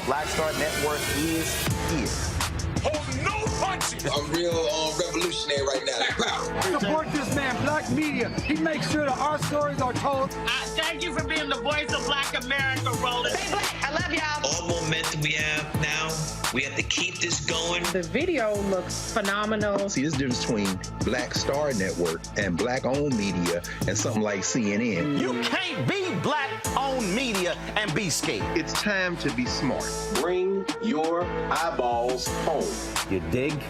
Black Star Network is. Hold no punches. A real revolution. missionary right now. Support this man, Black Media. He makes sure that our stories are told. Thank you for being the voice of Black America, Roland. Stay black. I love y'all. All momentum we have now, we have to keep this going. The video looks phenomenal. See, there's a difference between Black Star Network and Black-owned media and something like CNN. You can't be Black-owned media and be scared. It's time to be smart. Bring your eyeballs home. You dig?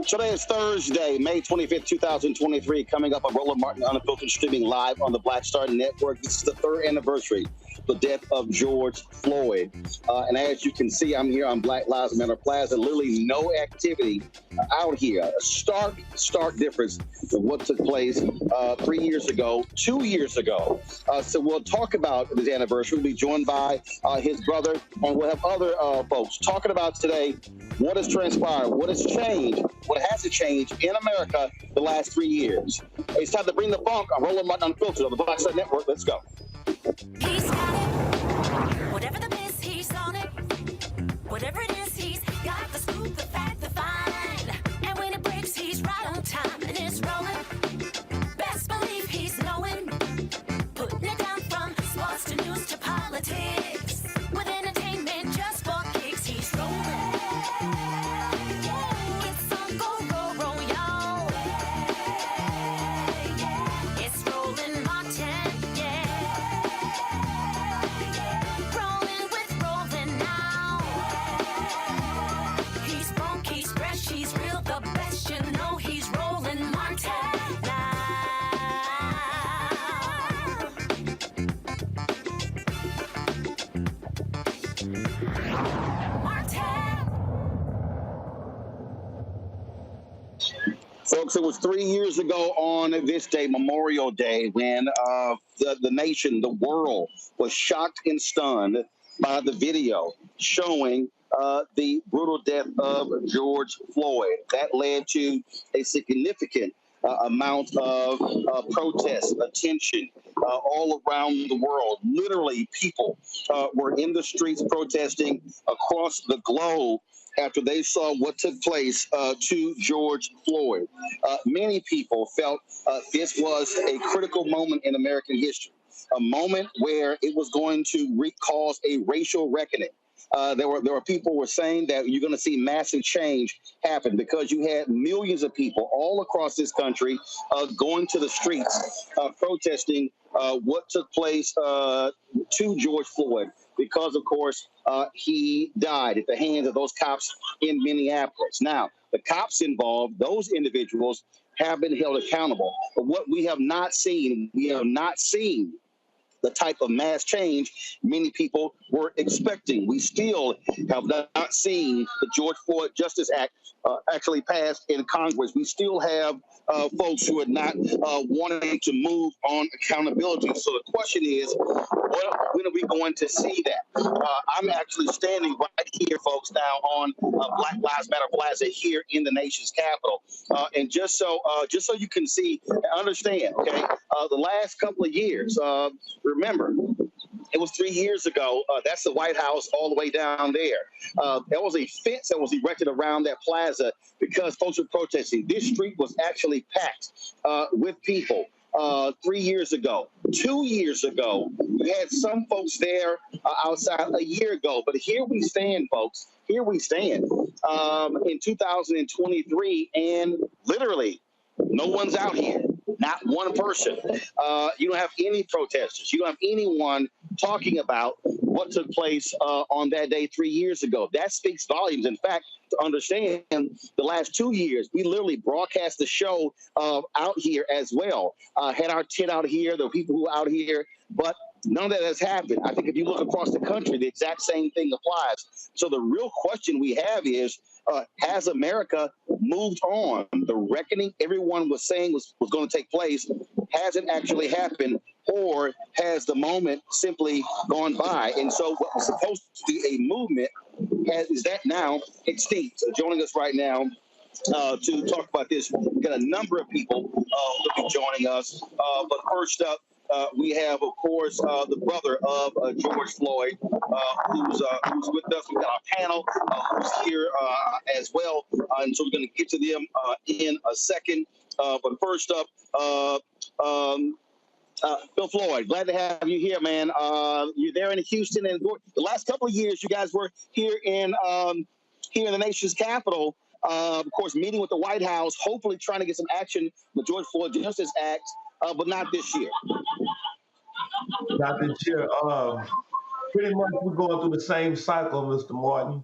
Today is Thursday, May 25th, 2023. Coming up on Roland Martin Unfiltered, streaming live on the Black Star Network. This is the third anniversary of the death of George Floyd. And as you can see, I'm here on Black Lives Matter Plaza. Literally no activity out here. A stark difference of what took place 3 years ago, 2 years ago. So we'll talk about this anniversary. We'll be joined by his brother, and we'll have other folks talking about today what has transpired, what has changed, what hasn't changed in America the last 3 years. It's time to bring the funk on Roland Martin Unfiltered on the Black Star Network. Let's go. He's got it. Whatever the miss, he's on it. Whatever it is, he's got the scoop, the fact, the find. And when it breaks, he's right on time and it's rolling. Best believe he's knowing. Putting it down from sports to news to politics. With entertainment just for kicks, he's rolling. It's on go, y'all. It's Roland Martin, rolling with Roland now. He's funk, he's fresh, he's real, the best, you know he's Roland Martin now. Folks, it was 3 years ago on this day, Memorial Day, when the nation, the world, was shocked and stunned by the video showing the brutal death of George Floyd. That led to a significant amount of protest, attention all around the world. Literally, people were in the streets protesting across the globe after they saw what took place to George Floyd. Many people felt this was a critical moment in American history, a moment where it was going to cause a racial reckoning. There were people who were saying that you're going to see massive change happen because you had millions of people all across this country going to the streets protesting what took place to George Floyd, because, of course, he died at the hands of those cops in Minneapolis. Now, the cops involved, those individuals, have been held accountable. But what we have not seen the type of mass change many people were expecting. We still have not seen the George Floyd Justice Act actually passed in Congress. We still have folks who are not wanting to move on accountability. So the question is, when are we going to see that? I'm actually standing right here, folks, now on Black Lives Matter Plaza here in the nation's capital. And just so you can see and understand, okay, the last couple of years, remember, it was 3 years ago. That's the White House all the way down there. There was a fence that was erected around that plaza because folks were protesting. This street was actually packed with people 3 years ago. 2 years ago, we had some folks there outside a year ago. But here we stand, folks. Here we stand in 2023, and literally no one's out here. Not one person. You don't have any protesters. You don't have anyone talking about what took place on that day 3 years ago. That speaks volumes. In fact, to understand, the last 2 years, we literally broadcast the show out here as well. Had our tent out here, the people who are out here, but none of that has happened. I think if you look across the country, the exact same thing applies. So the real question we have is, has America moved on? The reckoning everyone was saying was going to take place hasn't actually happened, or has the moment simply gone by? And so what was supposed to be a movement is that now extinct. So joining us right now to talk about this, we've got a number of people who will be joining us. But first up, we have, of course, the brother of George Floyd, who's with us. We've got our panel who's here as well, and so we're going to get to them in a second. But first up, Phil Floyd, glad to have you here, man. You're there in Houston, and the last couple of years, you guys were here in the nation's capital. Of course, meeting with the White House, hopefully trying to get some action with the George Floyd Justice Act but not this year. Not this year. Pretty much we're going through the same cycle, Mr. Martin.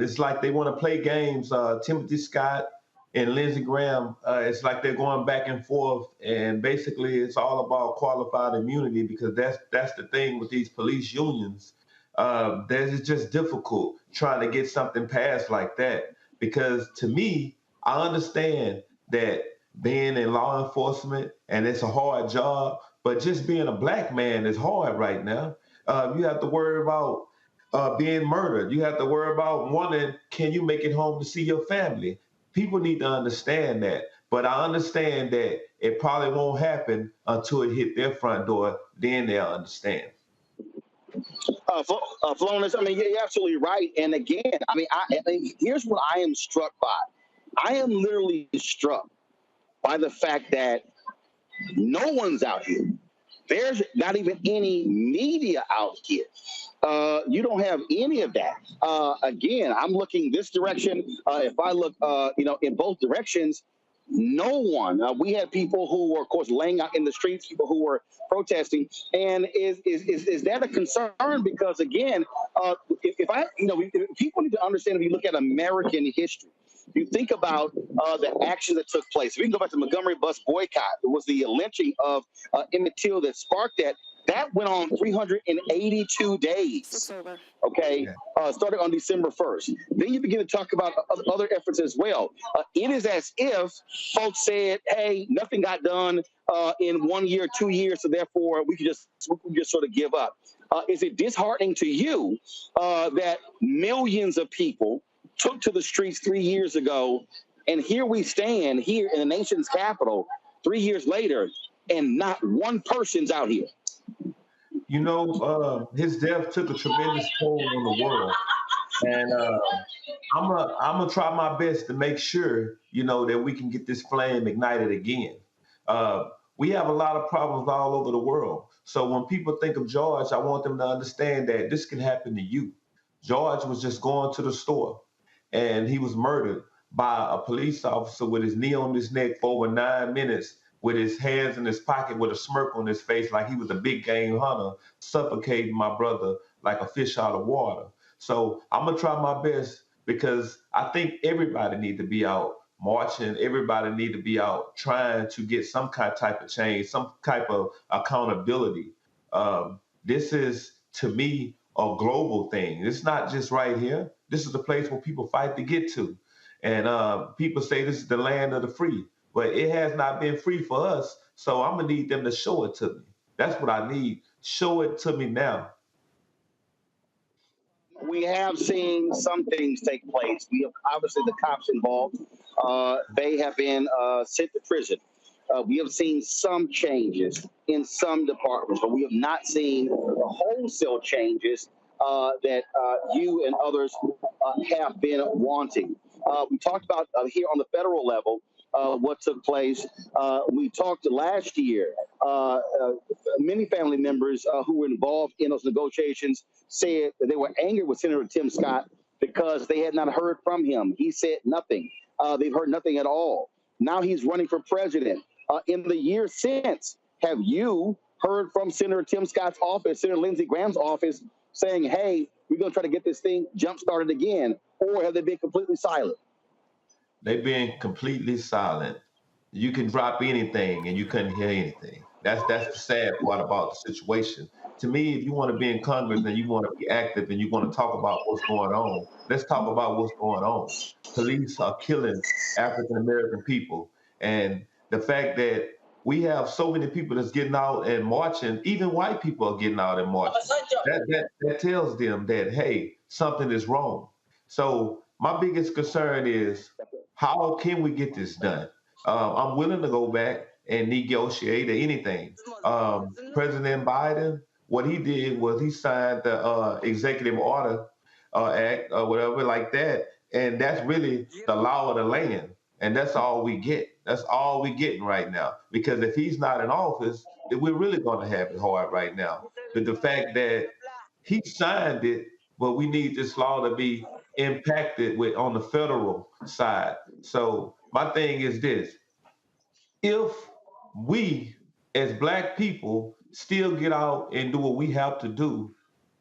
It's like they want to play games. Timothy Scott and Lindsey Graham, it's like they're going back and forth, and basically it's all about qualified immunity because that's the thing with these police unions. It's just difficult trying to get something passed like that because to me, I understand that being in law enforcement and it's a hard job, but just being a black man is hard right now. You have to worry about being murdered. You have to worry about wondering, can you make it home to see your family? People need to understand that. But I understand that it probably won't happen until it hit their front door. Then they'll understand. Philonise, I mean, you're absolutely right. And again, I mean, here's what I am struck by. I am literally struck by the fact that no one's out here. There's not even any media out here. You don't have any of that. Again, I'm looking this direction. If I look, in both directions, no one. We had people who were, of course, laying out in the streets, people who were protesting. And is that a concern? Because again, if people need to understand, if you look at American history, you think about the action that took place. If we can go back to Montgomery bus boycott, it was the lynching of Emmett Till that sparked that. That went on 382 days. Okay, started on December 1st. Then you begin to talk about other efforts as well. It is as if folks said, "Hey, nothing got done in 1 year, 2 years, so therefore we can just sort of give up." Is it disheartening to you that millions of people took to the streets 3 years ago, and here we stand here in the nation's capital 3 years later, and not one person's out here? You know, his death took a tremendous toll on the world. And I'm gonna try my best to make sure, that we can get this flame ignited again. We have a lot of problems all over the world. So when people think of George, I want them to understand that this can happen to you. George was just going to the store and he was murdered by a police officer with his knee on his neck for over 9 minutes, with his hands in his pocket, with a smirk on his face, like he was a big game hunter, suffocating my brother like a fish out of water. So I'm gonna try my best because I think everybody need to be out marching. Everybody need to be out trying to get some kind of type of change, some type of accountability. This is, to me, a global thing. It's not just right here. This is the place where people fight to get to. And people say this is the land of the free, but it has not been free for us. So I'm gonna need them to show it to me. That's what I need. Show it to me now. We have seen some things take place. We have obviously the cops involved. They have been sent to prison. We have seen some changes in some departments, but we have not seen the wholesale changes that you and others have been wanting. We talked about here on the federal level what took place. We talked last year. Many family members who were involved in those negotiations said that they were angry with Senator Tim Scott because they had not heard from him. He said nothing. They've heard nothing at all. Now he's running for president. In the years since, have you heard from Senator Tim Scott's office, Senator Lindsey Graham's office, saying, hey, we're going to try to get this thing jump-started again? Or have they been completely silent? They've been completely silent. You can drop anything and you couldn't hear anything. That's the sad part about the situation. To me, if you want to be in Congress and you want to be active and you want to talk about what's going on, let's talk about what's going on. Police are killing African American people. And the fact that we have so many people that's getting out and marching, even white people are getting out and marching. That tells them that, hey, something is wrong. So my biggest concern is, how can we get this done? I'm willing to go back and negotiate anything. President Biden, what he did was he signed the Executive Order Act or whatever like that, and that's really the law of the land. And that's all we get. That's all we're getting right now. Because if he's not in office, then we're really going to have it hard right now. But the fact that he signed it, but we need this law to be impacted with on the federal side. So my thing is this: if we as Black people still get out and do what we have to do,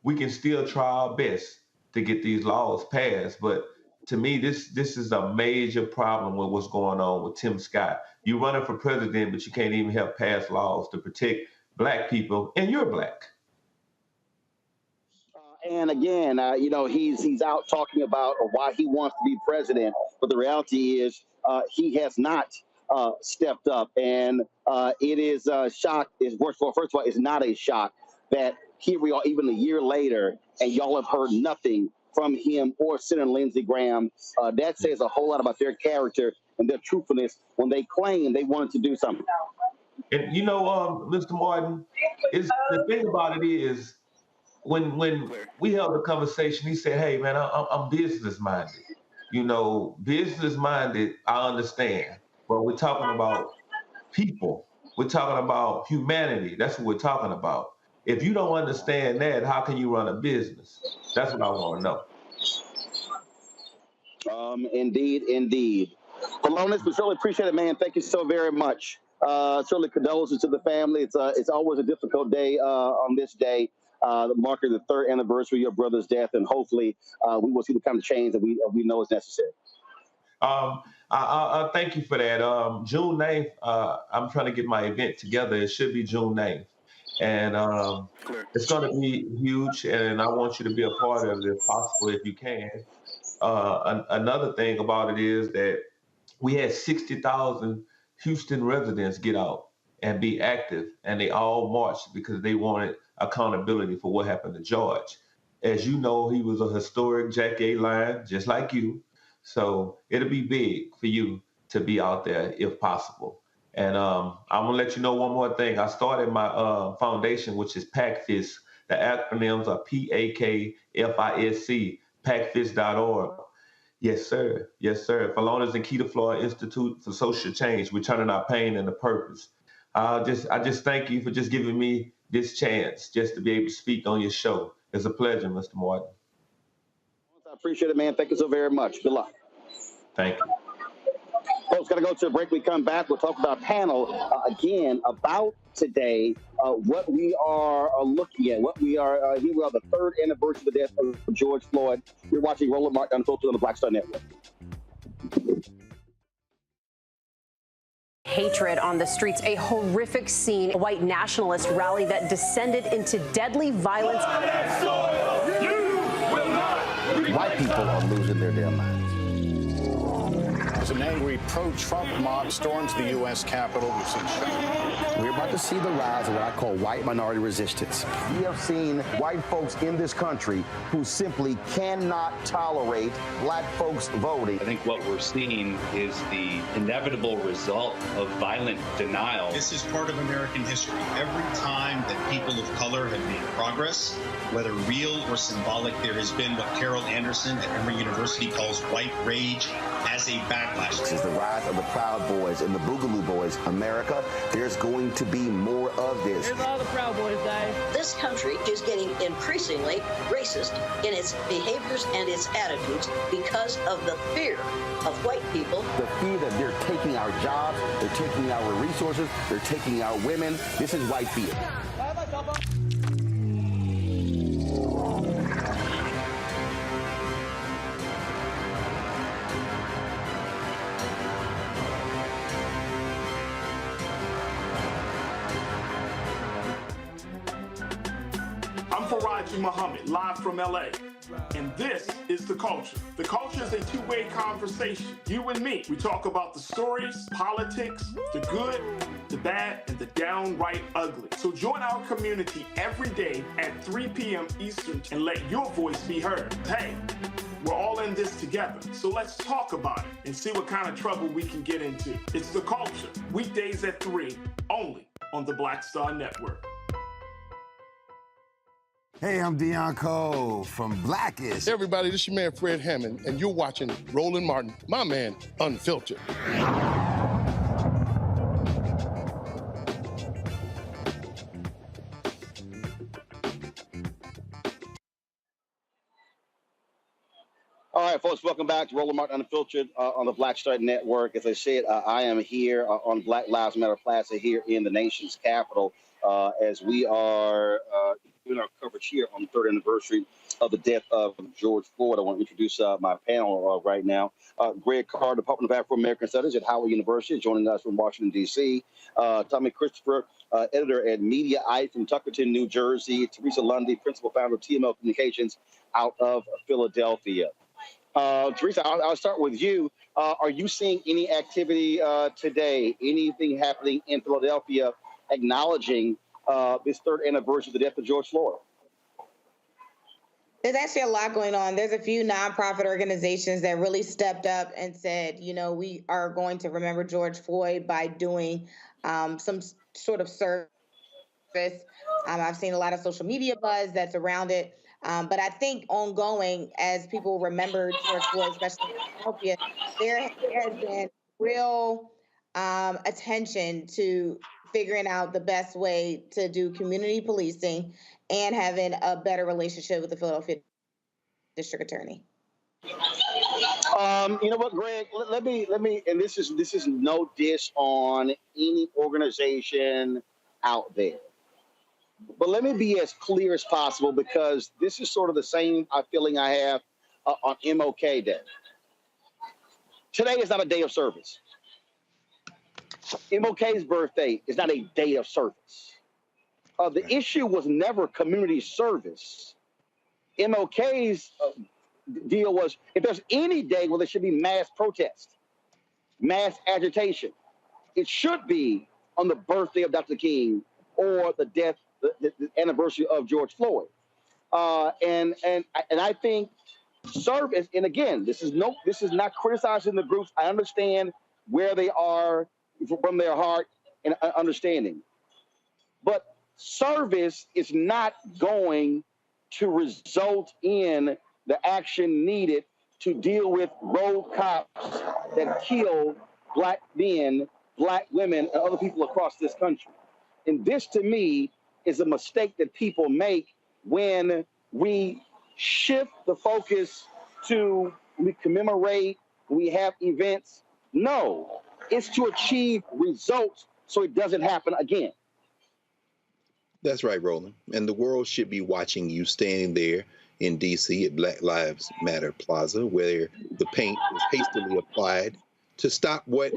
we can still try our best to get these laws passed. But to me, this is a major problem with what's going on with Tim Scott. You running for president, but you can't even help pass laws to protect Black people, and you're Black. And again, he's out talking about why he wants to be president, but the reality is he has not stepped up, and it is a shock. First of all, it's not a shock that here we are, even a year later, and y'all have heard nothing from him or Senator Lindsey Graham. That says a whole lot about their character and their truthfulness when they claim they wanted to do something. And Mr. Martin, the thing about it is, when we held the conversation, he said, "Hey, man, I'm business minded. Business minded. I understand, but we're talking about people. We're talking about humanity. That's what we're talking about. If you don't understand that, how can you run a business? That's what I want to know." Indeed. Philonise, we certainly appreciate it, man. Thank you so very much. Certainly condolences to the family. It's always a difficult day on this day, marking the 3rd anniversary of your brother's death, and hopefully we will see the kind of change that we know is necessary. I thank you for that. June 9th, I'm trying to get my event together. It should be June 9th. And it's going to be huge, and I want you to be a part of it if possible, if you can. Another thing about it is that we had 60,000 Houston residents get out and be active, and they all marched because they wanted accountability for what happened to George. As you know, he was a historic Jack A. Line, just like you. So it'll be big for you to be out there if possible. And I'm going to let you know one more thing. I started my foundation, which is PACFISC. The acronyms are PAKFISC, PACFISC.org. Yes, sir. Philonise Keeta Floyd Institute for Social Change. We're turning our pain into purpose. I just thank you for just giving me this chance just to be able to speak on your show. It's a pleasure, Mr. Martin. I appreciate it, man. Thank you so very much. Good luck. Thank you. Folks, got to go to a break. We come back. We'll talk about a panel again about today, what we are looking at, what we are, here we are, the 3rd anniversary of the death of George Floyd. You're watching Roland Martin Unfiltered on the Black Star Network. Hatred on the streets, a horrific scene, a white nationalist rally that descended into deadly violence. White people are losing their damn minds. As an angry pro-Trump mob storms the U.S. Capitol, we're about to see the rise of what I call white minority resistance. We have seen white folks in this country who simply cannot tolerate Black folks voting. I think what we're seeing is the inevitable result of violent denial. This is part of American history. Every time that people of color have made progress, whether real or symbolic, there has been what Carol Anderson at Emory University calls white rage as a backlash. This is the rise of the Proud Boys and the Boogaloo Boys. America, there's going to be more of this. Here's all the Proud Boys, guys. This country is getting increasingly racist in its behaviors and its attitudes because of the fear of white people. The fear that they're taking our jobs, they're taking our resources, they're taking our women. This is white fear. I'm Faraji Muhammad, live from LA. And this is The Culture. The Culture is a two-way conversation. You and me. We talk about the stories, politics, the good, the bad, and the downright ugly. So join our community every day at 3 p.m. Eastern and let your voice be heard. Hey, we're all in this together. So let's talk about it and see what kind of trouble we can get into. It's The Culture, weekdays at 3, only on the Black Star Network. Hey, I'm Deion Cole from Blackish. Hey everybody, this is your man Fred Hammond, and you're watching Roland Martin, my man, Unfiltered. All right, folks, welcome back to Roland Martin Unfiltered on the Black Star Network. As I said, I am here on Black Lives Matter Plaza here in the nation's capital as we are doing our coverage here on the third anniversary of the death of George Floyd. I want to introduce my panel right now. Greg Carr, Department of Afro-American Studies at Howard University, joining us from Washington, D.C. Tommy Christopher, editor at Mediaite from Tuckerton, New Jersey. Teresa Lundy, principal founder of TML Communications out of Philadelphia. Teresa, I'll start with you. Are you seeing any activity today, anything happening in Philadelphia acknowledging this third anniversary of the death of George Floyd? There's actually a lot going on. There's a few nonprofit organizations that really stepped up and said, you know, we are going to remember George Floyd by doing some sort of service. I've seen a lot of social media buzz that's around it. But I think ongoing, as people remember George Floyd, especially in Philadelphia, there has been real attention to figuring out the best way to do community policing and having a better relationship with the Philadelphia District Attorney. You know what, Greg? Let me, and this is no diss on any organization out there. But let me be as clear as possible, because this is sort of the same feeling I have on MOK Day. Today is not a day of service. MOK's birthday is not a day of service. The issue was never community service. MOK's deal was, if there's any day where there should be mass protest, mass agitation, it should be on the birthday of Dr. King or the death, the anniversary of George Floyd. And I think service, and again, this is not criticizing the groups. I understand where they are from their heart and understanding. But service is not going to result in the action needed to deal with road cops that kill Black men, Black women, and other people across this country. And this, to me, is a mistake that people make when we shift the focus to, we commemorate, we have events. No, it's to achieve results so it doesn't happen again. That's right, Roland. And the world should be watching you standing there in D.C. at Black Lives Matter Plaza, where the paint was hastily applied to stop what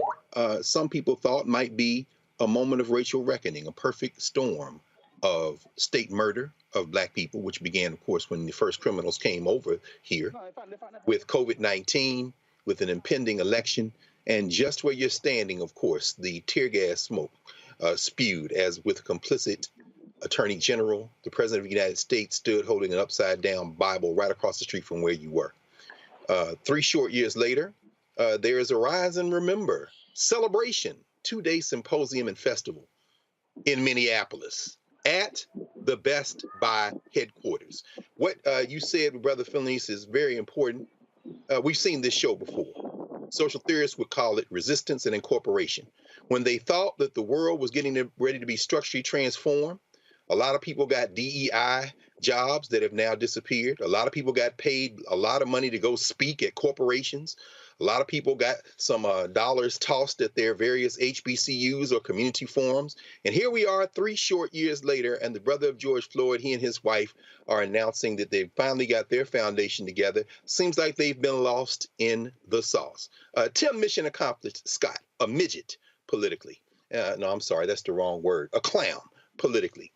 some people thought might be a moment of racial reckoning, a perfect storm of state murder of Black people, which began, of course, when the first criminals came over here, with COVID-19, with an impending election, and just where you're standing, of course, the tear gas smoke spewed, as with complicit Attorney General, the President of the United States stood holding an upside-down Bible right across the street from where you were. 3 short years later, there is a Rise and Remember celebration, 2-day symposium and festival in Minneapolis at the Best Buy headquarters. What you said, Brother Philonise, is very important. We've seen this show before. Social theorists would call it resistance and incorporation. When they thought that the world was getting ready to be structurally transformed, a lot of people got DEI jobs that have now disappeared. A lot of people got paid a lot of money to go speak at corporations. A lot of people got some dollars tossed at their various HBCUs or community forums. And here we are 3 short years later, and the brother of George Floyd, he and his wife are announcing that they've finally got their foundation together. Seems like they've been lost in the sauce. Tim Mission Accomplished Scott, a midget politically. No, I'm sorry, that's the wrong word. A clown politically.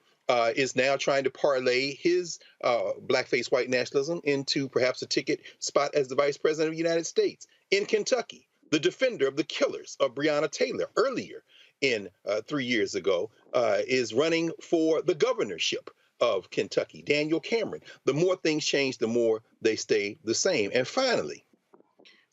Is now trying to parlay his blackface white nationalism into perhaps a ticket spot as the vice president of the United States. In Kentucky, the defender of the killers of Breonna Taylor earlier in 3 years ago is running for the governorship of Kentucky, Daniel Cameron. The more things change, the more they stay the same. And finally,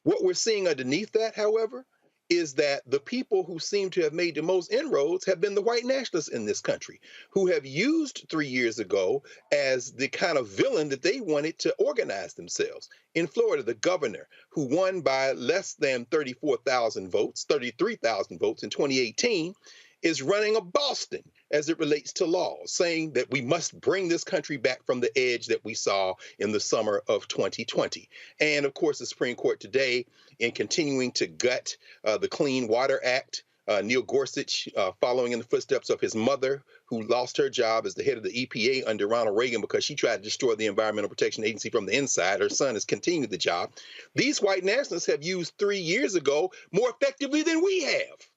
what we're seeing underneath that, however, is that the people who seem to have made the most inroads have been the white nationalists in this country, who have used 3 years ago as the kind of villain that they wanted to organize themselves. In Florida, the governor, who won by less than 34,000 votes, 33,000 votes in 2018, is running a Boston as it relates to laws, saying that we must bring this country back from the edge that we saw in the summer of 2020. And of course, the Supreme Court today, in continuing to gut the Clean Water Act, Neil Gorsuch, following in the footsteps of his mother, who lost her job as the head of the EPA under Ronald Reagan because she tried to destroy the Environmental Protection Agency from the inside. Her son has continued the job. These white nationalists have used 3 years ago more effectively than we have.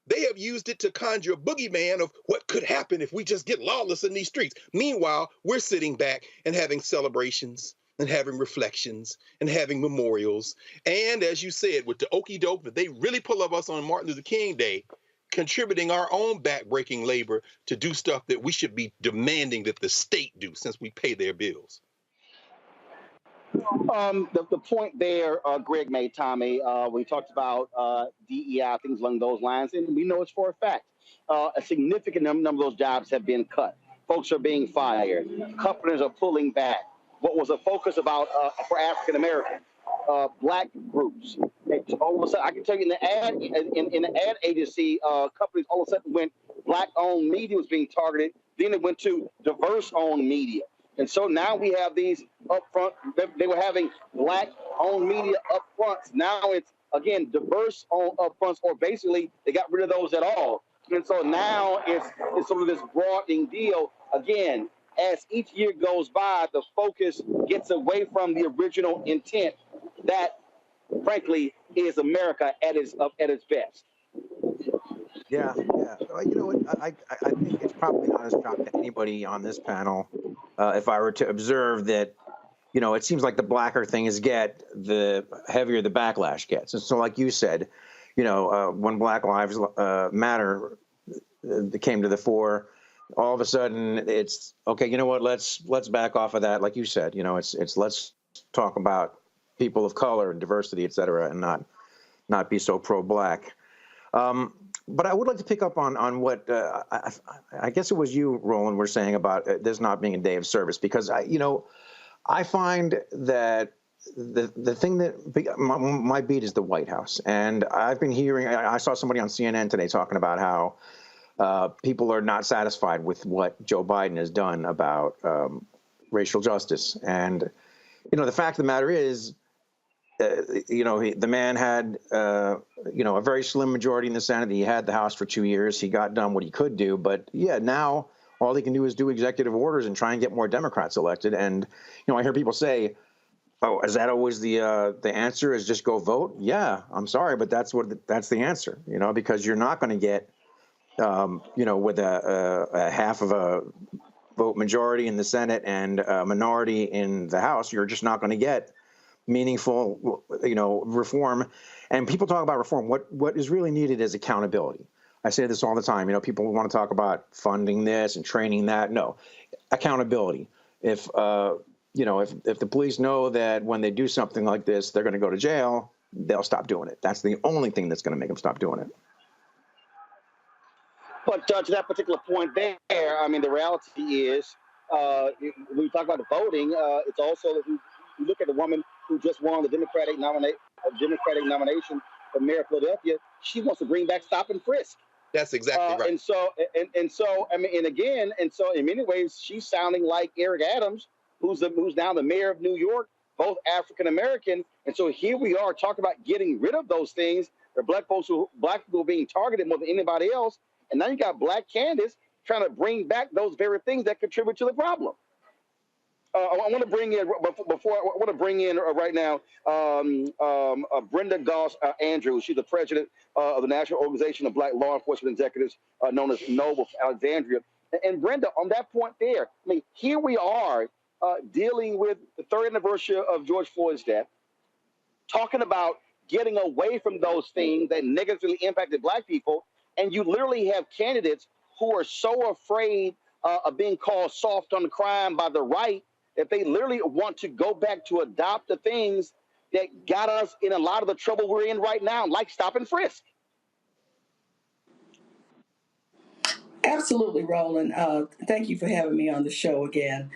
They have used it to conjure a boogeyman of what could happen if we just get lawless in these streets. Meanwhile, we're sitting back and having celebrations and having reflections and having memorials. And as you said, with the okey doke that they really pull up us on Martin Luther King Day, contributing our own backbreaking labor to do stuff that we should be demanding that the state do since we pay their bills. The point there, Greg made, Tommy, when he talked about DEI, things along those lines, and we know it's for a fact. A significant number of those jobs have been cut. Folks are being fired. Companies are pulling back. What was a focus about for African Americans, black groups. All of a sudden, I can tell you in the ad agency, companies all of a sudden went black-owned media was being targeted. Then it went to diverse-owned media. And so now we have these upfront, they were having black-owned media upfronts. Now it's, again, diverse-owned upfronts, or basically they got rid of those at all. And so now it's sort of this broadening deal. Again, as each year goes by, the focus gets away from the original intent that, frankly, is America at its best. Yeah. Well, you know what? I think it's probably not a shock to anybody on this panel if I were to observe that, you know, it seems like the blacker things get, the heavier the backlash gets. And so, like you said, you know, when Black Lives Matter came to the fore, all of a sudden it's okay. You know what? Let's back off of that. Like you said, you know, it's let's talk about people of color and diversity, et cetera, and not be so pro-black. But I would like to pick up on what I guess it was you, Roland, were saying about this not being a day of service, because I find that the thing that my beat is the White House, and I've been hearing. I saw somebody on CNN today talking about how people are not satisfied with what Joe Biden has done about racial justice, and the fact of the matter is. The man had, a very slim majority in the Senate. He had the House for 2 years. He got done what he could do. But, yeah, now all he can do is do executive orders and try and get more Democrats elected. And, I hear people say, oh, is that always the answer is just go vote? Yeah, I'm sorry, but that's the answer, because you're not going to get, with a half of a vote majority in the Senate and a minority in the House, you're just not going to get meaningful, reform. And people talk about reform. What is really needed is accountability. I say this all the time. People want to talk about funding this and training that. No, accountability. If the police know that when they do something like this, they're going to go to jail, they'll stop doing it. That's the only thing that's going to make them stop doing it. But to that particular point there, I mean, the reality is, when we talk about the voting, it's also that you look at the woman who just won the Democratic nomination for mayor of Philadelphia. She wants to bring back stop and frisk. That's exactly right. And so I mean, and so in many ways, she's sounding like Eric Adams, who's now the mayor of New York, both African American. And so here we are talking about getting rid of those things. There are black people being targeted more than anybody else, and now you got black candidates trying to bring back those very things that contribute to the problem. I want to bring in right now Brenda Goss Andrews. She's the president of the National Organization of Black Law Enforcement Executives, known as NOBLE Alexandria. And Brenda, on that point there, I mean, here we are dealing with the 3rd anniversary of George Floyd's death, talking about getting away from those things that negatively impacted black people, and you literally have candidates who are so afraid of being called soft on crime by the right that they literally want to go back to adopt the things that got us in a lot of the trouble we're in right now, like stop and frisk. Absolutely, Roland. Thank you for having me on the show again.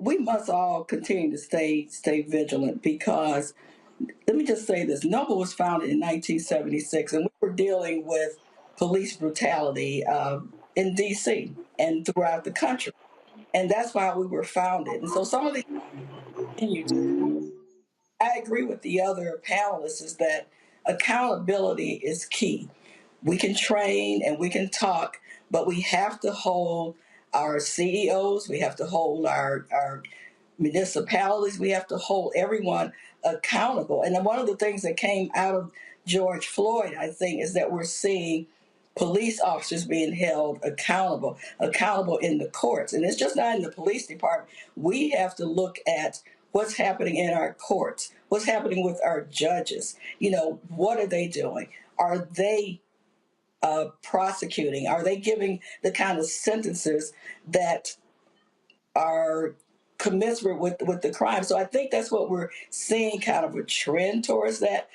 We must all continue to stay vigilant, because let me just say this. NOBLE was founded in 1976, and we were dealing with police brutality in D.C. and throughout the country. And that's why we were founded. And so some of the I agree with the other panelists is that accountability is key. We can train and we can talk, but we have to hold our CEOs, we have to hold our municipalities, we have to hold everyone accountable. And then one of the things that came out of George Floyd, I think, is that we're seeing police officers being held accountable in the courts. And it's just not in the police department. We have to look at what's happening in our courts, what's happening with our judges. You know, what are they doing? Are they prosecuting? Are they giving the kind of sentences that are commensurate with the crime? So I think that's what we're seeing, kind of a trend towards that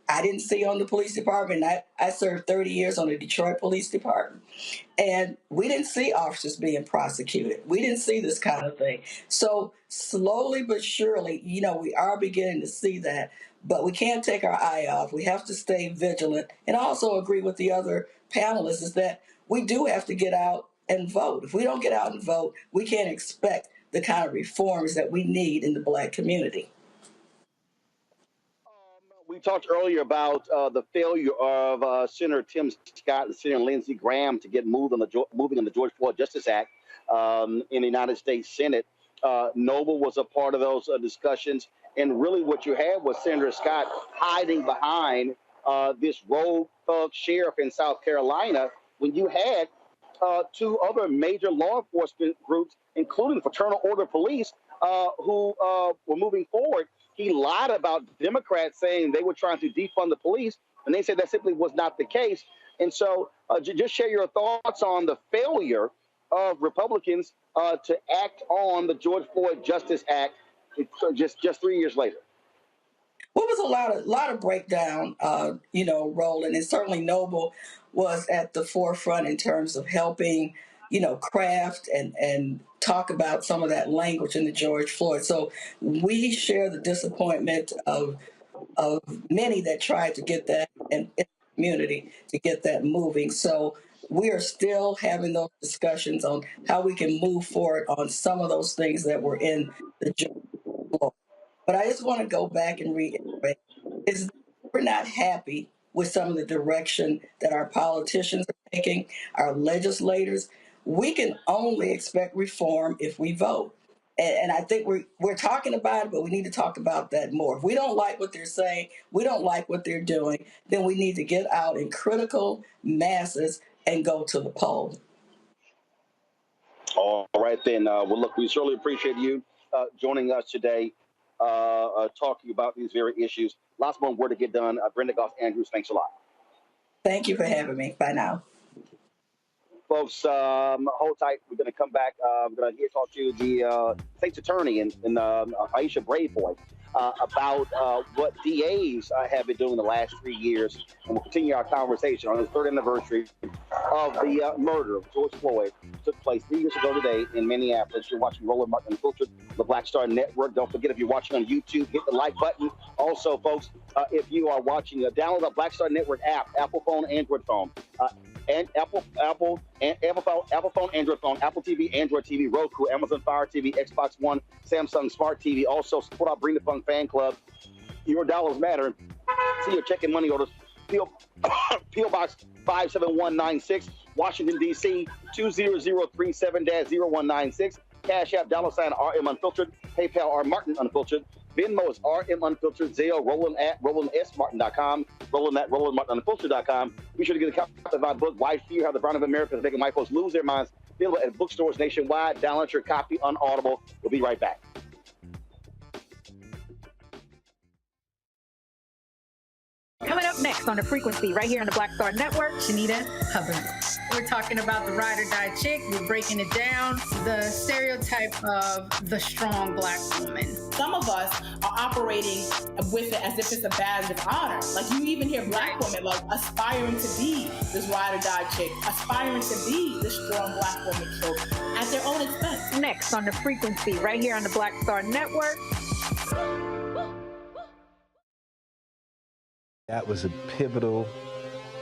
I didn't see on the police department. I served 30 years on the Detroit Police Department, and we didn't see officers being prosecuted. We didn't see this kind of thing. So slowly but surely, you know, we are beginning to see that, but we can't take our eye off. We have to stay vigilant, and I also agree with the other panelists is that we do have to get out and vote. If we don't get out and vote, we can't expect the kind of reforms that we need in the Black community. We talked earlier about the failure of Senator Tim Scott and Senator Lindsey Graham to get moving on the George Floyd Justice Act in the United States Senate. Noble was a part of those discussions. And really what you had was Senator Scott hiding behind this rogue thug sheriff in South Carolina when you had two other major law enforcement groups, including Fraternal Order Police, who were moving forward. He lied about Democrats saying they were trying to defund the police, and they said that simply was not the case. And so just share your thoughts on the failure of Republicans to act on the George Floyd Justice Act just 3 years later. Well, it was a lot of breakdown, Roland, and certainly Noble was at the forefront in terms of helping, craft and talk about some of that language in the George Floyd. So we share the disappointment of many that tried to get that in the community to get that moving. So we are still having those discussions on how we can move forward on some of those things that were in the George Floyd. But I just want to go back and reiterate, is we're not happy with some of the direction that our politicians are taking, our legislators. We can only expect reform if we vote. And I think we're talking about it, but we need to talk about that more. If we don't like what they're saying, we don't like what they're doing, then we need to get out in critical masses and go to the polls. All right, then. Well, look, we certainly appreciate you joining us today, talking about these very issues. Lots more work to get done. Brenda Goss Andrews, thanks a lot. Thank you for having me. Bye now. Folks, hold tight. We're going to come back. I'm going to talk to the state's attorney and Aisha Bravevoy about what DAs have been doing the last 3 years. And we'll continue our conversation on the third anniversary of the murder of George Floyd. Took place 3 years ago today in Minneapolis. You're watching Roland Martin Unfiltered, the Black Star Network. Don't forget, if you're watching on YouTube, hit the like button. Also, folks, if you are watching, download the Black Star Network app, Apple phone, Android phone. And Apple phone, Android phone, Apple TV, Android TV, Roku, Amazon Fire TV, Xbox One, Samsung Smart TV. Also, support our Bring the Fun fan club. Your dollars matter. See your check and money orders. P.O. Box 57196, Washington, D.C., 20037-0196. Cash App, $RM Unfiltered. PayPal, R Martin Unfiltered. Venmo is RM Unfiltered. Zelle, Roland at RolandSMartin.com. Roland at RolandMartinUnfiltered.com. Be sure to get a copy of my book, Why Fear: How the Brown of America is Making White Folks Lose Their Minds. Available at bookstores nationwide. Download your copy on Audible. We'll be right back. Coming up next on The Frequency, right here on the Black Star Network, Shanita Hubbard. We're talking about the ride or die chick. We're breaking it down. The stereotype of the strong Black woman. Some of us are operating with it as if it's a badge of honor. Like, you even hear Black women like aspiring to be this ride or die chick, aspiring to be this strong Black woman, so at their own expense. Next on The Frequency, right here on the Black Star Network. That was a pivotal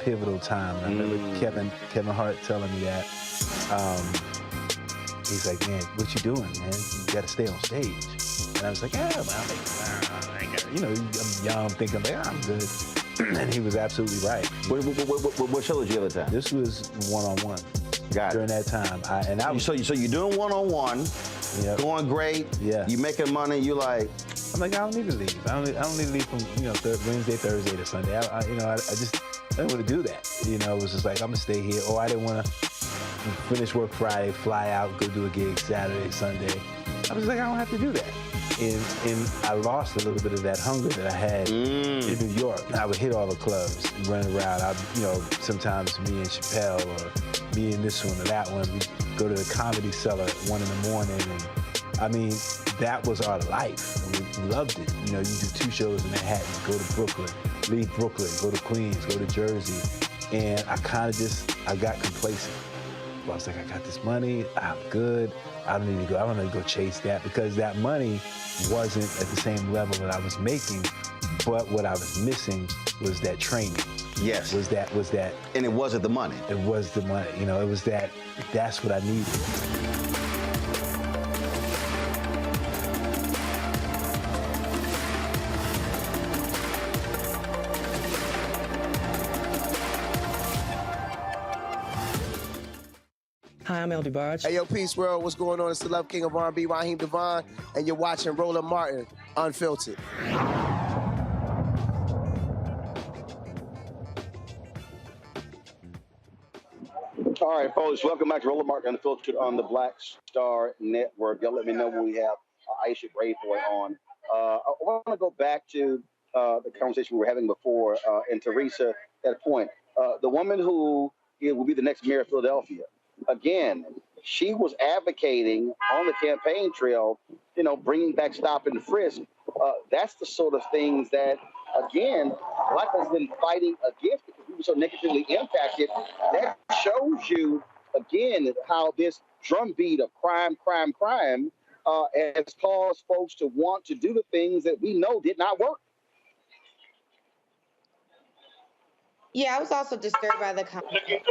pivotal time. And I remember Kevin Hart telling me that. He's like, man, what you doing, man? You got to stay on stage. And I was like, yeah, I'm young, thinking, like, I'm good. And he was absolutely right. What show did you have at the time? This was one-on-one. Got it. During that time. So you're doing one-on-one, going great. Yeah. You making money. You like. I'm like, I don't need to leave. I don't need to leave from Wednesday, Thursday to Sunday. I didn't want to do that. It was just like, I'm gonna stay here. Or I didn't want to finish work Friday, fly out, go do a gig Saturday, Sunday. I was like, I don't have to do that. And I lost a little bit of that hunger that I had in New York. I would hit all the clubs, run around. Sometimes me and Chappelle or me and this one or that one, we'd go to the Comedy Cellar at 1 a.m. And I mean, that was our life. And we loved it. You do 2 shows in Manhattan, go to Brooklyn, leave Brooklyn, go to Queens, go to Jersey. And I got complacent. I was like, I got this money, I'm good. I don't need to go chase that, because that money wasn't at the same level that I was making, but what I was missing was that training. Yes. Was that. And it wasn't the money. It was the money. It was that's what I needed. Hi, I'm LD Barge. Hey, yo, Peace World. What's going on? It's the Love King of R&B, Raheem Devon, and you're watching Roland Martin, Unfiltered. All right, folks, welcome back to Roland Martin Unfiltered on the Black Star Network. Y'all let me know when we have Aisha Grayboy on. I want to go back to the conversation we were having before, and Teresa, that point. The woman who will be the next mayor of Philadelphia. Again, she was advocating on the campaign trail, bringing back stop and frisk. That's the sort of things that, again, Black has been fighting against because we were so negatively impacted. That shows you, again, how this drumbeat of crime has caused folks to want to do the things that we know did not work. Yeah, I was also disturbed by the comment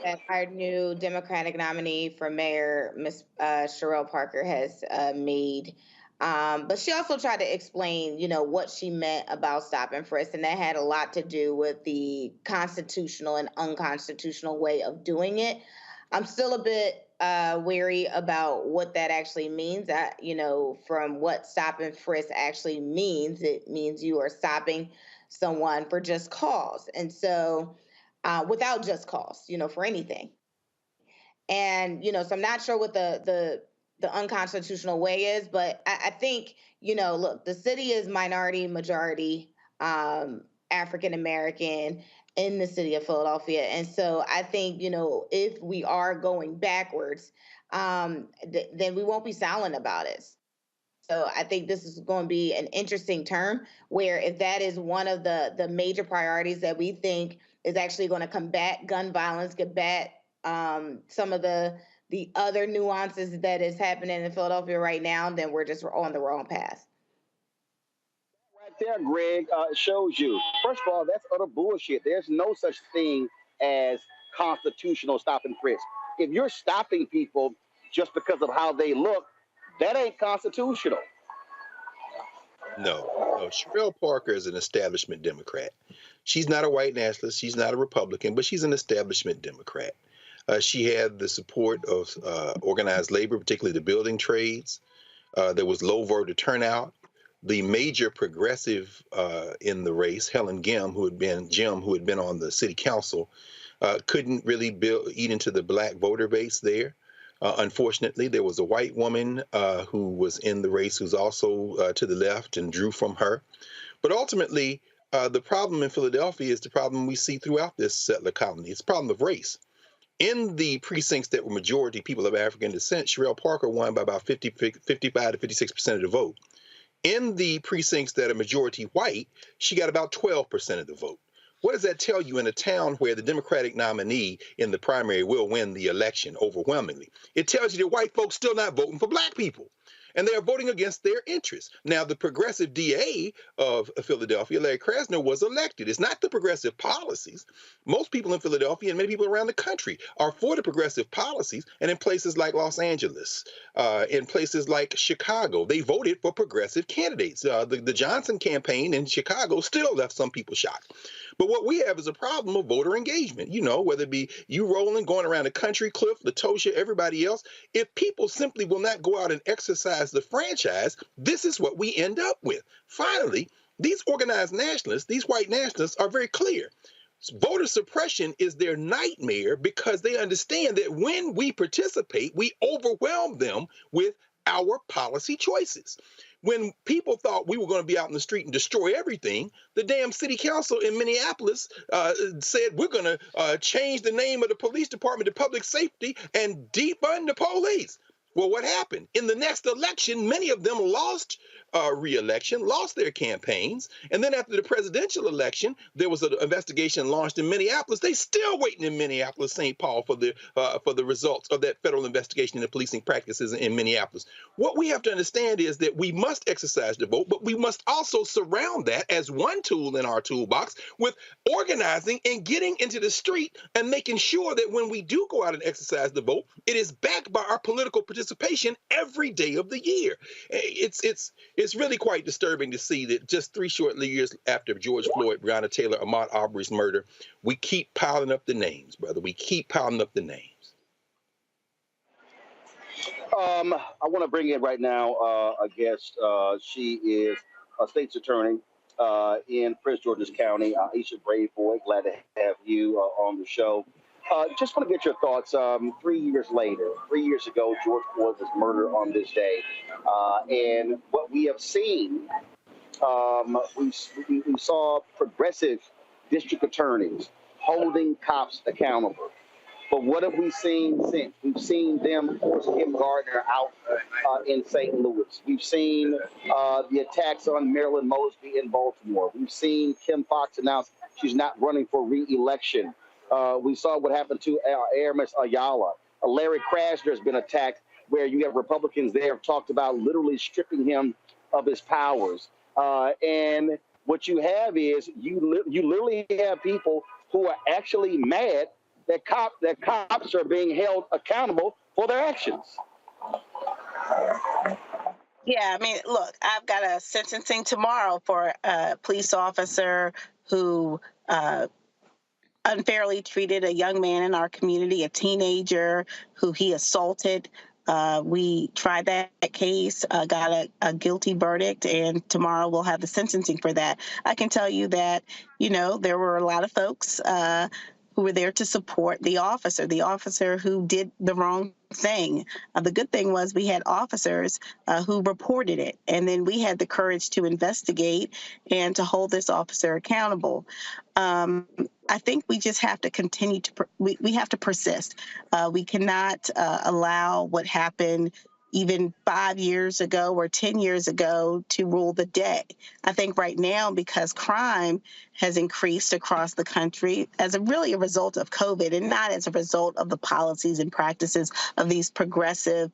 that our new Democratic nominee for mayor, Ms. Sherelle Parker, has made. But she also tried to explain, what she meant about stop and frisk, and that had a lot to do with the constitutional and unconstitutional way of doing it. I'm still a bit wary about what that actually means. From what stop and frisk actually means, it means you are stopping someone for just cause. And so without just cause, for anything. And, so I'm not sure what the unconstitutional way is, but I think, look, the city is minority, majority, African-American in the city of Philadelphia. And so I think, if we are going backwards, then we won't be silent about it. So I think this is going to be an interesting term where if that is one of the major priorities that we think is actually going to combat gun violence, combat some of the other nuances that is happening in Philadelphia right now, then we're just on the wrong path. Right there, Greg, shows you. First of all, that's utter bullshit. There's no such thing as constitutional stop and frisk. If you're stopping people just because of how they look, that ain't constitutional. No. Sherelle Parker is an establishment Democrat. She's not a white nationalist. She's not a Republican, but she's an establishment Democrat. She had the support of organized labor, particularly the building trades. There was low voter turnout. The major progressive in the race, Helen Gim, who had been on the city council, couldn't really eat into the black voter base there. Unfortunately, there was a white woman who was in the race who's also to the left and drew from her. But ultimately, the problem in Philadelphia is the problem we see throughout this settler colony. It's a problem of race. In the precincts that were majority people of African descent, Sherelle Parker won by about 55 to 56% of the vote. In the precincts that are majority white, she got about 12% of the vote. What does that tell you in a town where the Democratic nominee in the primary will win the election overwhelmingly? It tells you that white folks still not voting for black people. and they are voting against their interests. Now, the progressive DA of Philadelphia, Larry Krasner, was elected. It's not the progressive policies. Most people in Philadelphia and many people around the country are for the progressive policies, and in places like Los Angeles, in places like Chicago, they voted for progressive candidates. The Johnson campaign in Chicago still left some people shocked. But what we have is a problem of voter engagement. You know, whether it be you rolling, going around the country, Cliff, Latosha, everybody else, if people simply will not go out and exercise the franchise, this is what we end up with. Finally, these organized nationalists, these white nationalists, are very clear. Voter suppression is their nightmare because they understand that when we participate, we overwhelm them with our policy choices. When people thought we were going to be out in the street and destroy everything, the damn city council in Minneapolis said we're going to change the name of the police department to public safety and defund the police. Well, what happened? In the next election, many of them lost re-election, lost their campaigns. And then after the presidential election, there was an investigation launched in Minneapolis. They still waiting in Minneapolis, St. Paul, for the results of that federal investigation into policing practices in Minneapolis. What we have to understand is that we must exercise the vote, but we must also surround that as one tool in our toolbox with organizing and getting into the street and making sure that when we do go out and exercise the vote, it is backed by our political participation every day of the year. It's really quite disturbing to see that just 3 short years after George Floyd, Breonna Taylor, Ahmaud Arbery's murder, we keep piling up the names, brother. We keep piling up the names. I want to bring in right now a guest. She is a state's attorney in Prince George's County, Aisha Braveboy. Glad to have you on the show. Just want to get your thoughts. 3 years later, 3 years ago, George Floyd was murdered on this day. And what we have seen, we saw progressive district attorneys holding cops accountable. But what have we seen since? We've seen them force Kim Gardner out in St. Louis. We've seen the attacks on Marilyn Mosby in Baltimore. We've seen Kim Foxx announce she's not running for re-election. We saw what happened to Aramis Ayala. Larry Krasner has been attacked, where you have Republicans there have talked about literally stripping him of his powers. And what you have is you literally have people who are actually mad that cops are being held accountable for their actions. Yeah, I mean, look, I've got a sentencing tomorrow for a police officer who unfairly treated a young man in our community, a teenager who he assaulted. We tried that case, got a guilty verdict, and tomorrow we'll have the sentencing for that. I can tell you that, there were a lot of folks who were there to support the officer who did the wrong thing. The good thing was we had officers who reported it, and then we had the courage to investigate and to hold this officer accountable. I think we just have to continue to, we have to persist. We cannot allow what happened even 5 years ago or 10 years ago to rule the day. I think right now, because crime has increased across the country as really a result of COVID and not as a result of the policies and practices of these progressive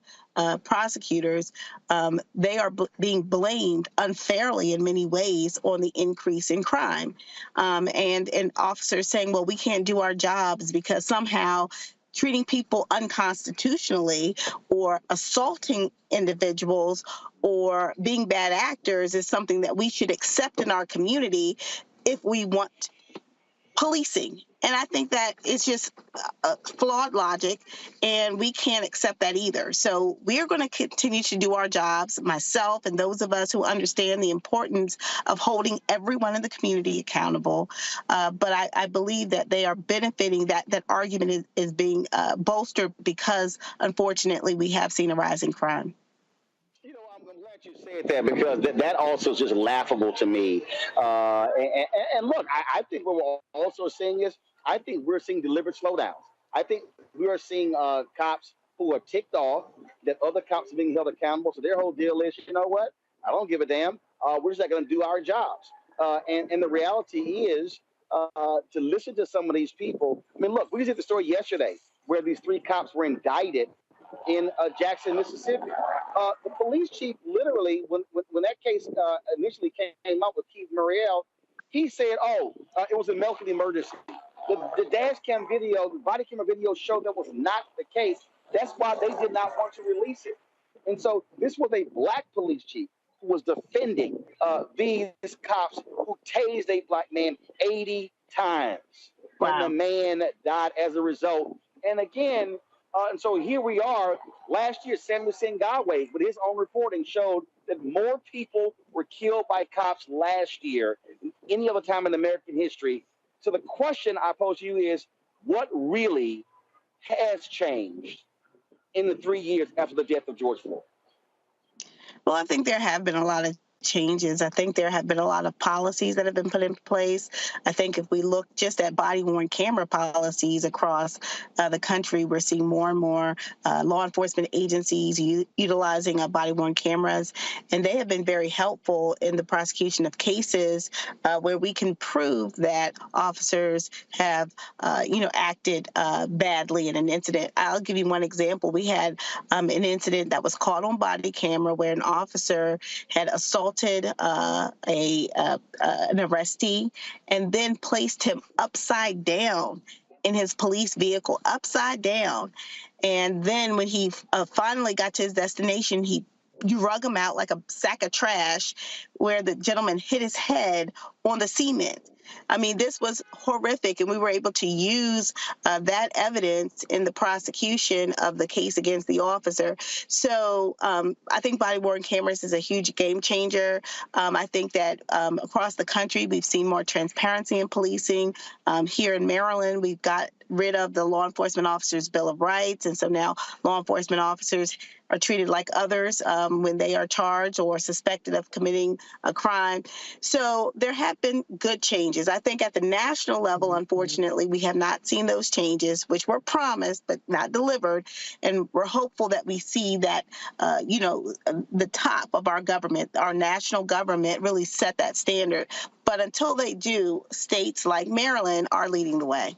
prosecutors, they are being blamed unfairly in many ways on the increase in crime. And officers saying, well, we can't do our jobs because somehow treating people unconstitutionally or assaulting individuals or being bad actors is something that we should accept in our community if we want policing. And I think that it's just a flawed logic, and we can't accept that either. So we are going to continue to do our jobs, myself and those of us who understand the importance of holding everyone in the community accountable. But I believe that they are benefiting, that argument is being bolstered because, unfortunately, we have seen a rise in crime. You said that because that also is just laughable to me. And look, I think what we're also seeing is, I think we're seeing deliberate slowdowns. I think we are seeing cops who are ticked off that other cops are being held accountable. So their whole deal is, you know what? I don't give a damn. We're just not going to do our jobs. And the reality is to listen to some of these people. I mean, look, we just did the story yesterday where these 3 cops were indicted in Jackson, Mississippi. The police chief literally, when that case initially came up with Keith Muriel, he said, "Oh, it was a medical emergency." The dash cam video, the body camera video showed that was not the case. That's why they did not want to release it. And so this was a black police chief who was defending these cops who tased a black man 80 times. Wow. And the man died as a result. And again, and so here we are. Last year, Samuel Singaway, with his own reporting, showed that more people were killed by cops last year than any other time in American history. So the question I pose to you is, what really has changed in the 3 years after the death of George Floyd? Well, I think there have been a lot of changes. I think there have been a lot of policies that have been put in place. I think if we look just at body-worn camera policies across the country, we're seeing more and more law enforcement agencies utilizing body-worn cameras, and they have been very helpful in the prosecution of cases where we can prove that officers have, acted badly in an incident. I'll give you one example. We had an incident that was caught on body camera where an officer had assaulted an arrestee and then placed him upside down in his police vehicle, upside down. And then when he finally got to his destination, you rug him out like a sack of trash, where the gentleman hit his head on the cement. I mean, this was horrific, and we were able to use that evidence in the prosecution of the case against the officer. So I think body-worn cameras is a huge game changer. I think that across the country, we've seen more transparency in policing. Here in Maryland, we've got rid of the Law Enforcement Officers Bill of Rights, and so now law enforcement officers are treated like others when they are charged or suspected of committing a crime. So there have been good changes. I think at the national level, unfortunately, we have not seen those changes, which were promised but not delivered. And we're hopeful that we see that, the top of our government, our national government, really set that standard. But until they do, states like Maryland are leading the way.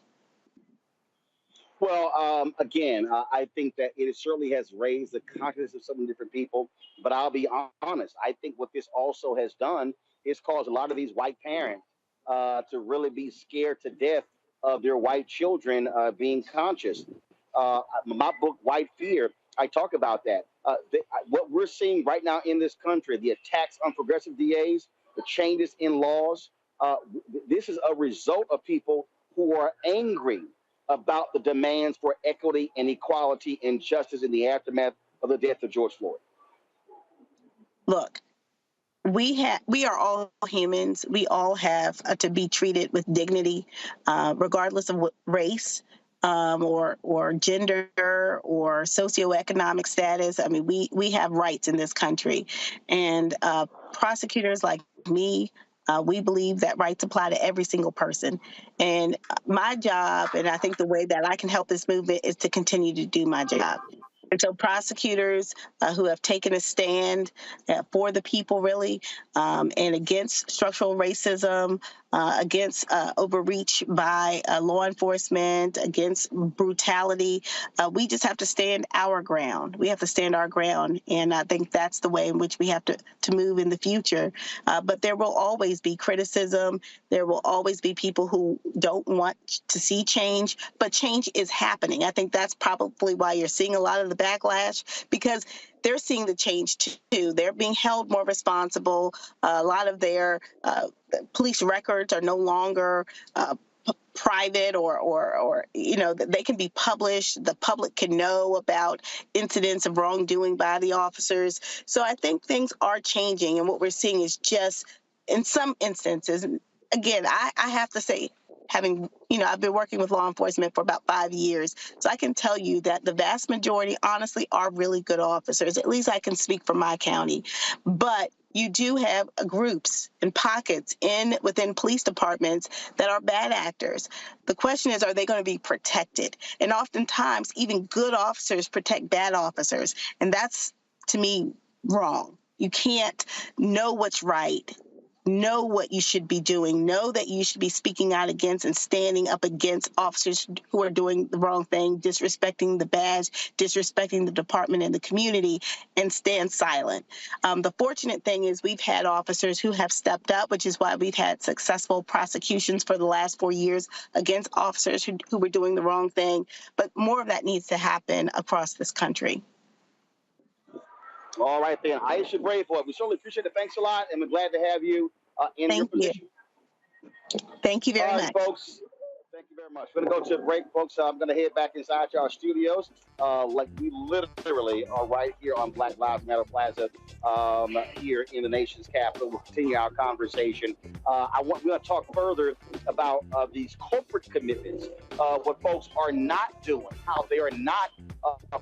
Well, again, I think that it certainly has raised the consciousness of some different people. But I'll be honest, I think what this also has done is caused a lot of these white parents to really be scared to death of their white children being conscious. My book, White Fear, I talk about that. What we're seeing right now in this country, the attacks on progressive DAs, the changes in laws, this is a result of people who are angry about the demands for equity and equality and justice in the aftermath of the death of George Floyd. Look, we are all humans. We all have to be treated with dignity, regardless of what race or gender or socioeconomic status. I mean, we have rights in this country, and prosecutors like me, we believe that rights apply to every single person. And my job, and I think the way that I can help this movement, is to continue to do my job. And so prosecutors who have taken a stand for the people, really, and against structural racism, against overreach by law enforcement, against brutality, we just have to stand our ground. We have to stand our ground. And I think that's the way in which we have to move in the future. But there will always be criticism. There will always be people who don't want to see change, but change is happening. I think that's probably why you're seeing a lot of the backlash, because they're seeing the change too. They're being held more responsible. A lot of their police records are no longer private or they can be published. The public can know about incidents of wrongdoing by the officers. So I think things are changing, and what we're seeing is just, in some instances, again, I have to say, I've been working with law enforcement for about 5 years, so I can tell you that the vast majority, honestly, are really good officers. At least I can speak for my county. But you do have groups and pockets within police departments that are bad actors. The question is, are they going to be protected? And oftentimes, even good officers protect bad officers, and that's, to me, wrong. You can't know what's right know what you should be doing, know that you should be speaking out against and standing up against officers who are doing the wrong thing, disrespecting the badge, disrespecting the department and the community, and stand silent. The fortunate thing is we've had officers who have stepped up, which is why we've had successful prosecutions for the last 4 years against officers who were doing the wrong thing. But more of that needs to happen across this country. All right, then. Aisha Braveheart, we certainly appreciate it. Thanks a lot, and we're glad to have you in your position. Thank you very much. All right, folks. Thank you very much. We're going to go to a break, folks. I'm going to head back inside to our studios. Like we literally are right here on Black Lives Matter Plaza here in the nation's capital. We'll continue our conversation. We're going to talk further about these corporate commitments, what folks are not doing, how they are not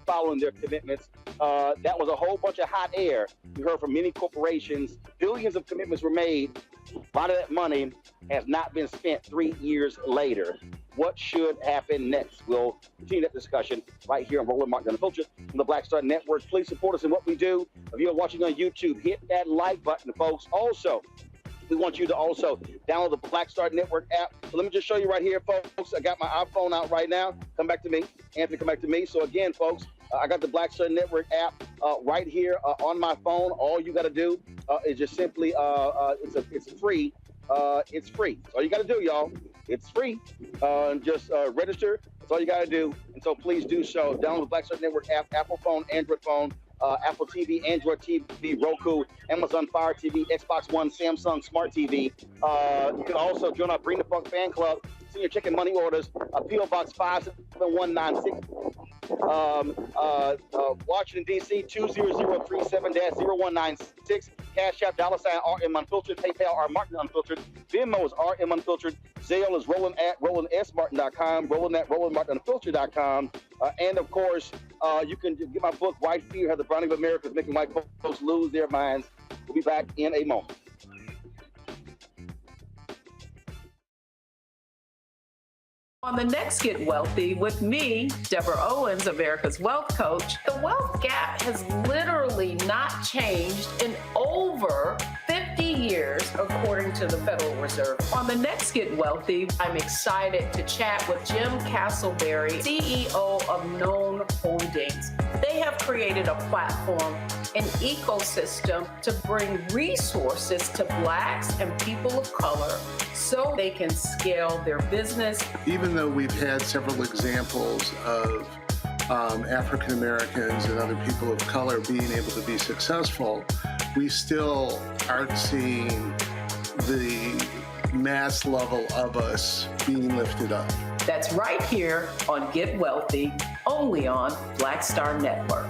following their commitments. That was a whole bunch of hot air. We heard from many corporations. Billions of commitments were made. A lot of that money has not been spent 3 years later. What should happen next? We'll continue that discussion right here on Roland Martin Unfiltered from the Black Star Network. Please support us in what we do. If you're watching on YouTube, hit that like button, folks. Also, we want you to also download the Black Star Network app. So let me just show you right here, folks. I got my iPhone out right now. Come back to me. Anthony, come back to me. So again, folks, I got the Black Star Network app right here on my phone. All you got to do is just simply, it's free. It's free. That's all you got to do, y'all. It's free. Just register. That's all you got to do. And so please do so. Download the Black Star Network app, Apple phone, Android phone, Apple TV, Android TV, Roku, Amazon Fire TV, Xbox One, Samsung Smart TV. You can also join our Bring the Funk fan club. Send your checking money orders. P.O. Box 57196. Washington, D.C. 20037-0196. Cash App, $RM Unfiltered. PayPal, R Martin Unfiltered. Venmo is RM Unfiltered. Zelle is Roland at RolandSMartin.com. Roland at RolandMartinUnfiltered.com. And of course, you can get my book, White Fear, How the Browning of America is Making White Folks Lose Their Minds. We'll be back in a moment. On the next Get Wealthy with me, Deborah Owens, America's Wealth Coach, the wealth gap has literally not changed in over 50 years, according to the Federal Reserve. On the next Get Wealthy, I'm excited to chat with Jim Castleberry, CEO of Known Holdings. They have created a platform, an ecosystem to bring resources to Blacks and people of color so they can scale their business. Even though we've had several examples of African Americans and other people of color being able to be successful, we still aren't seeing the mass level of us being lifted up. That's right here on Get Wealthy, only on Black Star Network.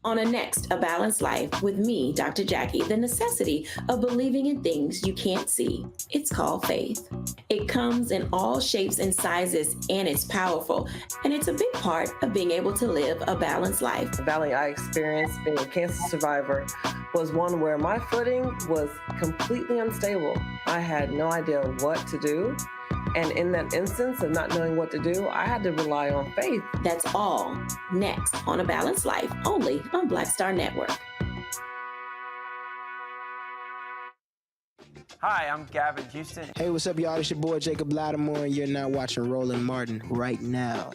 On Next, A Balanced Life with me, Dr. Jackie, the necessity of believing in things you can't see. It's called faith. It comes in all shapes and sizes, and it's powerful. And it's a big part of being able to live a balanced life. The valley I experienced being a cancer survivor was one where my footing was completely unstable. I had no idea what to do. And in that instance of not knowing what to do, I had to rely on faith. That's all next on A Balanced Life, only on Black Star Network. Hi, I'm Gavin Houston. Hey, what's up, y'all? It's your boy Jacob Lattimore, and you're now watching Roland Martin right now.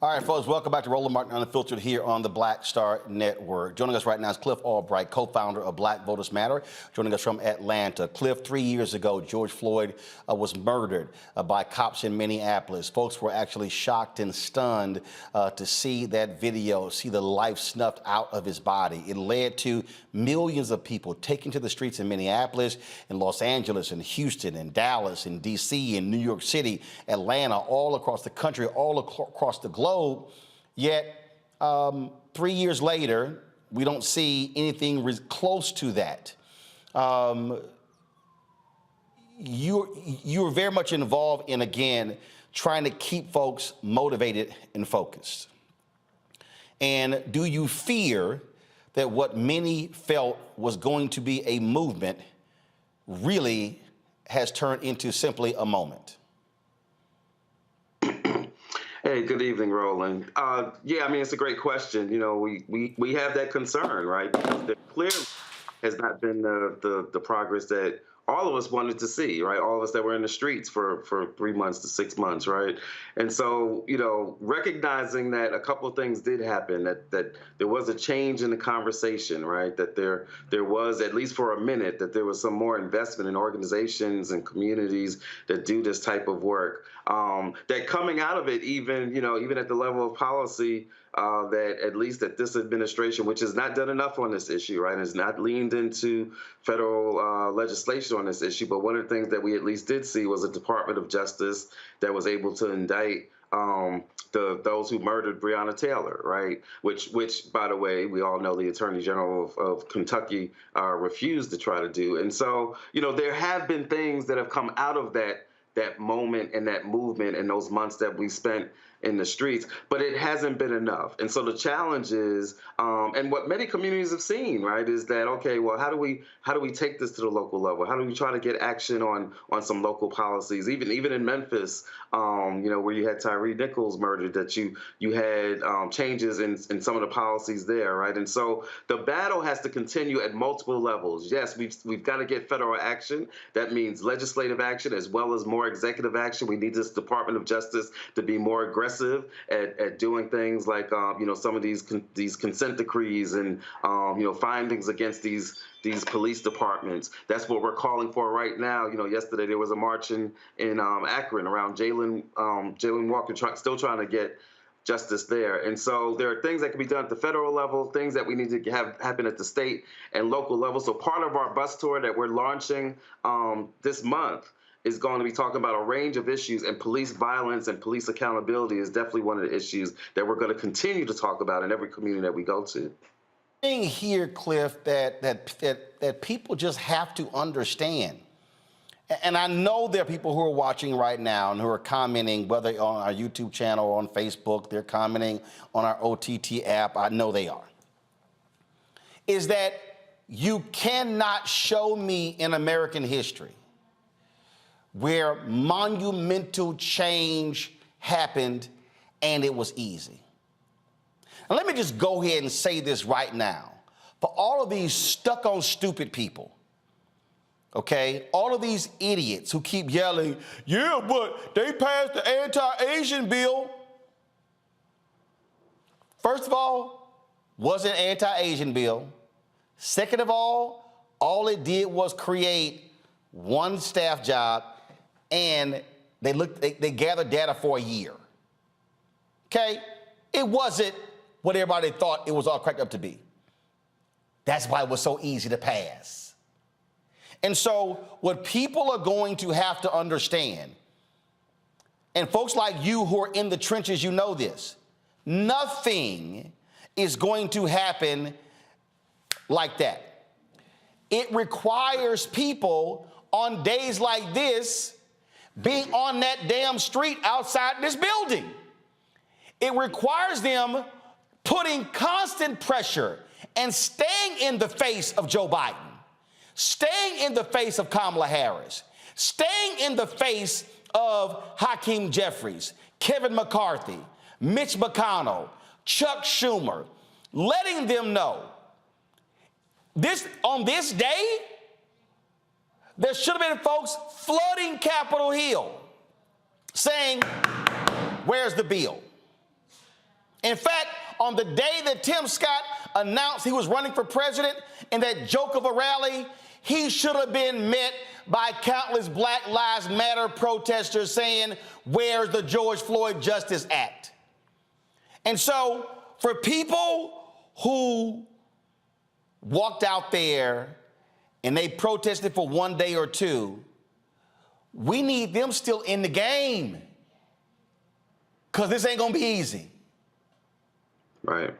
All right, folks, welcome back to Roland Martin Unfiltered here on the Black Star Network. Joining us right now is Cliff Albright, co-founder of Black Voters Matter, joining us from Atlanta. Cliff, 3 years ago, George Floyd was murdered by cops in Minneapolis. Folks were actually shocked and stunned to see that video, see the life snuffed out of his body. It led to millions of people taking to the streets in Minneapolis, in Los Angeles, in Houston, in Dallas, in D.C., in New York City, Atlanta, all across the country, all across the globe. Yet, 3 years later, we don't see anything close to that. You're very much involved in, again, trying to keep folks motivated and focused. And do you fear that what many felt was going to be a movement really has turned into simply a moment? Hey, good evening, Roland. Yeah, I mean, it's a great question. You know, we have that concern, right? Because there clearly has not been the progress that all of us wanted to see, right? All of us that were in the streets for 3 months to 6 months, right? And so, you know, recognizing that a couple of things did happen, that there was a change in the conversation, right? That there was, at least for a minute, that there was some more investment in organizations and communities that do this type of work. That coming out of it, even at the level of policy, that at least that this administration, which has not done enough on this issue, right, has not leaned into federal legislation on this issue. But one of the things that we at least did see was a Department of Justice that was able to indict those who murdered Breonna Taylor, right? Which, by the way, we all know the Attorney General of Kentucky refused to try to do. And so, you know, there have been things that have come out of that moment and that movement and those months that we spent in the streets, but it hasn't been enough. And so the challenge is, and what many communities have seen, right, is that, okay, well, how do we take this to the local level? How do we try to get action on some local policies? Even in Memphis, you know, where you had Tyree Nichols murdered, that you had changes in some of the policies there, right? And so the battle has to continue at multiple levels. Yes, we've got to get federal action. That means legislative action as well as more executive action. We need this Department of Justice to be more aggressive at doing things like you know, some of these consent decrees and you know, findings against these police departments. That's what we're calling for right now. You know, yesterday there was a march in Akron around Jayland Walker, still trying to get justice there. And so there are things that can be done at the federal level, things that we need to have happen at the state and local level. So part of our bus tour that we're launching this month is going to be talking about a range of issues, and police violence and police accountability is definitely one of the issues that we're going to continue to talk about in every community that we go to. Thing here, Cliff, that people just have to understand, and I know there are people who are watching right now and who are commenting, whether on our YouTube channel or on Facebook, they're commenting on our OTT app, I know they are, is that you cannot show me in American history where monumental change happened and it was easy. And let me just go ahead and say this right now. For all of these stuck on stupid people, okay, all of these idiots who keep yelling, yeah, but they passed the anti-Asian bill. First of all, wasn't an anti-Asian bill. Second of all it did was create one staff job, and they gathered data for a year. Okay? It wasn't what everybody thought it was all cracked up to be. That's why it was so easy to pass. And so what people are going to have to understand, and folks like you who are in the trenches, you know this, nothing is going to happen like that. It requires people on days like this being on that damn street outside this building. It requires them putting constant pressure and staying in the face of Joe Biden, staying in the face of Kamala Harris, staying in the face of Hakeem Jeffries, Kevin McCarthy, Mitch McConnell, Chuck Schumer, letting them know on this day, there should have been folks flooding Capitol Hill saying, where's the bill? In fact, on the day that Tim Scott announced he was running for president in that joke of a rally, he should have been met by countless Black Lives Matter protesters saying, "Where's the George Floyd Justice Act?" And so for people who walked out there and they protested for one day or two, we need them still in the game, because this ain't gonna be easy. Right.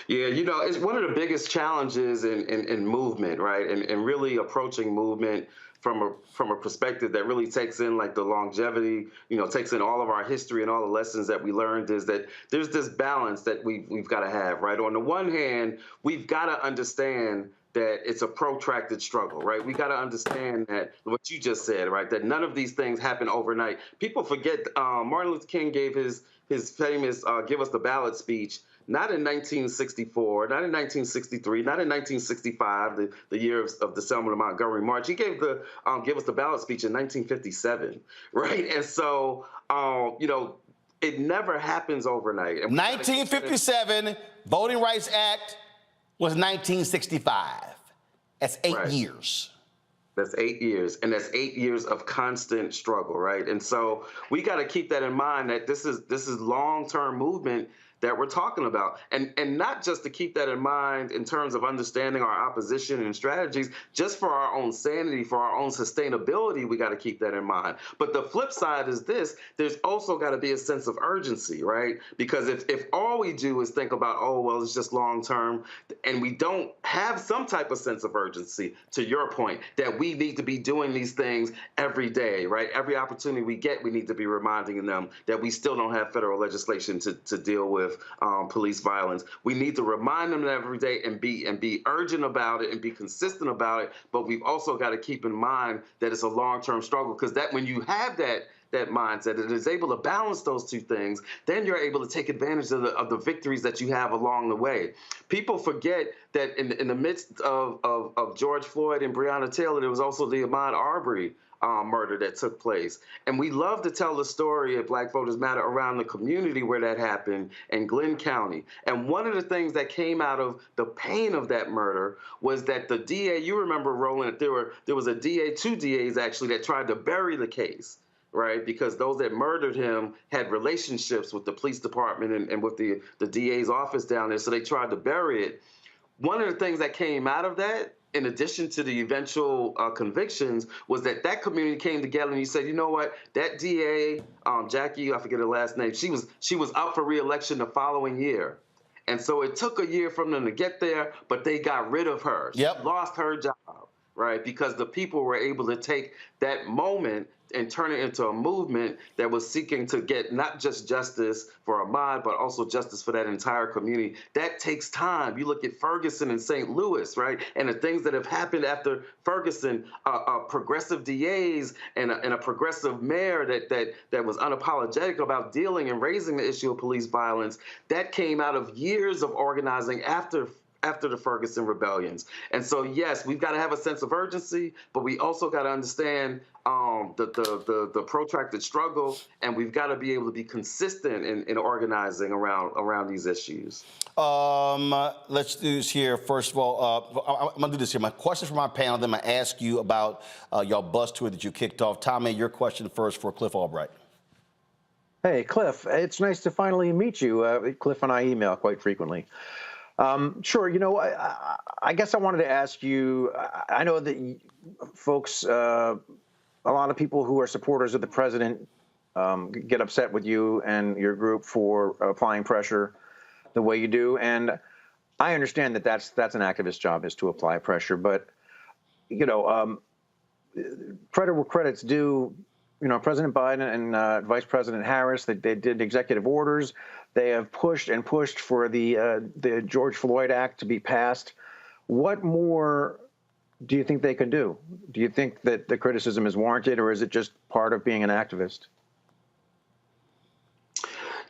Yeah, it's one of the biggest challenges in movement, right? And really approaching movement from a perspective that really takes in like the longevity, takes in all of our history and all the lessons that we learned, is that there's this balance that we've got to have, right? On the one hand, we've got to understand that it's a protracted struggle, right? We got to understand that what you just said, right? That none of these things happen overnight. People forget Martin Luther King gave his famous "Give Us the Ballot" speech, not in 1964, not in 1963, not in 1965, the year of the Selma to Montgomery March. He gave the "Give Us the Ballot" speech in 1957, right? And so, it never happens overnight. And 1957, Voting Rights Act was 1965. That's 8 years. That's 8 years, and that's 8 years of constant struggle, right? And so we got to keep that in mind, that this is long-term movement that we're talking about, and not just to keep that in mind in terms of understanding our opposition and strategies, just for our own sanity, for our own sustainability, we got to keep that in mind. But the flip side is this: there's also got to be a sense of urgency, right? Because if all we do is think about, oh, well, it's just long term, and we don't have some type of sense of urgency, to your point, that we need to be doing these things every day, right? Every opportunity we get, we need to be reminding them that we still don't have federal legislation to deal with police violence. We need to remind them that every day and be urgent about it and be consistent about it. But we've also got to keep in mind that it's a long-term struggle, because that when you have that mindset and is able to balance those two things, then you're able to take advantage of the victories that you have along the way. People forget that in the midst of George Floyd and Breonna Taylor, there was also the Ahmaud Arbery murder that took place. And we love to tell the story at Black Voters Matter around the community where that happened in Glenn County. And one of the things that came out of the pain of that murder was that the DA, you remember, Roland, there was a DA, two DAs actually, that tried to bury the case, right? Because those that murdered him had relationships with the police department and with the DA's office down there, so they tried to bury it. One of the things that came out of that, in addition to the eventual convictions, was that community came together and you said, you know what, that DA, Jackie, I forget her last name, she was up for re-election the following year. And so it took a year for them to get there, but they got rid of her. Yep. She lost her job, right? Because the people were able to take that moment and turn it into a movement that was seeking to get not just justice for Ahmaud, but also justice for that entire community. That takes time. You look at Ferguson and St. Louis, right? And the things that have happened after Ferguson, progressive DAs and a progressive mayor that was unapologetic about dealing and raising the issue of police violence. That came out of years of organizing after the Ferguson rebellions. And so, yes, we've got to have a sense of urgency, but we also got to understand the protracted struggle, and we've got to be able to be consistent in organizing around these issues. Let's do this here. First of all, I'm going to do this here. My question for my panel, then I'm going to ask you about your bus tour that you kicked off. Tommy, your question first for Cliff Albright. Hey, Cliff, it's nice to finally meet you. Cliff and I email quite frequently. Sure. I guess I wanted to ask you, I know that folks, a lot of people who are supporters of the president get upset with you and your group for applying pressure the way you do. And I understand that that's an activist job, is to apply pressure. But, credit where credit's due. President Biden and Vice President Harris, they did executive orders. They have pushed and pushed for the George Floyd Act to be passed. What more do you think they can do? Do you think that the criticism is warranted, or is it just part of being an activist?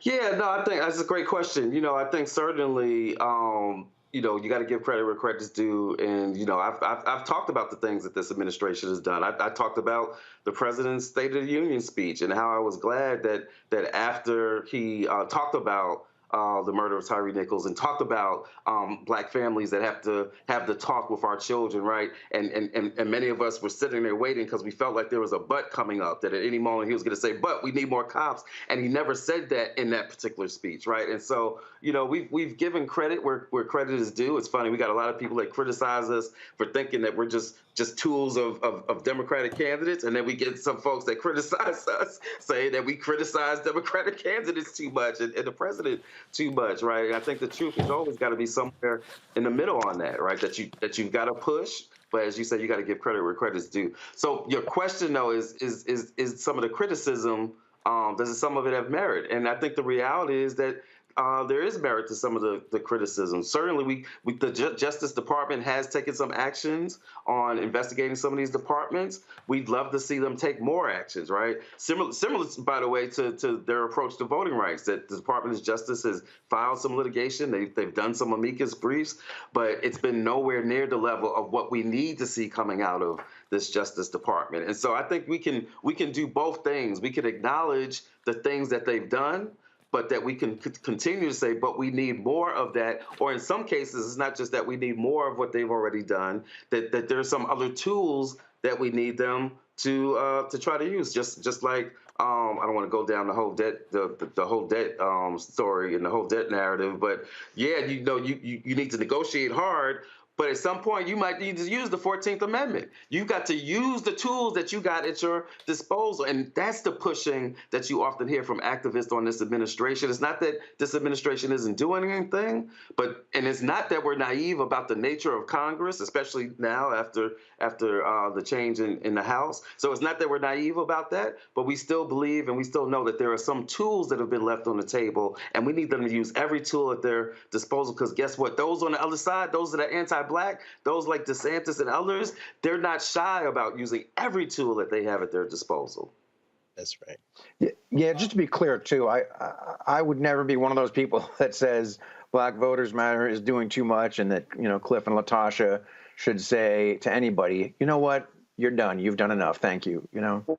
Yeah, no, I think that's a great question. I think certainly, you got to give credit where credit's due. And, I've talked about the things that this administration has done. I talked about the president's State of the Union speech and how I was glad that after he talked about the murder of Tyree Nichols and talked about Black families that have to have the talk with our children, right? And many of us were sitting there waiting because we felt like there was a but coming up, that at any moment he was going to say, but we need more cops. And he never said that in that particular speech, right? And so, you know, we've given credit where credit is due. It's funny, we got a lot of people that criticize us for thinking that we're just tools of Democratic candidates, and then we get some folks that criticize us, saying that we criticize Democratic candidates too much and the president too much, right? And I think the truth has always got to be somewhere in the middle on that, right? That you've got to push, but as you said, you got to give credit where credit's due. So your question, though, is some of the criticism, does some of it have merit? And I think the reality is that there is merit to some of the criticism. Certainly, the Justice Department has taken some actions on investigating some of these departments. We'd love to see them take more actions, right? Similar, by the way, to their approach to voting rights, that the Department of Justice has filed some litigation. They've done some amicus briefs, but it's been nowhere near the level of what we need to see coming out of this Justice Department. And so I think we can do both things. We can acknowledge the things that they've done, but that we can continue to say, but we need more of that. Or in some cases, it's not just that we need more of what they've already done, that there's some other tools that we need them to try to use. Just like I don't want to go down the whole debt, the whole debt story and the whole debt narrative, but yeah, you know, you need to negotiate hard. But at some point, you might need to use the 14th Amendment. You've got to use the tools that you got at your disposal. And that's the pushing that you often hear from activists on this administration. It's not that this administration isn't doing anything, and it's not that we're naive about the nature of Congress, especially now after the change in the House. So it's not that we're naive about that, but we still believe and we still know that there are some tools that have been left on the table, and we need them to use every tool at their disposal, because guess what? Those on the other side, those that are anti-Black, those like DeSantis and others, they're not shy about using every tool that they have at their disposal. That's right. Yeah, just to be clear, too, I would never be one of those people that says Black Voters Matter is doing too much and that, you know, Cliff and Latasha should say to anybody, you know what, you're done. You've done enough. Thank you. You know?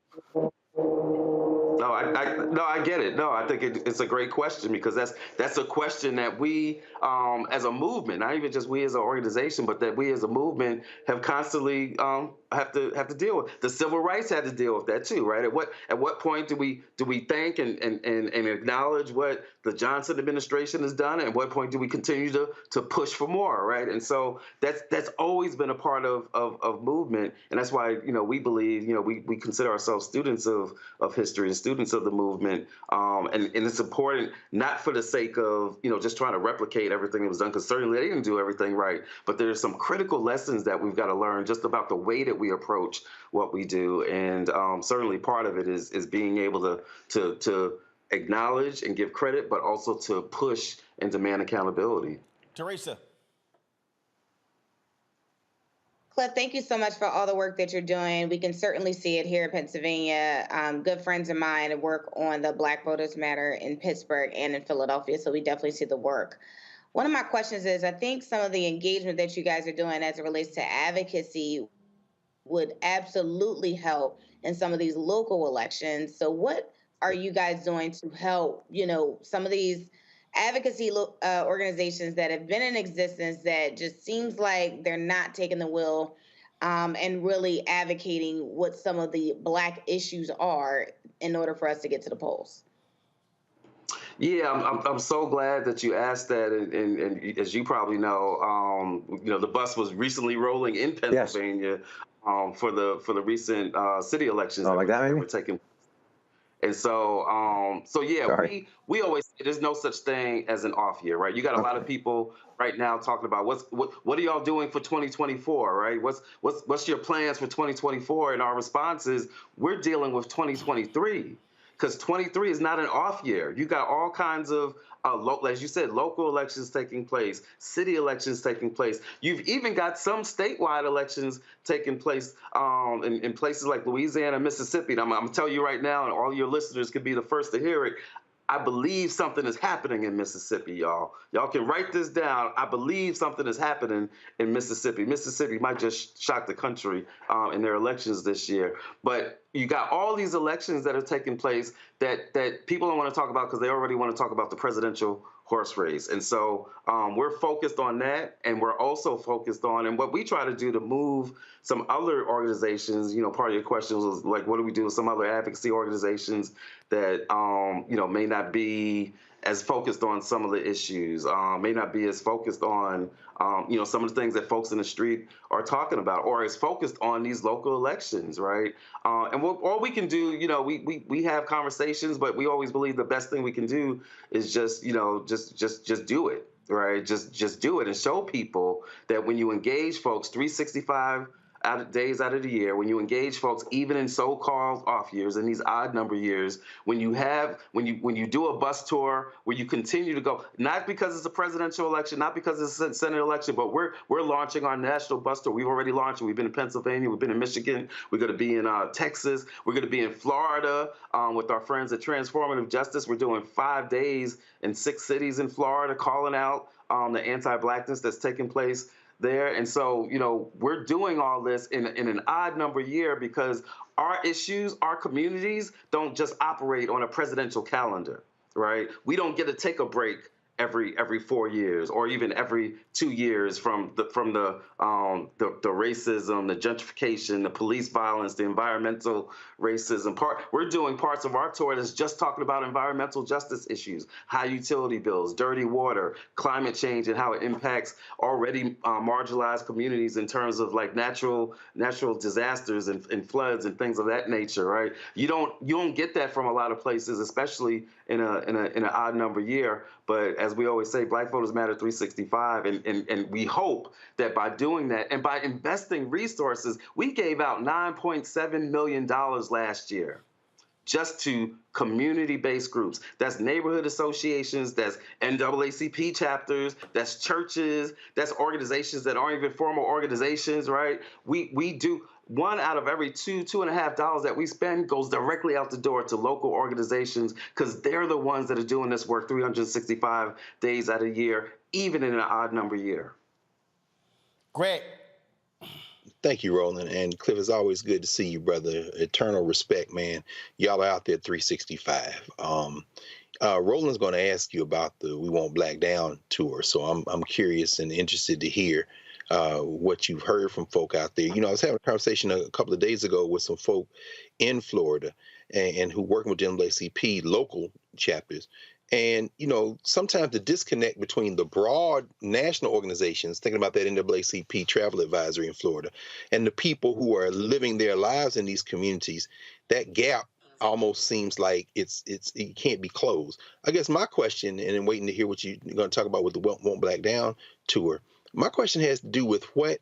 No, I get it. No, I think it's a great question, because that's a question that we, as a movement, not even just we as an organization, but that we as a movement have constantly have to deal with. The civil rights had to deal with that too, right? At what point do we thank and acknowledge what the Johnson administration has done? At what point do we continue to push for more, right? And so that's always been a part of movement, and that's why, you know, we believe, you know, we consider ourselves students of history and students of the movement, and it's important, not for the sake of, you know, just trying to replicate everything that was done, because certainly they didn't do everything right, but there's some critical lessons that we've got to learn just about the way that we approach what we do, and certainly part of it is being able to acknowledge and give credit, but also to push and demand accountability. Teresa. Cliff, thank you so much for all the work that you're doing. We can certainly see it here in Pennsylvania. Good friends of mine work on the Black Voters Matter in Pittsburgh and in Philadelphia, so we definitely see the work. One of my questions is, I think some of the engagement that you guys are doing as it relates to advocacy would absolutely help in some of these local elections. So what are you guys doing to help, you know, some of these advocacy organizations that have been in existence that just seems like they're not taking the wheel and really advocating what some of the Black issues are in order for us to get to the polls? Yeah, I'm so glad that you asked that, and as you probably know, you know, the bus was recently rolling in Pennsylvania for the recent city elections that were taking. And so, yeah, we always say there's no such thing as an off year, right? You got a lot of people right now talking about what are y'all doing for 2024, right? What's your plans for 2024? And our response is we're dealing with 2023. Because 23 is not an off year. You got all kinds of, as you said, local elections taking place, city elections taking place. You've even got some statewide elections taking place in places like Louisiana, Mississippi. And I'm going to tell you right now, and all your listeners could be the first to hear it, I believe something is happening in Mississippi, y'all. Y'all can write this down. I believe something is happening in Mississippi. Mississippi might just shock the country in their elections this year. But you got all these elections that are taking place that people don't want to talk about because they already want to talk about the presidential horse race. And so we're focused on that, and we're also focused on, and what we try to do to move some other organizations, part of your question was like, what do we do with some other advocacy organizations that, may not be as focused on some of the issues, may not be as focused on, some of the things that folks in the street are talking about, or is focused on these local elections, right? And all we can do, we have conversations, but we always believe the best thing we can do is just do it, right? Just do it and show people that when you engage folks 365 days out of the year, when you engage folks even in so-called off years and these odd number years, when you do a bus tour where you continue to go, not because it's a presidential election, not because it's a Senate election, but we're launching our national bus tour. We've already launched. We've been in Pennsylvania. We've been in Michigan. We're going to be in Texas. We're going to be in Florida with our friends at Transformative Justice. We're doing 5 days in 6 cities in Florida, calling out the anti-blackness that's taking place there. And so, we're doing all this in an odd number year because our issues, our communities don't just operate on a presidential calendar, right? We don't get to take a break every 4 years or even every 2 years from the racism, the gentrification, the police violence, the environmental racism. We're doing parts of our tour that's just talking about environmental justice issues, high utility bills, dirty water, climate change, and how it impacts already marginalized communities in terms of like natural disasters and floods and things of that nature, right? You don't get that from a lot of places, especially in an odd number year. But as we always say, Black Voters Matter 365, and we hope that by doing that and by investing resources, we gave out $9.7 million last year just to community-based groups. That's neighborhood associations, that's NAACP chapters, that's churches, that's organizations that aren't even formal organizations, right? We do. $1 out of every $2.5 that we spend goes directly out the door to local organizations because they're the ones that are doing this work 365 days out of the year, even in an odd number year. Greg. Thank you, Roland. And Cliff, it's always good to see you, brother. Eternal respect, man. Y'all are out there 365. Roland's going to ask you about the We Won't Black Down tour. So I'm curious and interested to hear what you've heard from folk out there. I was having a conversation a couple of days ago with some folk in Florida and who working with NAACP local chapters. And, sometimes the disconnect between the broad national organizations, thinking about that NAACP travel advisory in Florida, and the people who are living their lives in these communities, that gap almost seems like it can't be closed. I guess my question, and I'm waiting to hear what you're going to talk about with the Won't Black Down tour, my question has to do with what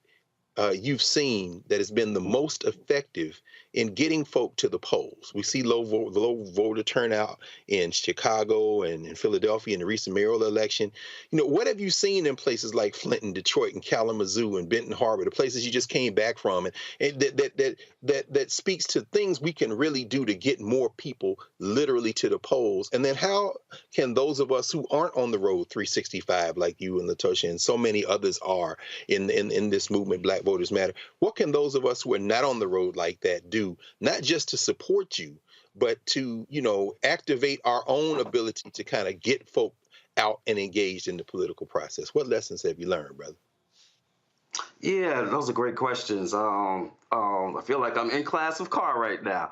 you've seen that has been the most effective in getting folk to the polls. We see low voter turnout in Chicago and in Philadelphia in the recent mayoral election. What have you seen in places like Flint and Detroit and Kalamazoo and Benton Harbor, the places you just came back from, and that speaks to things we can really do to get more people literally to the polls? And then how can those of us who aren't on the road 365 like you and Latosha and so many others are in this movement, Black Voters Matter, what can those of us who are not on the road like that do, not just to support you, but to, activate our own ability to kind of get folk out and engaged in the political process? What lessons have you learned, brother? Yeah, those are great questions. I feel like I'm in class of Carr right now.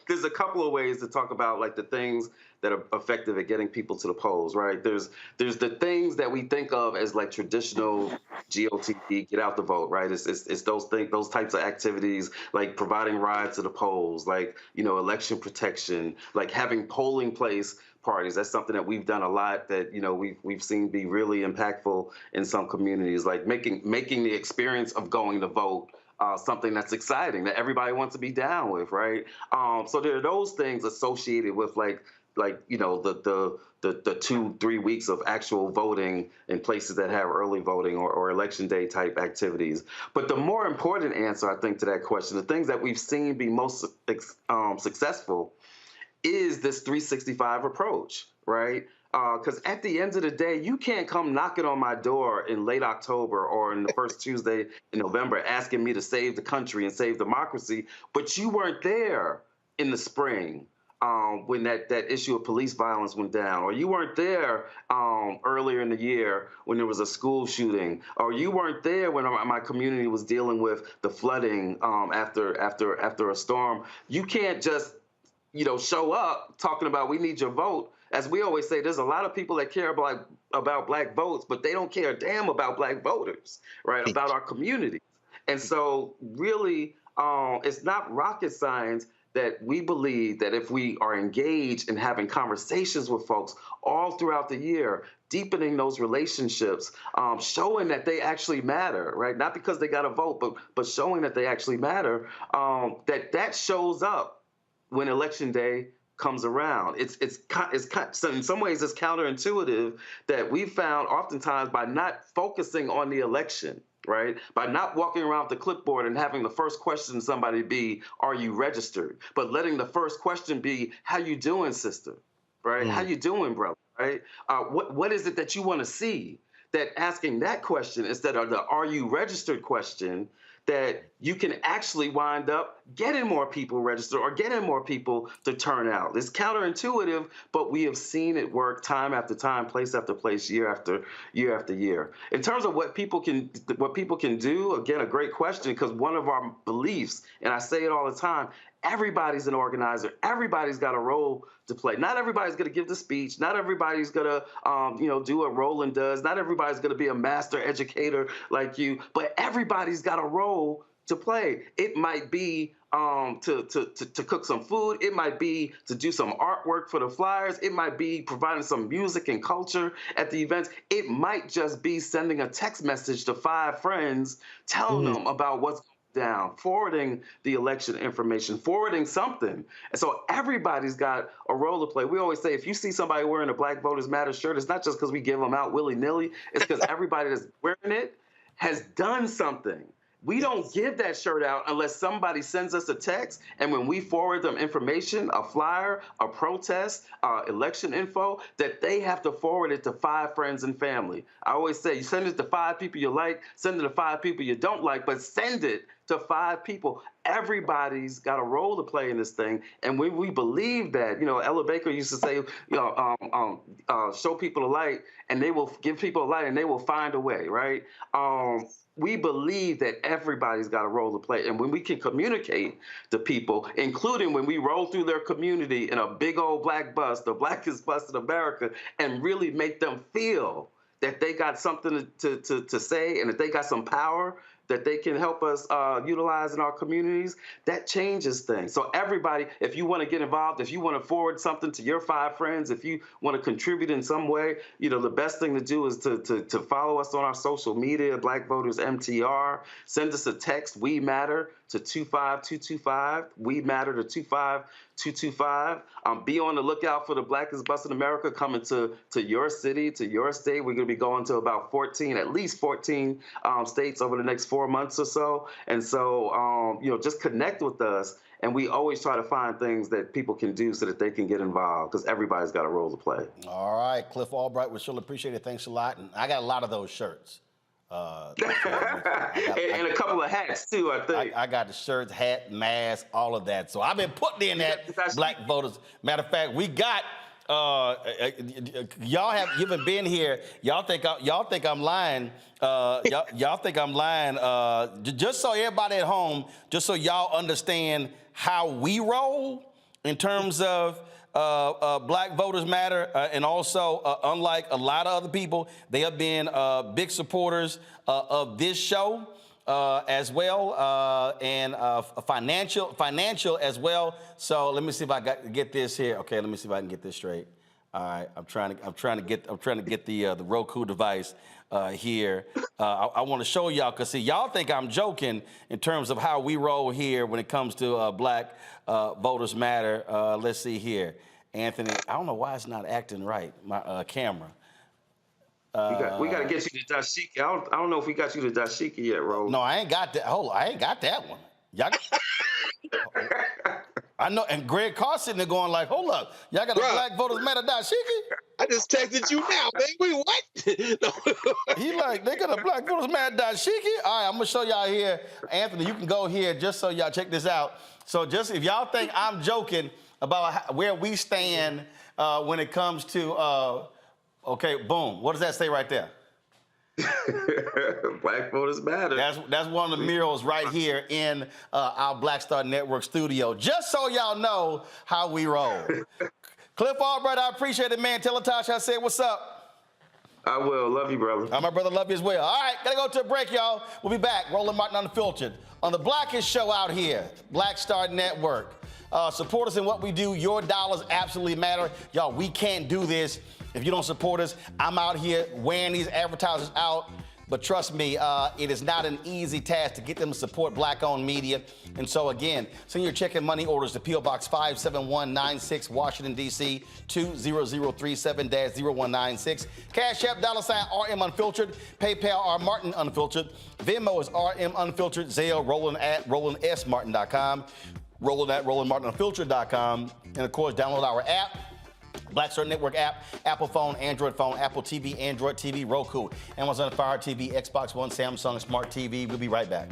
There's a couple of ways to talk about like the things that are effective at getting people to the polls, right? There's the things that we think of as like traditional GOTV, get out the vote, right? It's those types of activities like providing rides to the polls, like election protection, like having polling place parties. That's something that we've done a lot that we've seen be really impactful in some communities, like making the experience of going to vote something that's exciting that everybody wants to be down with, right? So there are those things associated with the 2-3 weeks of actual voting in places that have early voting or election day type activities. But the more important answer, I think, to that question, the things that we've seen be most successful is this 365 approach, right? Because at the end of the day, you can't come knocking on my door in late October or in the first Tuesday in November asking me to save the country and save democracy, but you weren't there in the spring when that issue of police violence went down, or you weren't there earlier in the year when there was a school shooting, or you weren't there when my community was dealing with the flooding after a storm. You can't just show up talking about we need your vote. As we always say, there's a lot of people that care about black votes, but they don't care a damn about black voters, right? About our community. And so really, it's not rocket science that we believe that if we are engaged in having conversations with folks all throughout the year, deepening those relationships, showing that they actually matter, right? Not because they got a vote, but showing that they actually matter, that shows up when election day comes around. So in some ways, it's counterintuitive that we found oftentimes by not focusing on the election, right? By not walking around with the clipboard and having the first question somebody be, are you registered? But letting the first question be, how you doing, sister? Right? How you doing, brother? Right? What is it that you want to see? That asking that question instead of the are you registered question, that you can actually wind up getting more people registered or getting more people to turn out. It's counterintuitive, but we have seen it work time after time, place after place, year after year after year. In terms of what people can do, again, a great question, because one of our beliefs, and I say it all the time, everybody's an organizer. Everybody's got a role to play. Not everybody's going to give the speech. Not everybody's going to, do what Roland does. Not everybody's going to be a master educator like you. But everybody's got a role to play. It might be to cook some food. It might be to do some artwork for the flyers. It might be providing some music and culture at the events. It might just be sending a text message to 5 friends, telling them about what's down, forwarding the election information, forwarding something. And so everybody's got a role to play. We always say, if you see somebody wearing a Black Voters Matter shirt, it's not just because we give them out willy-nilly. It's because everybody that's wearing it has done something. We don't give that shirt out unless somebody sends us a text, and when we forward them information, a flyer, a protest, election info, that they have to forward it to 5 friends and family. I always say, you send it to 5 people you like, send it to 5 people you don't like, but send it to 5 people. Everybody's got a role to play in this thing, and when we believe that, Ella Baker used to say, show people the light, and they will give people a light, and they will find a way, right? We believe that everybody's got a role to play. And when we can communicate to people, including when we roll through their community in a big old black bus, the blackest bus in America, and really make them feel that they got something to say and that they got some power that they can help us utilize in our communities, that changes things. So everybody, if you want to get involved, if you want to forward something to your 5 friends, if you want to contribute in some way, the best thing to do is to follow us on our social media, Black Voters MTR. Send us a text, We Matter, to 25225. We Matter to 25225. Be on the lookout for the Blackest Bus in America coming to your city, to your state. We're going to be going to about at least 14 states over the next 4 months or so. And so, just connect with us. And we always try to find things that people can do so that they can get involved, because everybody's got a role to play. All right, Cliff Albright, we surely appreciate it. Thanks a lot. And I got a lot of those shirts. And a couple of hats too, I think. I got the shirts, hat, mask, all of that. So I've been putting in that Black Voters. Matter of fact, we got y'all haven't been here. Y'all think I'm lying. Y'all think I'm lying. Just so everybody at home, just so y'all understand how we roll in terms of Black Voters Matter, and also, unlike a lot of other people, they have been big supporters of this show as well, and financial as well. So let me see if I get this here. Okay, let me see if I can get this straight. All right, I'm trying to get the Roku device here. I want to show y'all, because see, y'all think I'm joking in terms of how we roll here when it comes to Black Voters Matter. Let's see here, Anthony. I don't know why it's not acting right. My camera. We got to get you to dashiki. I don't know if we got you to dashiki yet, Ro. No, I ain't got that. Hold on, I ain't got that one. Y'all. I know, and Greg Carr sitting there going like, hold up, y'all got a Black Voters Matter dashiki? I just texted you now, man. Wait, what? He like, they got a Black Voters Matter dashiki? All right, I'm gonna show y'all here. Anthony, you can go here just so y'all check this out. So just if y'all think I'm joking, about where we stand when it comes to, okay, boom. What does that say right there? Black voters matter. That's one of the murals right here in our Black Star Network studio. Just so y'all know how we roll. Cliff Albright, I appreciate it, man. Tell Latasha I said what's up. I will. Love you, brother. My brother, love you as well. All right, gotta go to a break, y'all. We'll be back. Roland Martin Unfiltered on the blackest show out here, Black Star Network. Support us in what we do. Your dollars absolutely matter. Y'all, we can't do this if you don't support us. I'm out here wearing these advertisers out. But trust me, it is not an easy task to get them to support black-owned media. And so, again, send your check and money orders to P.O. Box 57196, Washington, D.C., 20037-0196. Cash App, $RM Unfiltered. PayPal, R Martin Unfiltered. Venmo is RM Unfiltered. Zelle, Roland at RolandSMartin.com. Roland at RolandMartinUnfiltered.com. And, of course, download our app. Black Star Network app, Apple phone, Android phone, Apple TV, Android TV, Roku, Amazon Fire TV, Xbox One, Samsung Smart TV. We'll be right back.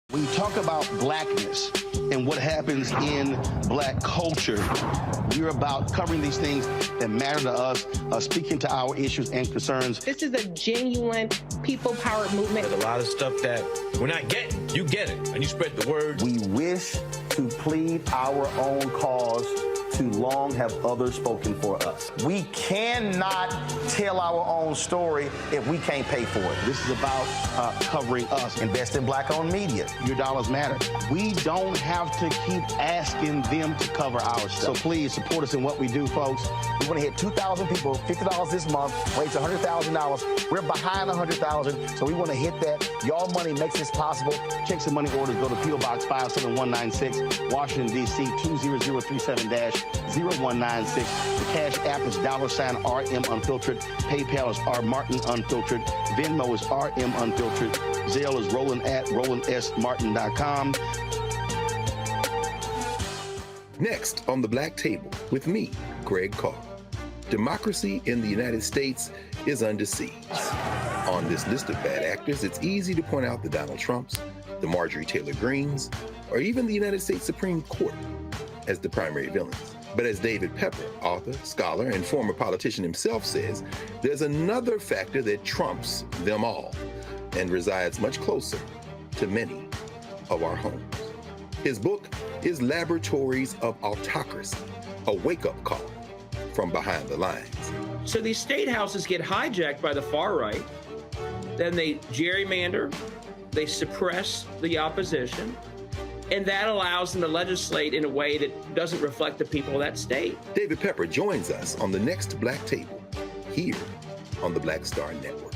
When you talk about blackness and what happens in black culture, we're about covering these things that matter to us, speaking to our issues and concerns. This is a genuine people-powered movement. There's a lot of stuff that we're not getting. You get it, and you spread the word. We wish to plead our own cause. Too long have others spoken for us. We cannot tell our own story if we can't pay for it. This is about covering us. Invest in black-owned media. Your dollars matter. We don't have to keep asking them to cover our stuff. So please support us in what we do, folks. We want to hit 2,000 people, $50 this month, raise $100,000. We're behind 100,000, so we want to hit that. Y'all money makes this possible. Checks and money orders go to P.O. Box 57196, Washington, D.C., 20037-0196. The Cash App is $RM Unfiltered. PayPal is R Martin Unfiltered. Venmo is RM Unfiltered. Zelle is Roland at RolandSMartin.com. Next on the Black Table with me, Greg Carr. Democracy in the United States is under siege. On this list of bad actors, it's easy to point out the Donald Trumps, the Marjorie Taylor Greens, or even the United States Supreme Court as the primary villains. But as David Pepper, author, scholar, and former politician himself says, there's another factor that trumps them all and resides much closer to many of our homes. His book is Laboratories of Autocracy, a wake-up call from behind the lines. So these state houses get hijacked by the far right, then they gerrymander, they suppress the opposition, and that allows them to legislate in a way that doesn't reflect the people of that state. David Pepper joins us on the next Black Table, here on the Black Star Network.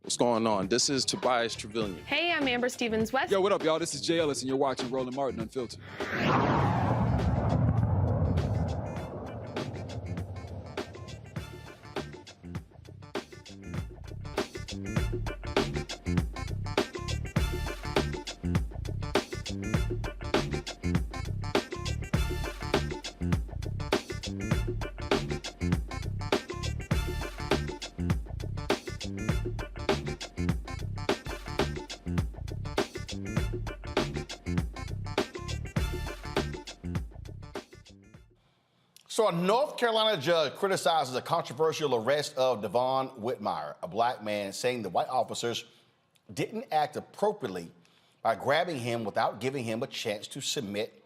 What's going on? This is Tobias Trevelyan. Hey, I'm Amber Stevens-West. Yo, what up, y'all? This is Jay Ellis, and you're watching Roland Martin Unfiltered. So a North Carolina judge criticizes a controversial arrest of Devon Whitmire, a black man, saying the white officers didn't act appropriately by grabbing him without giving him a chance to submit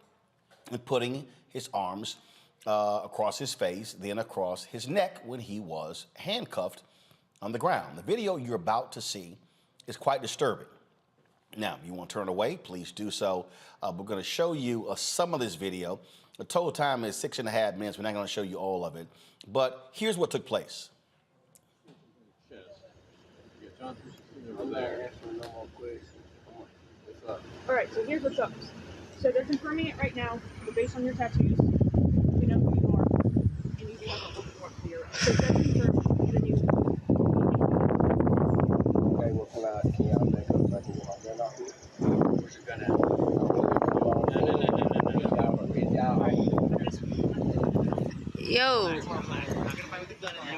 and putting his arms across his face, then across his neck when he was handcuffed on the ground. The video you're about to see is quite disturbing. Now, if you want to turn away, please do so. We're going to show you some of this video. The total time is 6.5 minutes. We're not going to show you all of it. But here's what took place. All right, so here's what's up. So they're confirming it right now, but based on your tattoos, we know who you are, and you do have a open warrant for your arrest. So they're confirmed that you. Okay, well, can y'all make up like you want to run off here? Where's your gun at? Yo.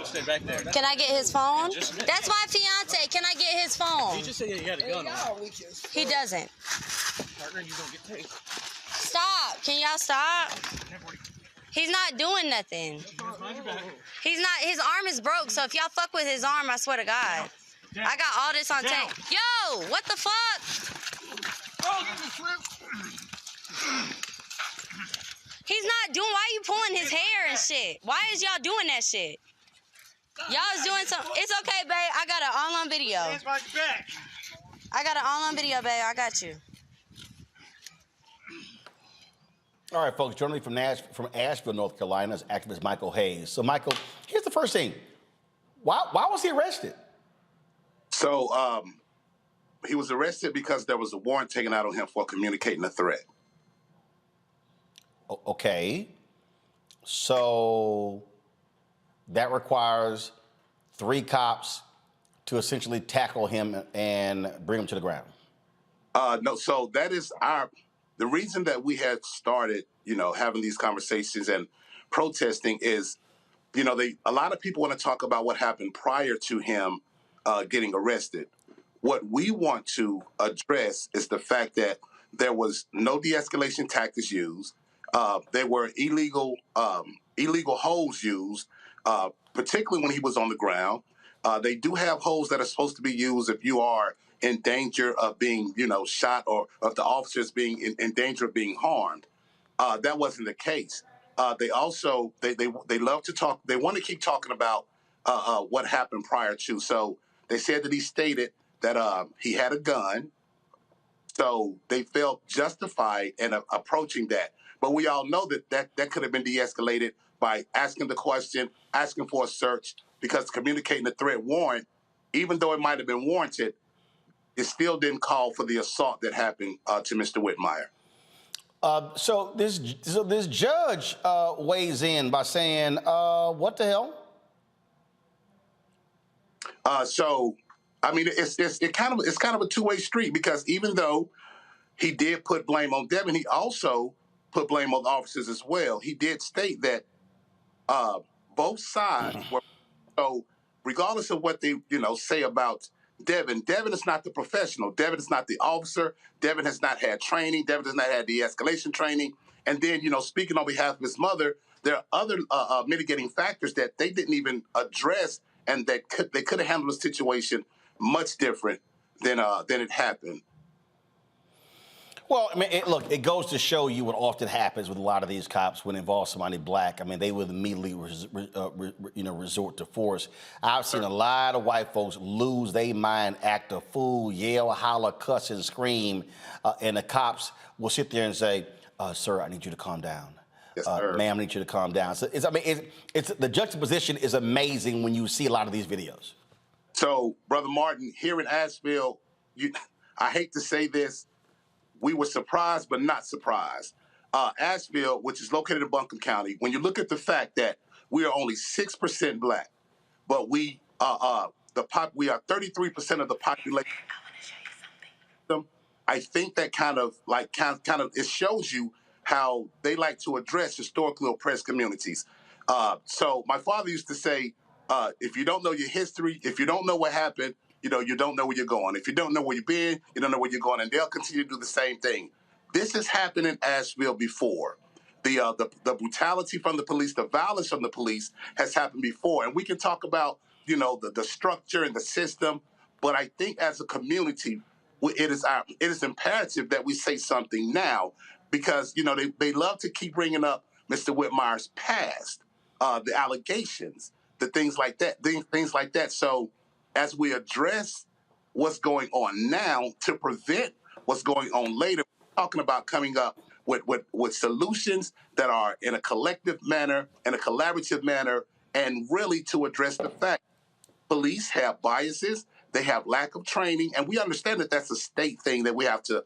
Stay back there. Can I get his phone? Just a minute. That's my fiance. Can I get his phone? He just said he had a gun on. He doesn't. Partner, you gonna get tased. Stop. Can y'all stop? He's not doing nothing. He's not. His arm is broke, so if y'all fuck with his arm, I swear to God. I got all this on tape. Yo, what the fuck? He's not doing, why are you pulling his hair and shit? Why is y'all doing that shit? Y'all is doing something. It's okay, babe. I got it all on video. I got it all on video, babe. I got you. All right, folks, joining me from Asheville, North Carolina is activist Michael Hayes. So, Michael, here's the first thing. Why was he arrested? So, he was arrested because there was a warrant taken out on him for communicating a threat. Okay. So that requires 3 cops to essentially tackle him and bring him to the ground. No, so that is the reason that we had started, having these conversations and protesting is, a lot of people want to talk about what happened prior to him getting arrested. What we want to address is the fact that there was no de-escalation tactics used. There were illegal holds used, particularly when he was on the ground. They do have holds that are supposed to be used if you are in danger of being, shot, or if the officers being in danger of being harmed. That wasn't the case. They also they love to talk. They want to keep talking about what happened prior to. So they said that he stated that he had a gun. So they felt justified in approaching that. But we all know that could have been de-escalated by asking the question, asking for a search, because communicating the threat warrant, even though it might have been warranted, it still didn't call for the assault that happened to Mr. Whitmire. So this judge weighs in by saying, "What the hell?" So, I mean, it's kind of a two-way street, because even though he did put blame on Devin, he also put blame on the officers as well. He did state that both sides were, so regardless of what they say about Devin is not the professional. Devin is not the officer. Devin has not had training. Devin has not had de-escalation training. And then, speaking on behalf of his mother, there are other mitigating factors that they didn't even address, and that they could have handled the situation much different than it happened. Well, I mean, look, it goes to show you what often happens with a lot of these cops when it involves somebody black. I mean, they would immediately resort to force. I've seen a lot of white folks lose their mind, act a fool, yell, holler, cuss, and scream, and the cops will sit there and say, "Sir, I need you to calm down. Yes, ma'am, I need you to calm down." So it's the juxtaposition is amazing when you see a lot of these videos. So, Brother Martin, here in Asheville, I hate to say this, we were surprised, but not surprised. Asheville, which is located in Buncombe County, when you look at the fact that we are only 6% black, but we are 33% of the population. I think that kind of it shows you how they like to address historically oppressed communities. So my father used to say, if you don't know your history, if you don't know what happened, you don't know where you're going. If you don't know where you've been, you don't know where you're going, and they'll continue to do the same thing. This has happened in Asheville before. The brutality from the police, the violence from the police has happened before, and we can talk about the structure and the system, but I think as a community, it is imperative that we say something now, because they love to keep bringing up Mr. Whitmire's past, the allegations, the things like that. So as we address what's going on now to prevent what's going on later, we're talking about coming up with solutions that are in a collective manner, in a collaborative manner, and really to address the fact police have biases, they have lack of training, and we understand that that's a state thing that we have to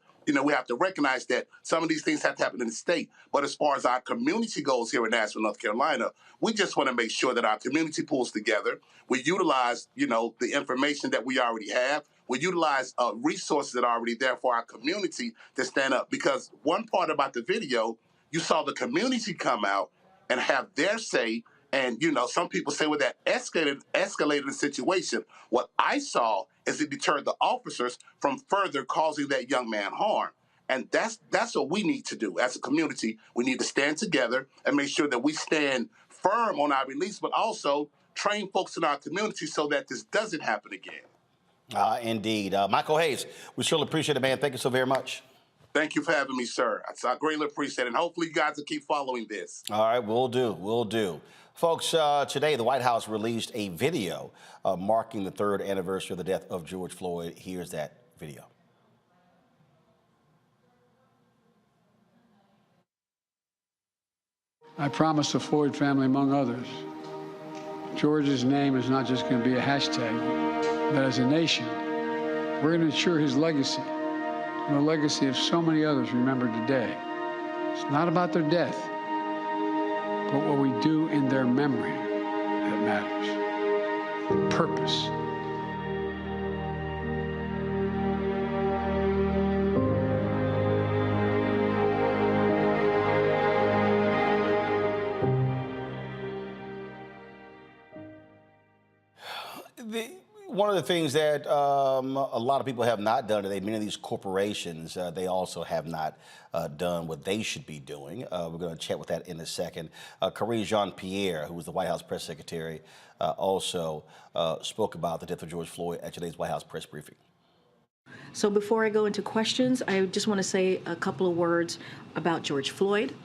recognize that some of these things have to happen in the state. But as far as our community goes here in Asheville, North Carolina, we just want to make sure that our community pulls together. We utilize, the information that we already have. We utilize resources that are already there for our community to stand up. Because one part about the video, you saw the community come out and have their say And, some people say, well, that escalated the situation. What I saw is it deterred the officers from further causing that young man harm. And that's what we need to do as a community. We need to stand together and make sure that we stand firm on our release, but also train folks in our community so that this doesn't happen again. Indeed. Michael Hayes, we surely appreciate it, man. Thank you so very much. Thank you for having me, sir. I greatly appreciate it. And hopefully you guys will keep following this. All right, we'll do. Folks, today the White House released a video marking the 3rd anniversary of the death of George Floyd. Here's that video. I promise the Floyd family, among others, George's name is not just going to be a hashtag, but as a nation, we're going to ensure his legacy and the legacy of so many others remembered today. It's not about their death, but what we do in their memory that matters. The purpose. One of the things that a lot of people have not done today, many of these corporations, they also have not done what they should be doing. We're going to chat with that in a second. Karine Jean-Pierre, who was the White House press secretary, also spoke about the death of George Floyd at today's White House press briefing. So before I go into questions, I just want to say a couple of words about George Floyd.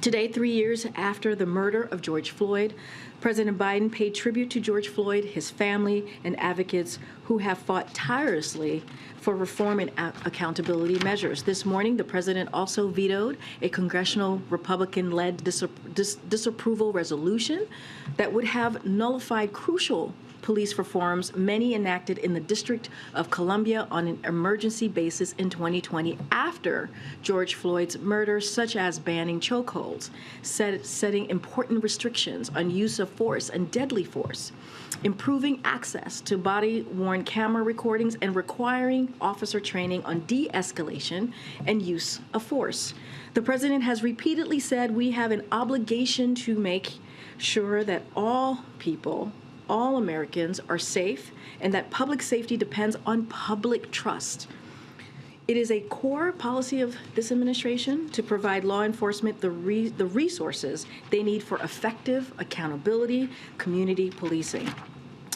Today, 3 years after the murder of George Floyd, President Biden paid tribute to George Floyd, his family, and advocates who have fought tirelessly for reform and accountability measures. This morning, the president also vetoed a congressional Republican-led disapproval resolution that would have nullified crucial police reforms, many enacted in the District of Columbia on an emergency basis in 2020 after George Floyd's murder, such as banning chokeholds, setting important restrictions on use of force and deadly force, improving access to body-worn camera recordings, and requiring officer training on de-escalation and use of force. The president has repeatedly said we have an obligation to make sure that all people, all Americans are safe, and that public safety depends on public trust. It is a core policy of this administration to provide law enforcement the resources they need for effective accountability, community policing.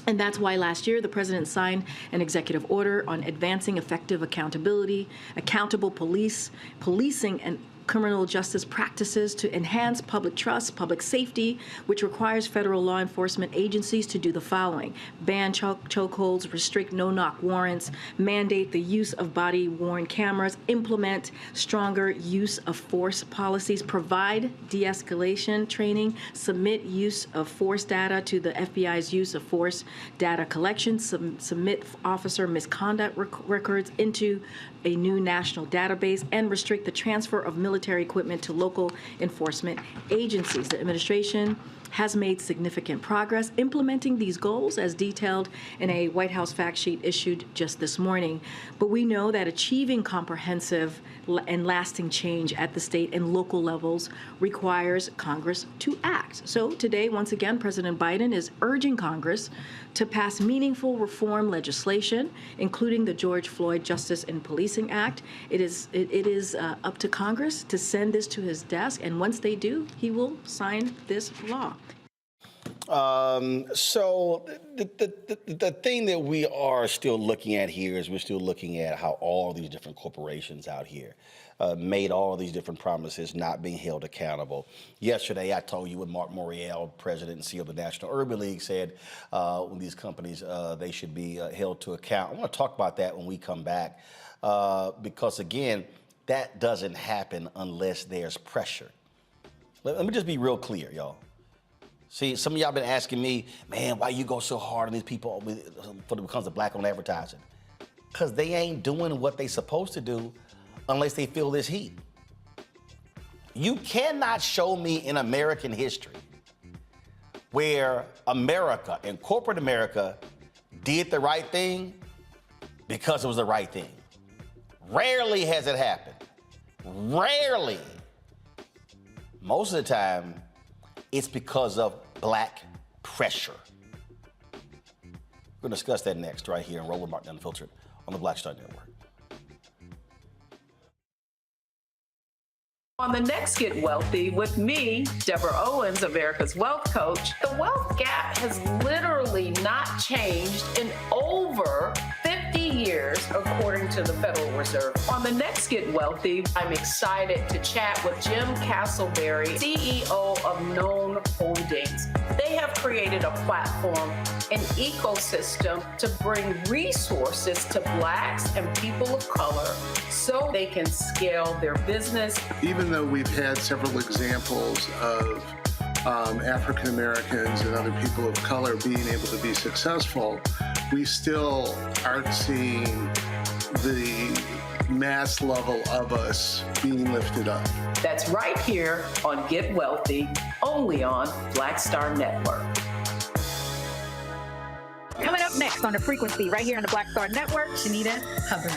And that's why last year the president signed an executive order on advancing effective accountability, accountable policing, and criminal justice practices to enhance public trust, public safety, which requires federal law enforcement agencies to do the following: ban chokeholds, restrict no-knock warrants, mandate the use of body-worn cameras, implement stronger use of force policies, provide de-escalation training, submit use of force data to the FBI's use of force data collection, submit officer misconduct records into a new national database, and restrict the transfer of military equipment to local enforcement agencies. The administration has made significant progress implementing these goals as detailed in a White House fact sheet issued just this morning. But we know that achieving comprehensive and lasting change at the state and local levels requires Congress to act. So today, once again, President Biden is urging Congress to pass meaningful reform legislation, including the George Floyd Justice in Policing Act. It is up to Congress to send this to his desk, and once they do, he will sign this law. So the thing that we are still looking at here is we're still looking at how all these different corporations out here made all these different promises, not being held accountable. Yesterday, I told you what Mark Morial, president and CEO of the National Urban League, said when these companies, they should be held to account. I want to talk about that when we come back because, again, that doesn't happen unless there's pressure. Let me just be real clear, y'all. See, some of y'all been asking me, man, why you go so hard on these people when it comes to black-owned advertising? Because they ain't doing what they supposed to do unless they feel this heat. You cannot show me in American history where America and corporate America did the right thing because it was the right thing. Rarely has it happened. Rarely. Most of the time, it's because of black pressure? We're going to discuss that next right here on Roland Martin Unfiltered on the Black Star Network. On the next Get Wealthy with me, Deborah Owens, America's Wealth Coach, the wealth gap has literally not changed in over 50 years, according to the Federal Reserve. On the next Get Wealthy, I'm excited to chat with Jim Castleberry, CEO of Known Holdings. They have created a platform, an ecosystem to bring resources to Blacks and people of color so they can scale their business. Even though we've had several examples of African Americans and other people of color being able to be successful, we still aren't seeing the mass level of us being lifted up. That's right here on Get Wealthy, only on Black Star Network. Coming up next on The Frequency, right here on the Black Star Network, Shanita Hubbard.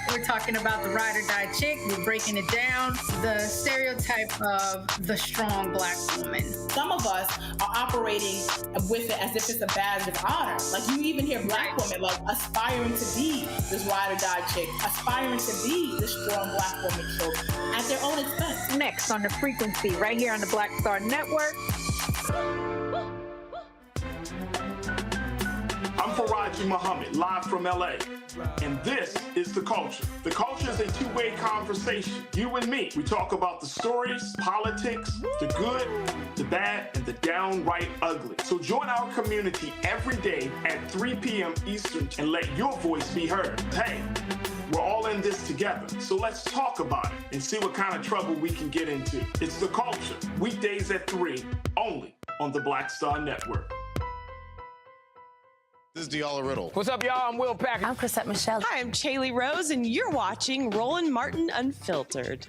We're talking about the ride or die chick. We're breaking it down. The stereotype of the strong Black woman. Some of us are operating with it as if it's a badge of honor. Like, you even hear Black women like aspiring to be this ride or die chick, aspiring to be this strong Black woman trope at their own expense. Next on The Frequency, right here on the Black Star Network. I'm Faraji Muhammad, live from LA. And this is The Culture. The Culture is a two-way conversation. You and me. We talk about the stories, politics, the good, the bad, and the downright ugly. So join our community every day at 3 p.m. Eastern and let your voice be heard. Hey, we're all in this together. So let's talk about it and see what kind of trouble we can get into. It's The Culture. Weekdays at 3, only on the Black Star Network. This is Diala Riddle. What's up, y'all? I'm Will Packer. I'm Chrisette Michelle. Hi, I'm Chaley Rose, and you're watching Roland Martin Unfiltered.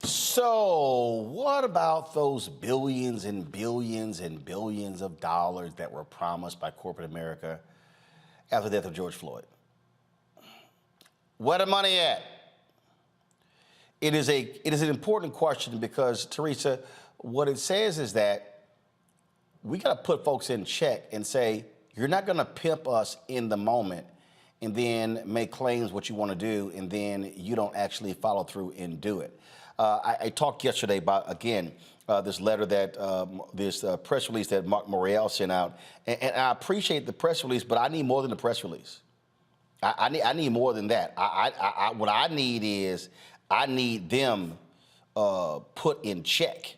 So, what about those billions and billions and billions of dollars that were promised by corporate America after the death of George Floyd? Where the money at? It is an important question because, Teresa, what it says is that we got to put folks in check and say, you're not going to pimp us in the moment and then make claims what you want to do, and then you don't actually follow through and do it. I talked yesterday about, again, this letter that, this press release that Mark Morial sent out, and I appreciate the press release, but I need more than the press release. I need more than that. What I need is, I need them put in check.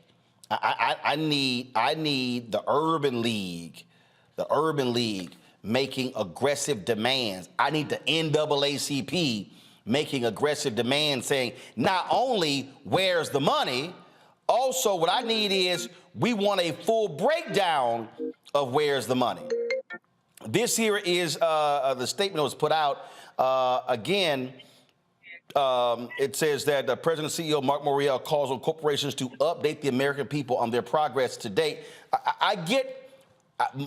I need the Urban League making aggressive demands. I need the NAACP making aggressive demands saying, not only where's the money, also what I need is we want a full breakdown of where's the money. This here is the statement that was put out. Again, it says that the President and CEO Mark Morial calls on corporations to update the American people on their progress to date. I get,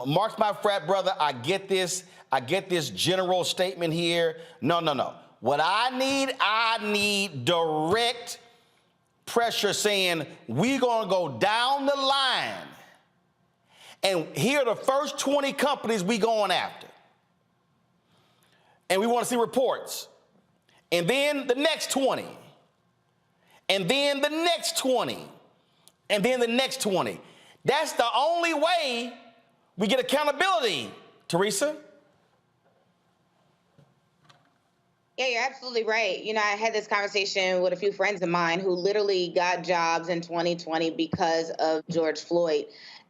Mark's my frat brother, I get this general statement here. No. What I need direct pressure saying we're gonna go down the line and here are the first 20 companies we going after. And we want to see reports. And then the next 20. And then the next 20. And then the next 20. That's the only way we get accountability, Teresa. Yeah, you're absolutely right. You know, I had this conversation with a few friends of mine who literally got jobs in 2020 because of George Floyd.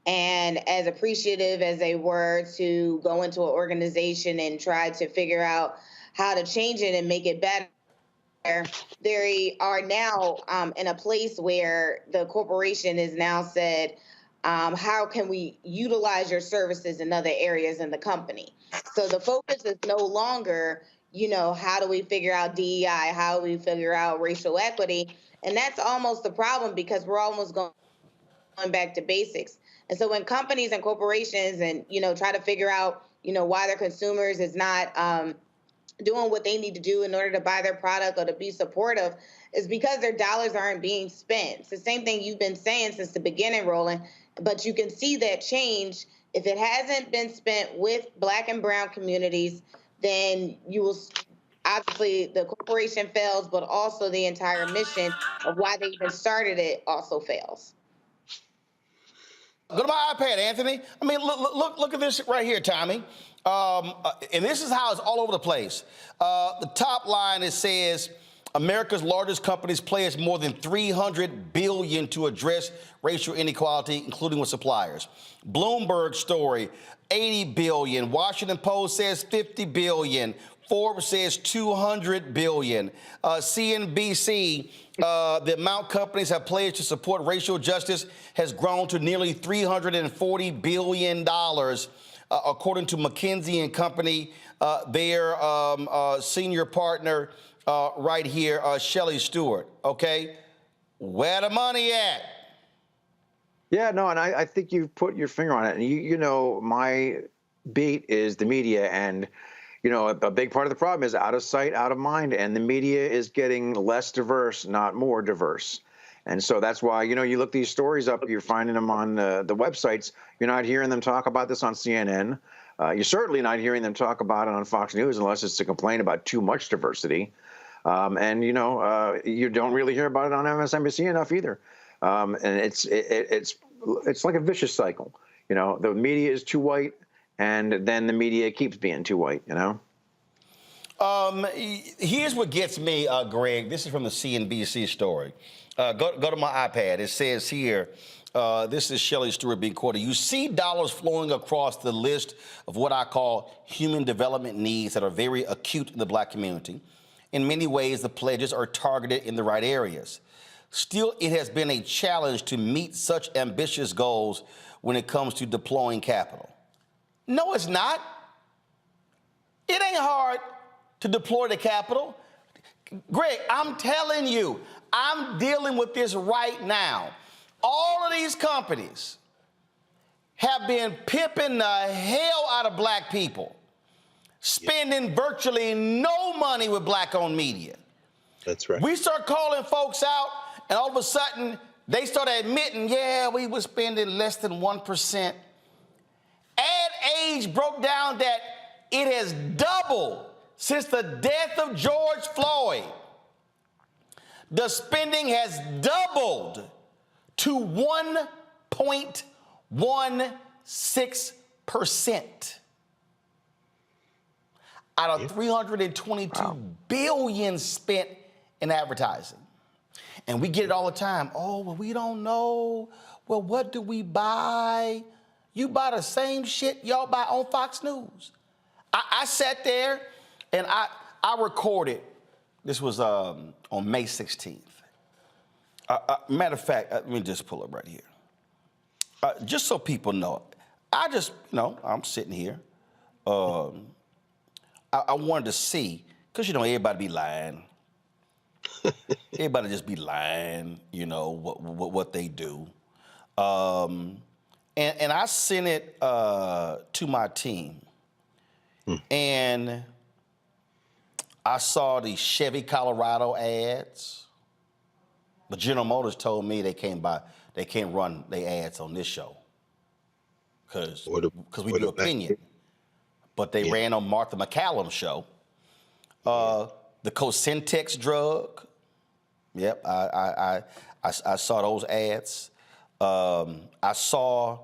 And as appreciative as they were to go into an organization and try to figure out how to change it and make it better, they are now in a place where the corporation has now said, how can we utilize your services in other areas in the company? So the focus is no longer, you know, how do we figure out DEI? How do we figure out racial equity? And that's almost the problem because we're almost going back to basics. And so when companies and corporations and, you know, try to figure out, you know, why their consumers is not doing what they need to do in order to buy their product or to be supportive is because their dollars aren't being spent. It's the same thing you've been saying since the beginning, Roland, but you can see that change. If it hasn't been spent with Black and brown communities, then you will, obviously the corporation fails, but also the entire mission of why they even started it also fails. Go to my iPad, Anthony. I mean, look at this right here, Tommy. And this is how it's all over the place. The top line, it says, America's largest companies pledge more than $300 billion to address racial inequality, including with suppliers. Bloomberg story, $80 billion. Washington Post says $50 billion. Forbes says $200 billion. CNBC, the amount companies have pledged to support racial justice has grown to nearly $340 billion, according to McKinsey & Company, their senior partner right here, Shelley Stewart, okay? Where the money at? Yeah, no, and I think you've put your finger on it. And, you know, my beat is the media, and you know, a big part of the problem is out of sight, out of mind, and the media is getting less diverse, not more diverse. And so that's why, you know, you look these stories up, you're finding them on the websites. You're not hearing them talk about this on CNN. You're certainly not hearing them talk about it on Fox News unless it's to complain about too much diversity. And, you know, you don't really hear about it on MSNBC enough either. And it's like a vicious cycle. You know, the media is too white, and then the media keeps being too white, you know? Here's what gets me, Greg. This is from the CNBC story. Go to my iPad. It says here, this is Shelley Stewart being quoted. You see dollars flowing across the list of what I call human development needs that are very acute in the Black community. In many ways, the pledges are targeted in the right areas. Still, it has been a challenge to meet such ambitious goals when it comes to deploying capital. No, it's not. It ain't hard to deploy the capital. Greg, I'm telling you, I'm dealing with this right now. All of these companies have been pimping the hell out of Black people, spending virtually no money with Black-owned media. That's right. We start calling folks out, and all of a sudden, they start admitting, yeah, we were spending less than 1%. Ad Age broke down that it has doubled since the death of George Floyd. The spending has doubled to 1.16% out of $322 billion spent in advertising. And we get it all the time. Oh, well, we don't know. Well, what do we buy? You buy the same shit y'all buy on Fox News. I sat there and I recorded. This was on May 16th. Matter of fact, let me just pull up right here. Just so people know, I'm sitting here. I wanted to see, because, you know, everybody be lying. Everybody just be lying, you know, what they do. And I sent it to my team. And I saw the Chevy Colorado ads. But General Motors told me they can't run their ads on this show. Because we do opinion. But they ran on Martha McCallum's show. The Cosentex drug. Yep, I saw those ads. I saw,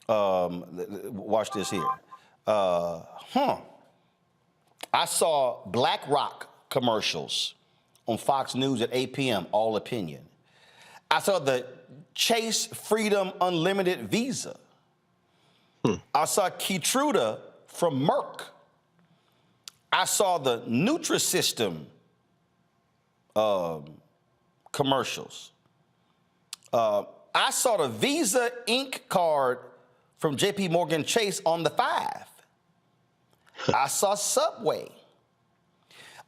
watch this here. I saw BlackRock commercials on Fox News at 8 p.m., all opinion. I saw the Chase Freedom Unlimited Visa. I saw Keytruda from Merck. I saw the Nutrisystem commercials. I saw the Visa Inc. card from JP Morgan Chase on the 5. I saw Subway.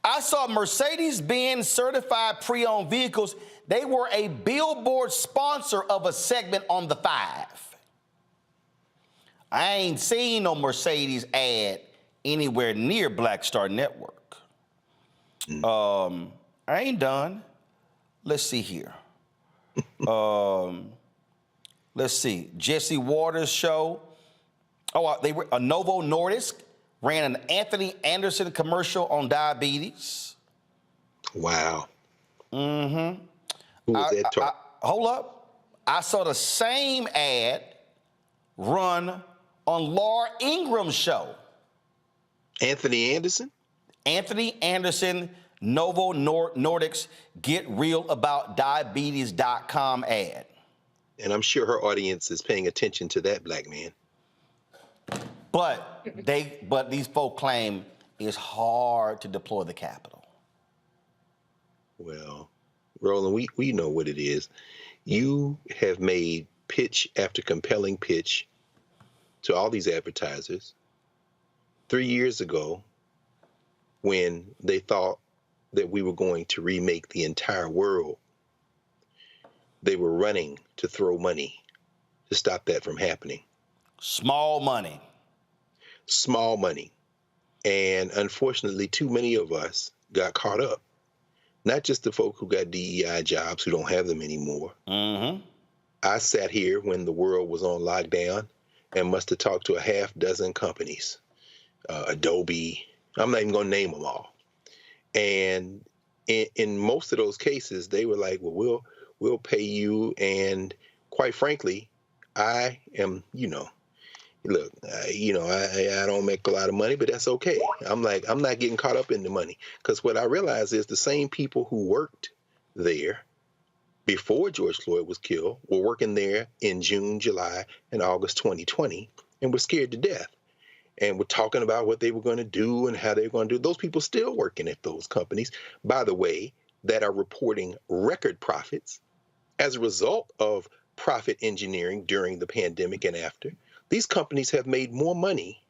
I saw Mercedes-Benz certified pre-owned vehicles. They were a billboard sponsor of a segment on the 5. I ain't seen no Mercedes ad anywhere near Black Star Network. I ain't done. Let's see here. Let's see. Jesse Waters' show. Novo Nordisk ran an Anthony Anderson commercial on diabetes. Wow. Mm-hmm. Who was that? Hold up. I saw the same ad run on Laura Ingram's show. Anthony Anderson? Anthony Anderson, Novo Nordisk's Get Real About Diabetes.com ad. And I'm sure her audience is paying attention to that black man. But these folk claim it's hard to deploy the Capitol. Well, Roland, we know what it is. You have made pitch after compelling pitch to all these advertisers 3 years ago when they thought that we were going to remake the entire world. They were running to throw money to stop that from happening. Small money. Small money. And unfortunately, too many of us got caught up. Not just the folk who got DEI jobs who don't have them anymore. Mm-hmm. I sat here when the world was on lockdown and must have talked to a half dozen companies. Adobe, I'm not even going to name them all. And in most of those cases, they were like, well, we'll pay you. And quite frankly, I am, look, I don't make a lot of money, but that's okay. I'm not getting caught up in the money. Because what I realize is the same people who worked there before George Floyd was killed were working there in June, July, and August 2020 and were scared to death. And were talking about what they were going to do and how they were going to do. Those people still working at those companies, by the way, that are reporting record profits as a result of profit engineering during the pandemic and after. These companies have made more money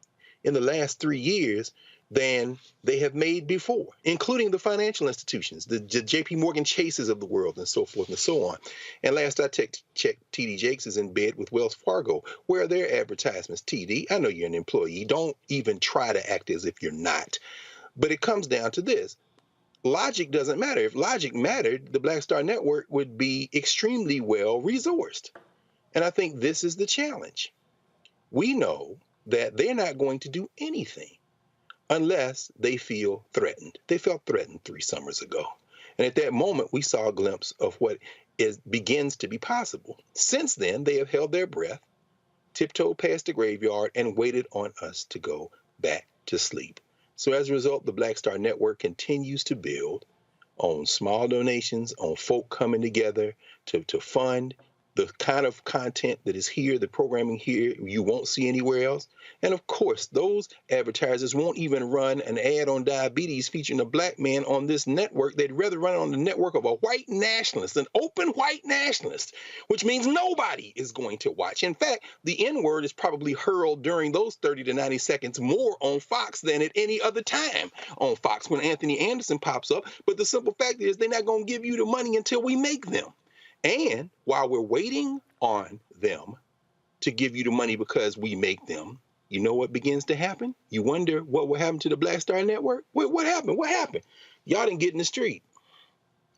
in the last 3 years than they have made before, including the financial institutions, the JP Morgan Chases of the world and so forth and so on. And last I checked, TD Jakes is in bed with Wells Fargo. Where are their advertisements, TD? I know you're an employee. Don't even try to act as if you're not. But it comes down to this. Logic doesn't matter. If logic mattered, the Black Star Network would be extremely well resourced. And I think this is the challenge. We know that they're not going to do anything unless they feel threatened. They felt threatened 3 summers ago. And at that moment, we saw a glimpse of what begins to be possible. Since then, they have held their breath, tiptoed past the graveyard, and waited on us to go back to sleep. So as a result, the Black Star Network continues to build on small donations, on folk coming together to fund the kind of content that is here, the programming here, you won't see anywhere else. And of course, those advertisers won't even run an ad on diabetes featuring a black man on this network. They'd rather run it on the network of a white nationalist, an open white nationalist, which means nobody is going to watch. In fact, the N-word is probably hurled during those 30 to 90 seconds more on Fox than at any other time on Fox when Anthony Anderson pops up. But the simple fact is they're not going to give you the money until we make them. And while we're waiting on them to give you the money because we make them, you know what begins to happen? You wonder what will happen to the Black Star Network? What happened? What happened? Y'all didn't get in the street.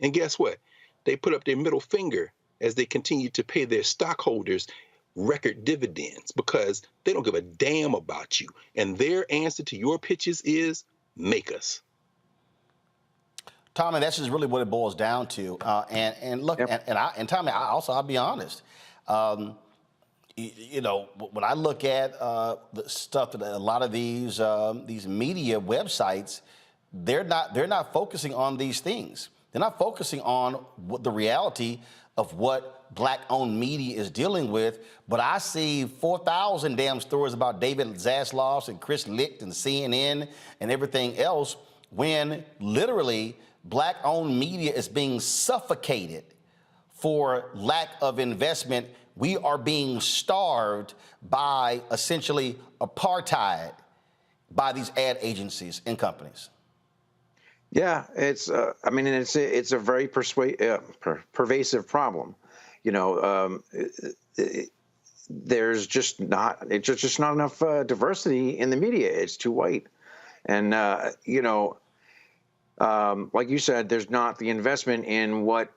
And guess what? They put up their middle finger as they continue to pay their stockholders record dividends because they don't give a damn about you. And their answer to your pitches is make us. Tommy, that's just really what it boils down to. And look, yep. and Tommy, I'll be honest. When I look at the stuff that a lot of these media websites, they're not focusing on these things. They're not focusing on what the reality of what black-owned media is dealing with. But I see 4,000 damn stories about David Zaslav's and Chris Licht and CNN and everything else when literally black-owned media is being suffocated for lack of investment. We are being starved by essentially apartheid by these ad agencies and companies. Yeah, it's it's a very pervasive problem. There's just not enough diversity in the media. It's too white, and like you said, there's not the investment in what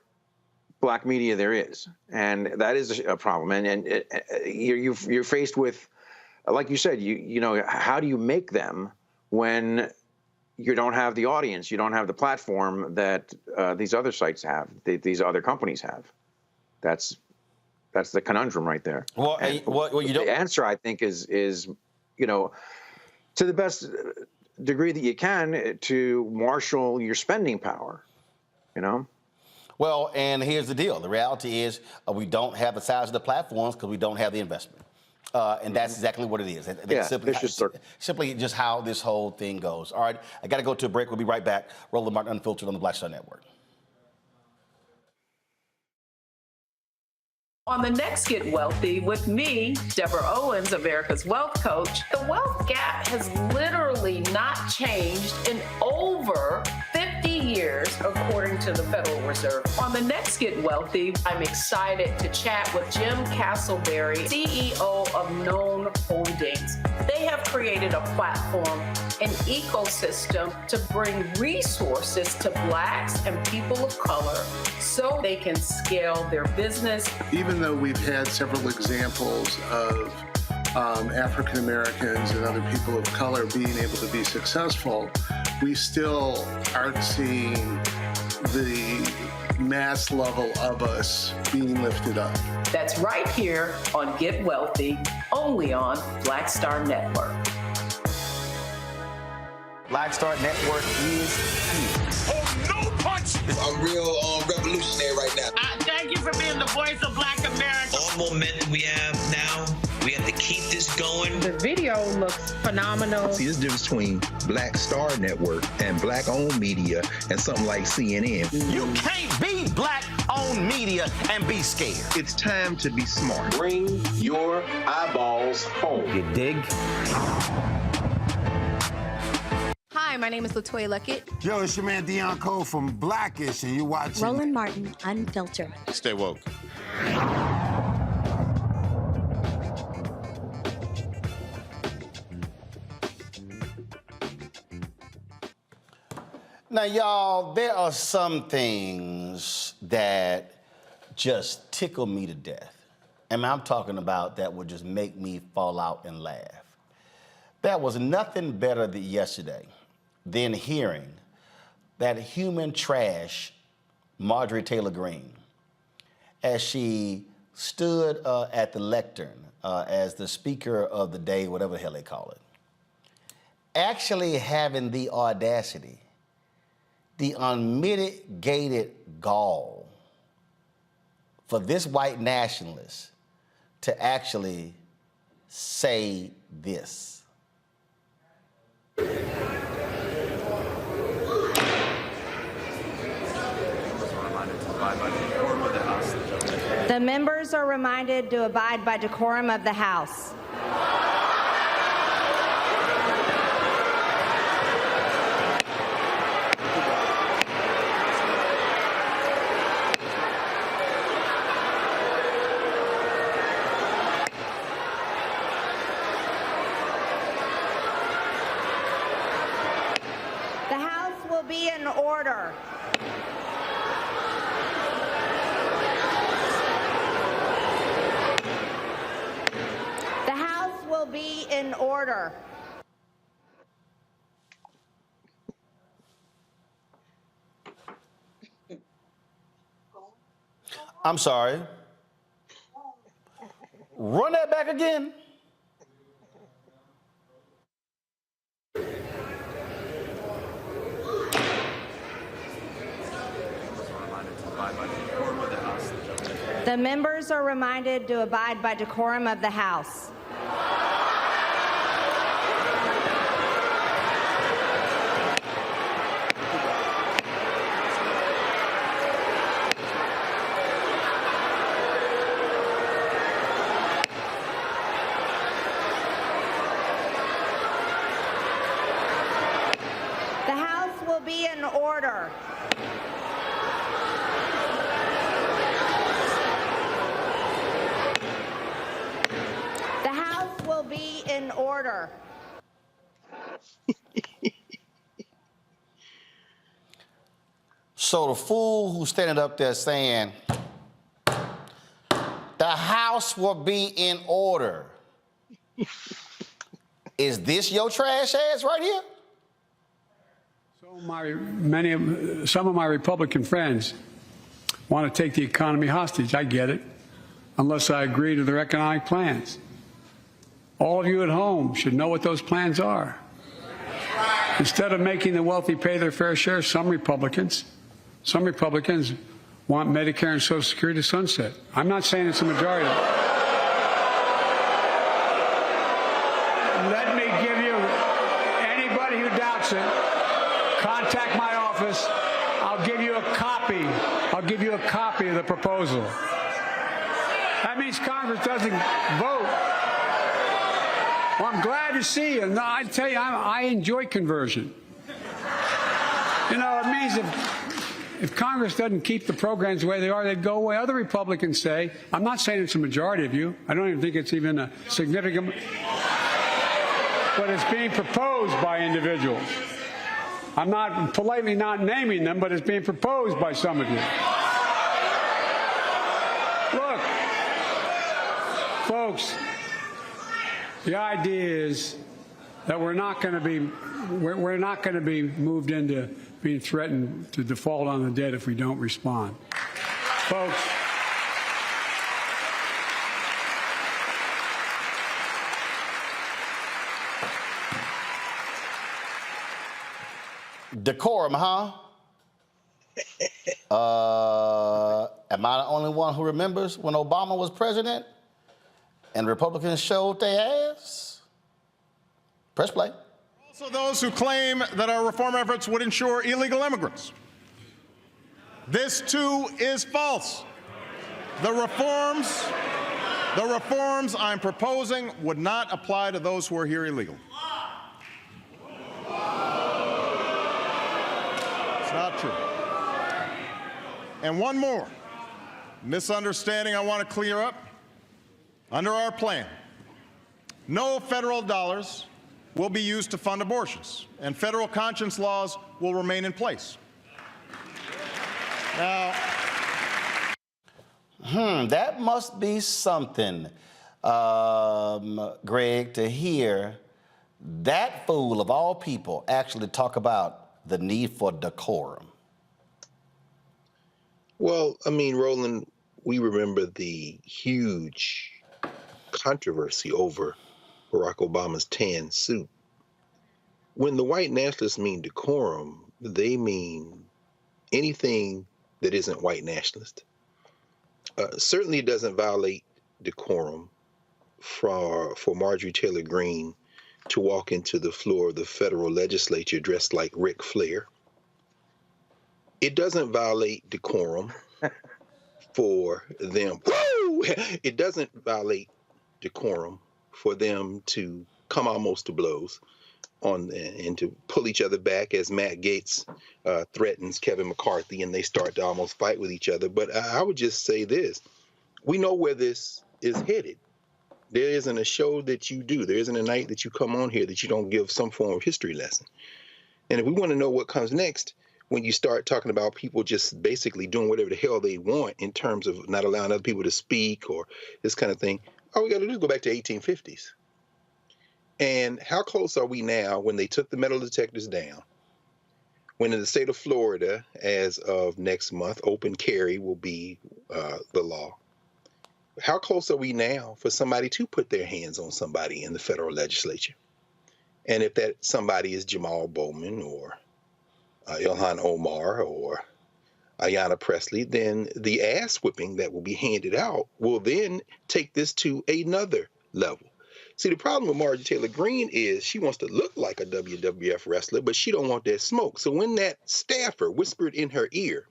black media there is, and that is a problem. And you're faced with, like you said, you know, how do you make them when you don't have the audience, you don't have the platform that these other sites have, these other companies have? That's the conundrum right there. Well, you don't. The answer, I think, is you know, to the best degree that you can, to marshal your spending power. You know. Well, and here's the deal. The reality is we don't have the size of the platforms because we don't have the investment. And that's exactly what it is. Yeah, simply just how this whole thing goes. All right, I got to go to a break. We'll be right back. Roland Martin Unfiltered on the Black Star Network. On the next Get Wealthy with me, Deborah Owens, America's Wealth Coach, the wealth gap has literally not changed in over 50 years, according to the Federal Reserve. On the next Get Wealthy, I'm excited to chat with Jim Castleberry, CEO of Known Holdings. They have created a platform, an ecosystem to bring resources to Blacks and people of color so they can scale their business. Even though we've had several examples of African Americans and other people of color being able to be successful, we still aren't seeing the mass level of us being lifted up. That's right here on Get Wealthy, only on Black Star Network. Black Star Network is here. Oh, no punch! I'm real revolutionary right now. Thank you for being the voice of Black America. All momentum we have now, we have to keep this going. The video looks phenomenal. See, there's a difference between Black Star Network and black-owned media and something like CNN. You can't be black-owned media and be scared. It's time to be smart. Bring your eyeballs home. You dig? Hi, my name is LaToya Luckett. Yo, it's your man Dion Cole from Blackish, and you're watching Roland Martin Unfiltered. Stay woke. Now, y'all, there are some things that just tickle me to death. And I'm talking about that would just make me fall out and laugh. There was nothing better than yesterday than hearing that human trash, Marjorie Taylor Greene, as she stood at the lectern as the speaker of the day, whatever the hell they call it, actually having the audacity, the unmitigated gall for this white nationalist to actually say this. The members are reminded to abide by decorum of the House. The House will be in order. The House will be in order. I'm sorry. Run that back again. The members are reminded to abide by decorum of the House. The House will be in order. The House will be in order. So the fool who's standing up there saying, the house will be in order. Is this your trash ass right here? Some of my Republican friends want to take the economy hostage. I get it, unless I agree to their economic plans. All of you at home should know what those plans are. Instead of making the wealthy pay their fair share, some Republicans want Medicare and Social Security to sunset. I'm not saying it's a majority. Let me give you, anybody who doubts it, contact my office. I'll give you a copy. I'll give you a copy of the proposal. That means Congress doesn't vote. Well, I'm glad to see you. No, I tell you, I enjoy conversion. You know, it means if Congress doesn't keep the programs the way they are, they'd go away. Other Republicans say, I'm not saying it's a majority of you. I don't even think it's even a significant, but it's being proposed by individuals. I'm not politely not naming them, but it's being proposed by some of you. Look, folks, the idea is that we're not going to be moved into being threatened to default on the debt if we don't respond. Folks, decorum, huh? Am I the only one who remembers when Obama was president and Republicans showed their ass? Press play. Also those who claim that our reform efforts would ensure illegal immigrants. This too is false. The reforms I'm proposing would not apply to those who are here illegally. It's not true. And one more misunderstanding I want to clear up. Under our plan, no federal dollars will be used to fund abortions, and federal conscience laws will remain in place. Now, that must be something, Greg, to hear that fool of all people actually talk about the need for decorum. Well, I mean, Roland, we remember the huge controversy over Barack Obama's tan suit. When the white nationalists mean decorum, they mean anything that isn't white nationalist. Certainly it doesn't violate decorum for Marjorie Taylor Greene to walk into the floor of the federal legislature dressed like Ric Flair. It doesn't violate decorum for them. Woo! It doesn't violate decorum for them to come almost to blows and to pull each other back as Matt Gaetz threatens Kevin McCarthy and they start to almost fight with each other. But I would just say this. We know where this is headed. There isn't a show that you do. There isn't a night that you come on here that you don't give some form of history lesson. And if we want to know what comes next, when you start talking about people just basically doing whatever the hell they want in terms of not allowing other people to speak or this kind of thing, all we got to do is go back to 1850s. And how close are we now when they took the metal detectors down, when in the state of Florida, as of next month, open carry will be the law? How close are we now for somebody to put their hands on somebody in the federal legislature? And if that somebody is Jamal Bowman or Ilhan Omar or Ayanna Pressley, then the ass whipping that will be handed out will then take this to another level. See, the problem with Marjorie Taylor Greene is she wants to look like a WWF wrestler, but she don't want that smoke. So when that staffer whispered in her ear,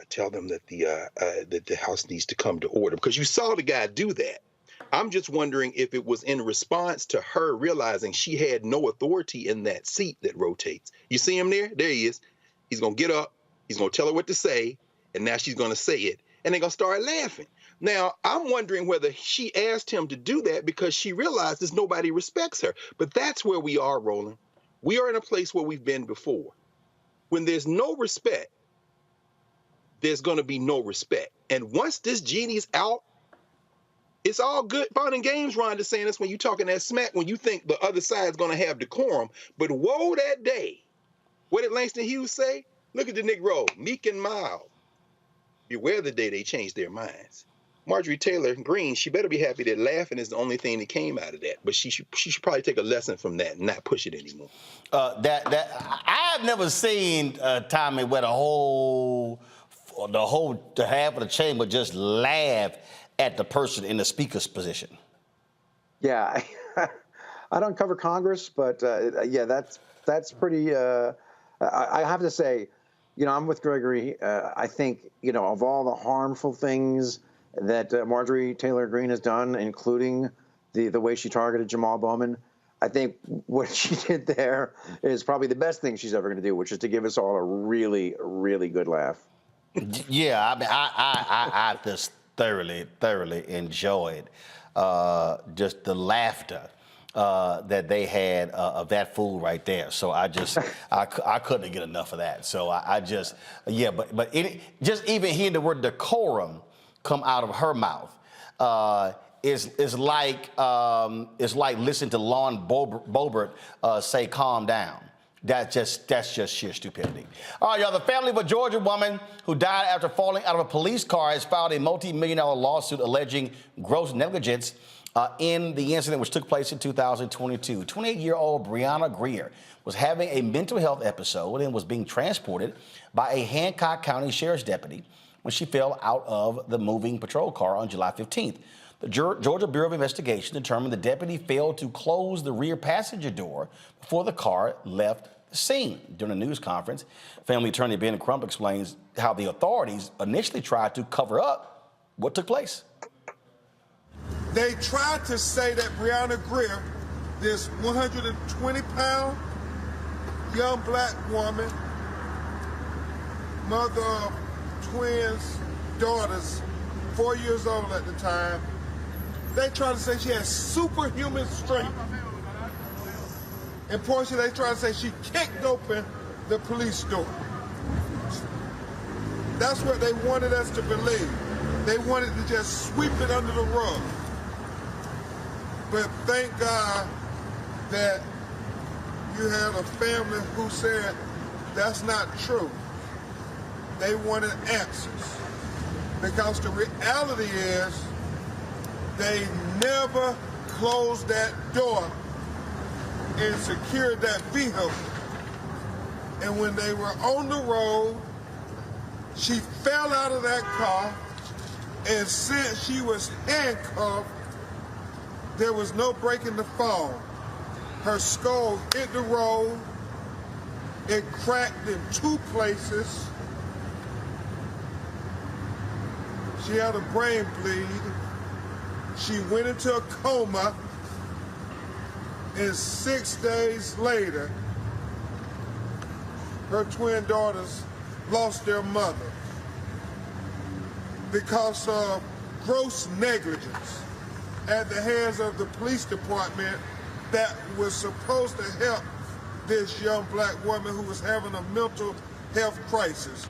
tell them that the House needs to come to order, because you saw the guy do that. I'm just wondering if it was in response to her realizing she had no authority in that seat that rotates. You see him there? There he is. He's going to get up. He's going to tell her what to say, and now she's going to say it, and they're going to start laughing. Now, I'm wondering whether she asked him to do that because she realizes nobody respects her. But that's where we are, Roland. We are in a place where we've been before. When there's no respect, there's going to be no respect. And once this genie's out, it's all good fun and games, Ron DeSantis, when you're talking that smack, when you think the other side's going to have decorum. But woe that day. What did Langston Hughes say? Look at the Negro, meek and mild. Beware the day they change their minds. Marjorie Taylor Greene, she better be happy that laughing is the only thing that came out of that. But she should probably take a lesson from that and not push it anymore. I've never seen Tommy where the half of the chamber just laugh at the person in the speaker's position. Yeah, I don't cover Congress, but yeah, that's pretty. I have to say, I'm with Gregory. I think of all the harmful things that Marjorie Taylor Greene has done, including the way she targeted Jamal Bowman, I think what she did there is probably the best thing she's ever going to do, which is to give us all a really, really good laugh. Yeah, I mean, I just thoroughly enjoyed just the laughter that they had of that fool right there. So I couldn't get enough of that. So but just even hearing the word decorum come out of her mouth is like listening to Lon Boebert say "calm down." That's just sheer stupidity. All right, y'all. The family of a Georgia woman who died after falling out of a police car has filed a multi-million-dollar lawsuit alleging gross negligence in the incident which took place in 2022. 28-year-old Brianna Greer was having a mental health episode and was being transported by a Hancock County Sheriff's deputy when she fell out of the moving patrol car on July 15th. The Georgia Bureau of Investigation determined the deputy failed to close the rear passenger door before the car left the scene. During a news conference, family attorney Ben Crump explains how the authorities initially tried to cover up what took place. They tried to say that Brianna Greer, this 120-pound young black woman, mother of twins, daughters, 4 years old at the time, they tried to say she has superhuman strength. And Portia, they tried to say she kicked open the police door. That's what they wanted us to believe. They wanted to just sweep it under the rug. But thank God that you had a family who said that's not true. They wanted answers. Because the reality is they never closed that door and secured that vehicle. And when they were on the road, she fell out of that car, and since she was handcuffed, there was no breaking the fall. Her skull hit the road, it cracked in 2 places. She had a brain bleed. She went into a coma, and 6 days later, her twin daughters lost their mother because of gross negligence at the hands of the police department that was supposed to help this young black woman who was having a mental health crisis.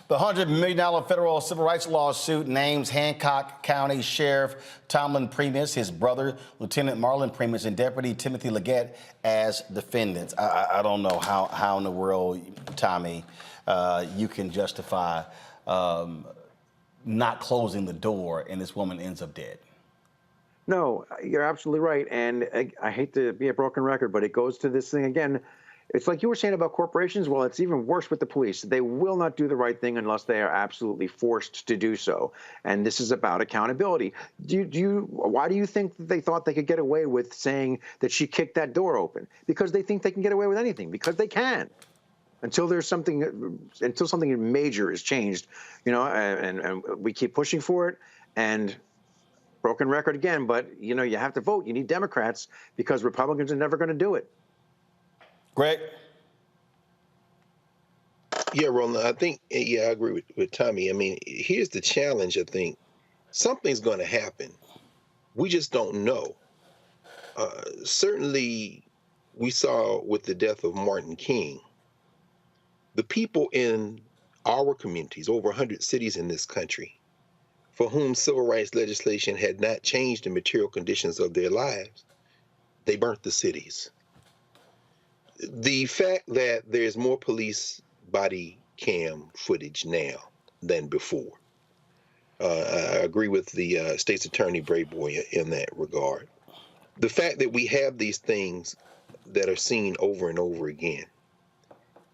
The $100 million federal civil rights lawsuit names Hancock County Sheriff Tomlin Primus, his brother, Lieutenant Marlon Primus, and Deputy Timothy Leggett as defendants. I don't know how in the world, Tommy, you can justify not closing the door and this woman ends up dead. No, you're absolutely right. And I hate to be a broken record, but it goes to this thing again. It's like you were saying about corporations. Well, it's even worse with the police. They will not do the right thing unless they are absolutely forced to do so. And this is about accountability. Why do you think that they thought they could get away with saying that she kicked that door open? Because they think they can get away with anything, because they can. Until there's something major is changed, and we keep pushing for it. And broken record again, but you have to vote. You need Democrats because Republicans are never going to do it. Greg? Yeah, Roland, I think, I agree with Tommy. I mean, here's the challenge, I think. Something's going to happen. We just don't know. Certainly, we saw with the death of Martin King, the people in our communities, over 100 cities in this country, for whom civil rights legislation had not changed the material conditions of their lives, they burnt the cities. The fact that there's more police body cam footage now than before. I agree with the state's attorney, Brayboy, in that regard. The fact that we have these things that are seen over and over again,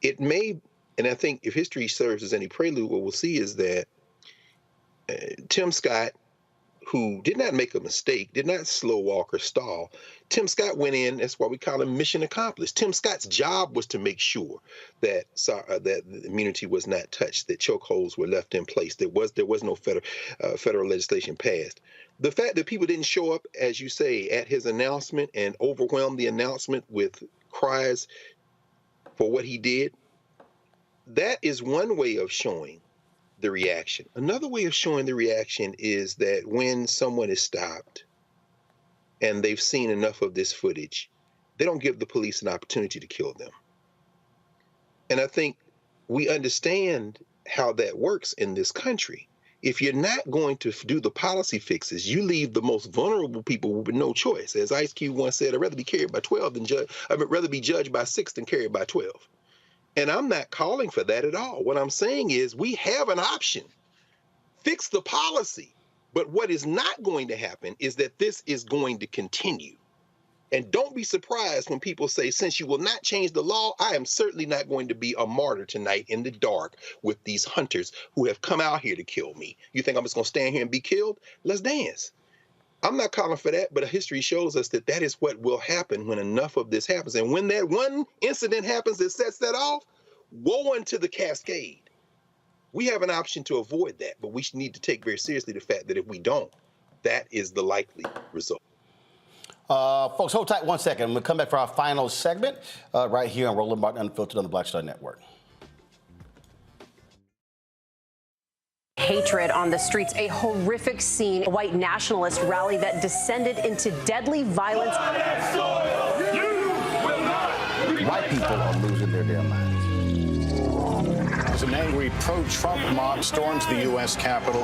it may, and I think if history serves as any prelude, what we'll see is that Tim Scott, who did not make a mistake, did not slow walk or stall. Tim Scott went in, that's why we call him mission accomplished. Tim Scott's job was to make sure that that the immunity was not touched, that chokeholds were left in place. There was no federal legislation passed. The fact that people didn't show up, as you say, at his announcement and overwhelm the announcement with cries for what he did, that is one way of showing the reaction. Another way of showing the reaction is that when someone is stopped and they've seen enough of this footage, they don't give the police an opportunity to kill them. And I think we understand how that works in this country. If you're not going to do the policy fixes, you leave the most vulnerable people with no choice. As Ice Cube once said, I'd rather be carried by 12 than I'd rather be judged by 6 than carried by 12. And I'm not calling for that at all. What I'm saying is we have an option. Fix the policy. But what is not going to happen is that this is going to continue. And don't be surprised when people say, since you will not change the law, I am certainly not going to be a martyr tonight in the dark with these hunters who have come out here to kill me. You think I'm just going to stand here and be killed? Let's dance. I'm not calling for that, but history shows us that that is what will happen when enough of this happens. And when that one incident happens that sets that off, woe unto the cascade. We have an option to avoid that, but we need to take very seriously the fact that if we don't, that is the likely result. Folks, hold tight 1 second. We'll come back for our final segment right here on Roland Martin Unfiltered on the Black Star Network. Hatred on the streets, a horrific scene, a white nationalist rally that descended into deadly violence. White people are losing their damn minds. As an angry pro-Trump mob storms the U.S. Capitol,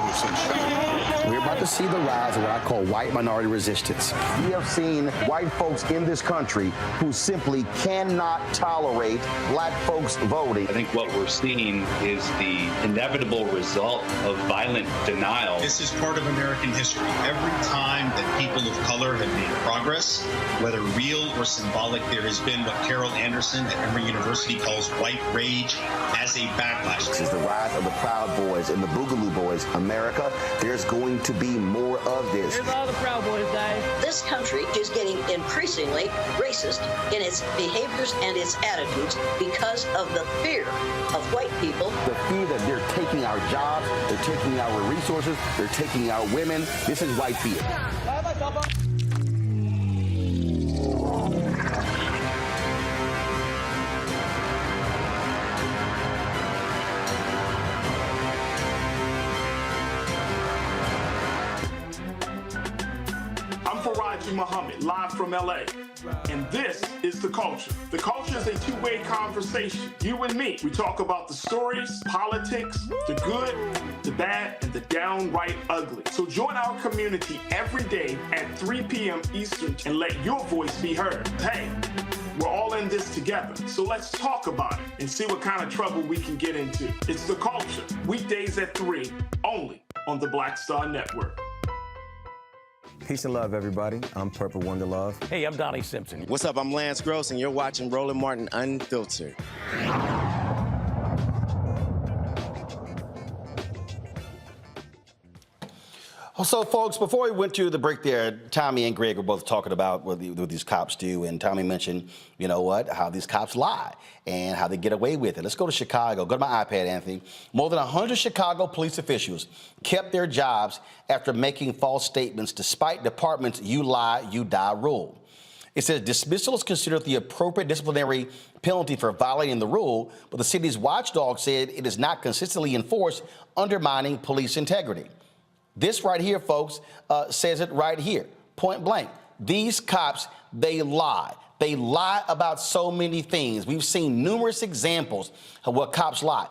we're about to see the rise of what I call white minority resistance. We have seen white folks in this country who simply cannot tolerate black folks voting. I think what we're seeing is the inevitable result of violent denial. This is part of American history. Every time that people of color have made progress, whether real or symbolic, there has been what Carol Anderson at Emory University calls white rage as a backlash. This is the rise of the Proud Boys and the Boogaloo Boys. America, there's going to be more of this. Here's all the Proud Boys, guys. This country is getting increasingly racist in its behaviors and its attitudes because of the fear of white people. The fear that they're taking our jobs, they're taking our resources, they're taking our women. This is white fear. Muhammad, live from LA. And this is The Culture. The Culture is a two-way conversation. You and me. We talk about the stories, politics, the good, the bad, and the downright ugly. So join our community every day at 3 p.m. Eastern and let your voice be heard. Hey, we're all in this together. So let's talk about it and see what kind of trouble we can get into. It's The Culture. Weekdays at 3, only on the Black Star Network. Peace and love, everybody. I'm Purple Wonder Love. Hey, I'm Donnie Simpson. What's up? I'm Lance Gross, and you're watching Roland Martin Unfiltered. So, folks, before we went to the break there, Tommy and Greg were both talking about what these cops do, and Tommy mentioned, you know what, how these cops lie and how they get away with it. Let's go to Chicago. Go to my iPad, Anthony. More than 100 Chicago police officials kept their jobs after making false statements despite department's you lie, you die rule. It says dismissal is considered the appropriate disciplinary penalty for violating the rule, but the city's watchdog said it is not consistently enforced, undermining police integrity. This right here, folks, says it right here, point blank. These cops, they lie. They lie about so many things. We've seen numerous examples of what cops lie.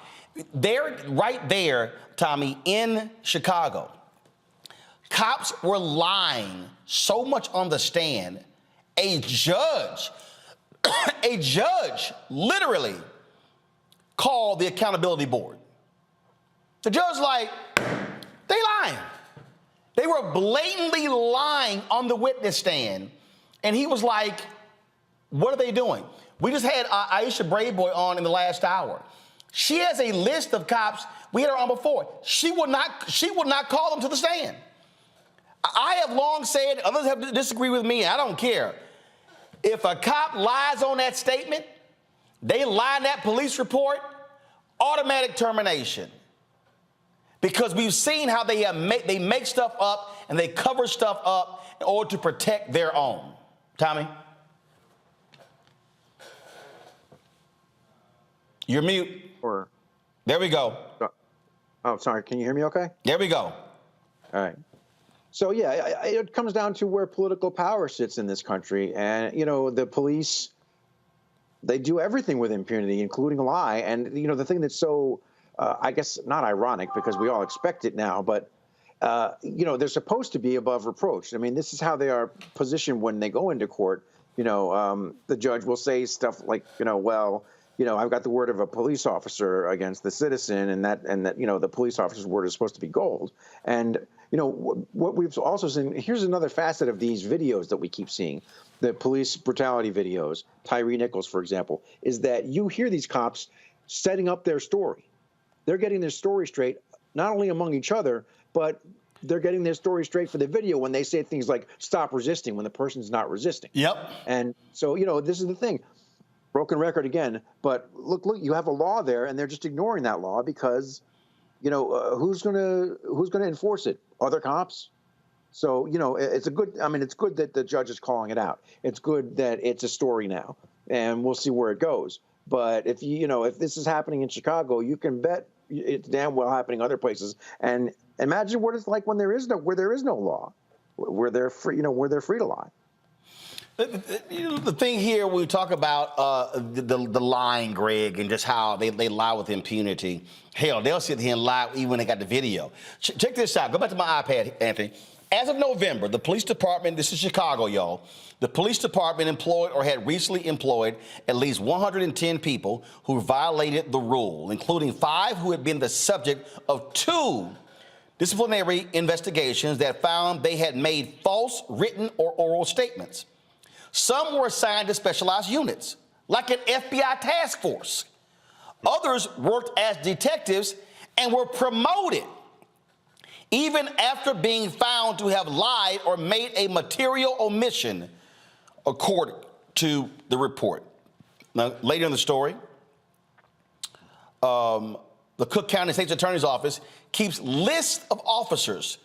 They're right there, Tommy, in Chicago. Cops were lying so much on the stand, a judge literally called the accountability board. The judge like, they lying. They were blatantly lying on the witness stand. And he was like, what are they doing? We just had Aisha Brayboy on in the last hour. She has a list of cops. We had her on before. She would not call them to the stand. I have long said, others have disagreed with me, I don't care. If a cop lies on that statement, they lie in that police report, automatic termination. Because we've seen how they make stuff up and they cover stuff up in order to protect their own. Tommy? You're mute. There we go. Oh, sorry. Can you hear me okay? There we go. All right. So, yeah, it comes down to where political power sits in this country. And, you know, the police, they do everything with impunity, including lie. And, you know, the thing that's so, I guess, not ironic because we all expect it now, but, you know, they're supposed to be above reproach. I mean, this is how they are positioned when they go into court. You know, the judge will say stuff like, you know, well, you know, I've got the word of a police officer against the citizen, and that, you know, the police officer's word is supposed to be gold. And, you know, what we've also seen, here's another facet of these videos that we keep seeing, the police brutality videos, Tyree Nichols, for example, is that you hear these cops setting up their story. They're getting their story straight, not only among each other, but they're getting their story straight for the video when they say things like stop resisting when the person's not resisting. Yep. And so, you know, this is the thing. Broken record again, but look, you have a law there, and they're just ignoring that law because, you know, who's gonna enforce it? Other cops. So, you know, it's good that the judge is calling it out. It's good that it's a story now, and we'll see where it goes. But if if this is happening in Chicago, you can bet it's damn well happening other places. And imagine what it's like when there is no law, where they're free to lie. The thing here, when we talk about the lying, Greg, and just how they lie with impunity. Hell, they'll sit here and lie even when they got the video. Check this out. Go back to my iPad, Anthony. As of November, the police department, this is Chicago, y'all, the police department employed or had recently employed at least 110 people who violated the rule, including 5 who had been the subject of 2 disciplinary investigations that found they had made false written or oral statements. Some were assigned to specialized units, like an FBI task force. Others worked as detectives and were promoted, even after being found to have lied or made a material omission, according to the report. Now, later in the story, the Cook County State's Attorney's Office keeps lists of officers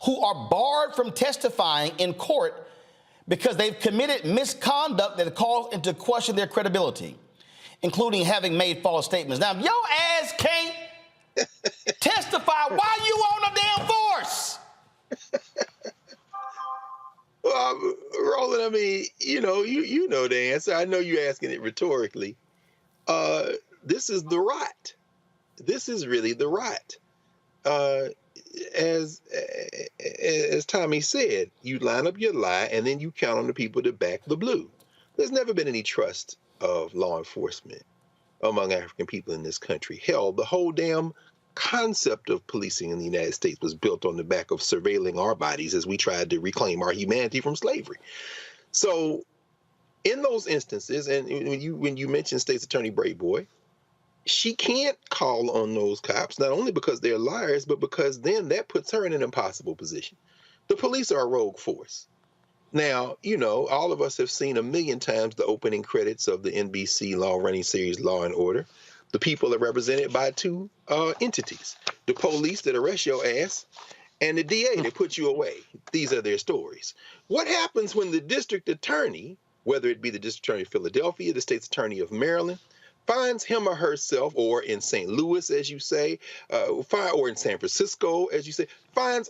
who are barred from testifying in court because they've committed misconduct that calls into question their credibility, including having made false statements. Now, if your ass can't testify, why you on a damn force? Well, Roland, I mean, you know the answer. I know you're asking it rhetorically. This is the rot. This is really the rot. As Tommy said, you line up your lie and then you count on the people to back the blue. There's never been any trust of law enforcement among African people in this country. Hell, the whole damn concept of policing in the United States was built on the back of surveilling our bodies as we tried to reclaim our humanity from slavery. So in those instances, and when you mentioned State's Attorney Brayboy, she can't call on those cops, not only because they're liars, but because then that puts her in an impossible position. The police are a rogue force. Now, you know, all of us have seen a million times the opening credits of the NBC long-running series Law and Order. The people are represented by 2 entities, the police that arrest your ass and the DA that put you away. These are their stories. What happens when the district attorney, whether it be the district attorney of Philadelphia, the state's attorney of Maryland, finds him or herself, or in St. Louis, as you say, or in San Francisco, as you say,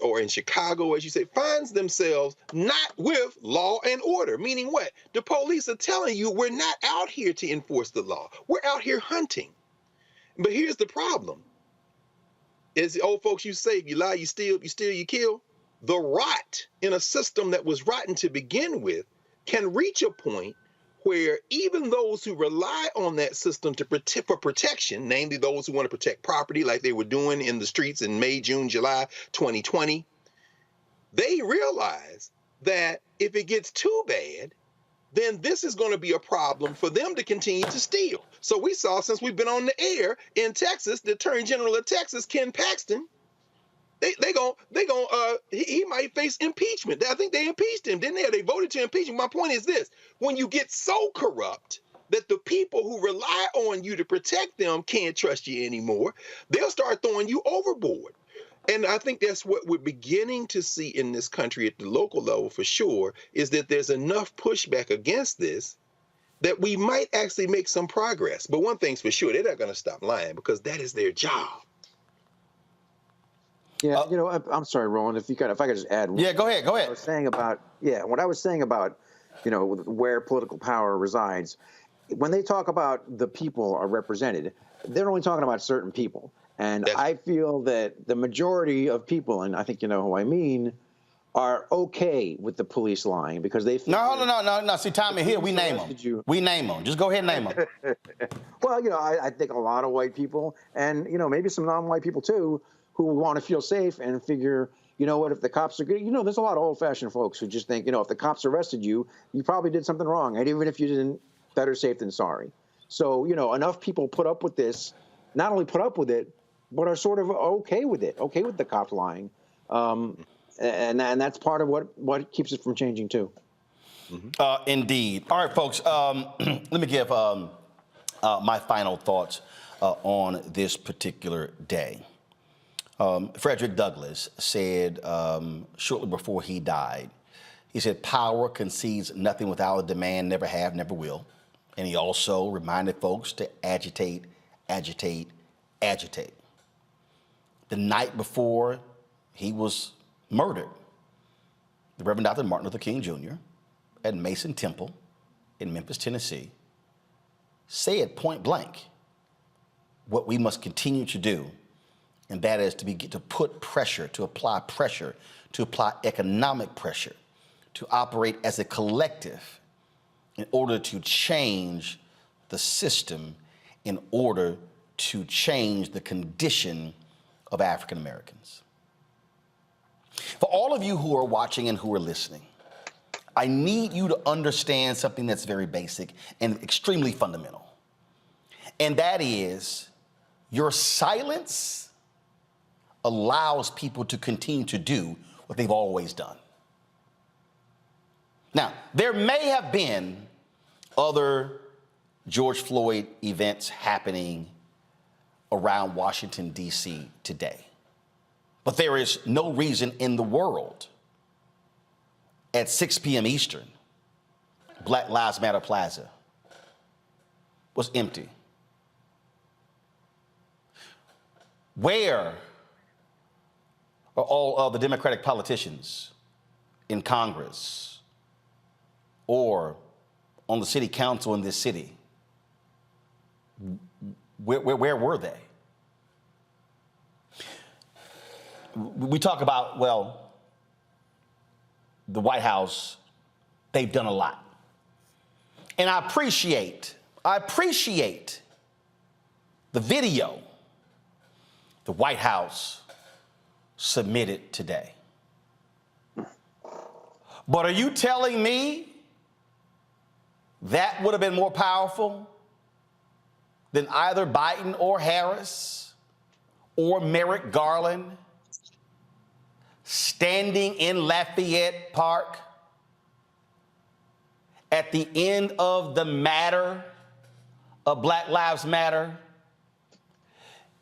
or in Chicago, as you say, finds themselves not with law and order, meaning what? The police are telling you we're not out here to enforce the law. We're out here hunting. But here's the problem. As the old folks used to say, if you lie, you steal, you kill. The rot in a system that was rotten to begin with can reach a point where even those who rely on that system for protection, namely those who want to protect property like they were doing in the streets in May, June, July 2020, they realize that if it gets too bad, then this is going to be a problem for them to continue to steal. So we saw, since we've been on the air in Texas, the Attorney General of Texas, Ken Paxton, he might face impeachment. I think they impeached him, didn't they? They voted to impeach him. My point is this: when you get so corrupt that the people who rely on you to protect them can't trust you anymore, they'll start throwing you overboard. And I think that's what we're beginning to see in this country at the local level for sure, is that there's enough pushback against this that we might actually make some progress. But one thing's for sure, they're not going to stop lying because that is their job. Yeah, you know, I'm sorry, Roland, if I could just add. Yeah, go ahead. What I was saying about, what I was saying about, you know, where political power resides, when they talk about the people are represented, they're only talking about certain people. And I feel that the majority of people, and I think you know who I mean, are okay with the police lying because they feel. No. See, Tommy, here we name them. We name them. Just go ahead and name them. Well, you know, I think a lot of white people, and you know, maybe some non-white people too, who want to feel safe and figure, you know what, if the cops are good, you know, there's a lot of old-fashioned folks who just think, you know, if the cops arrested you, you probably did something wrong, and even if you didn't, better safe than sorry. So, you know, enough people put up with this, not only put up with it, but are sort of okay with it, okay with the cops lying. And that's part of what keeps it from changing too. Indeed. All right, folks, let me give my final thoughts on this particular day. Frederick Douglass said shortly before he died, he said, power concedes nothing without a demand, never have, never will. And he also reminded folks to agitate, agitate, agitate. The night before he was murdered, the Reverend Dr. Martin Luther King Jr. at Mason Temple in Memphis, Tennessee, said point blank what we must continue to do, and that is to put pressure, to apply economic pressure, to operate as a collective in order to change the system, in order to change the condition of African Americans. For all of you who are watching and who are listening, I need you to understand something that's very basic and extremely fundamental. And that is, your silence allows people to continue to do what they've always done. Now, there may have been other George Floyd events happening around Washington, D.C. today. But there is no reason in the world at 6 p.m. Eastern, Black Lives Matter Plaza was empty. Where are all of the Democratic politicians in Congress or on the city council in this city? Where were they? We talk about, well, the White House, they've done a lot. And I appreciate the video the White House submitted today. But are you telling me that would have been more powerful than either Biden or Harris or Merrick Garland standing in Lafayette Park at the end of the matter of Black Lives Matter,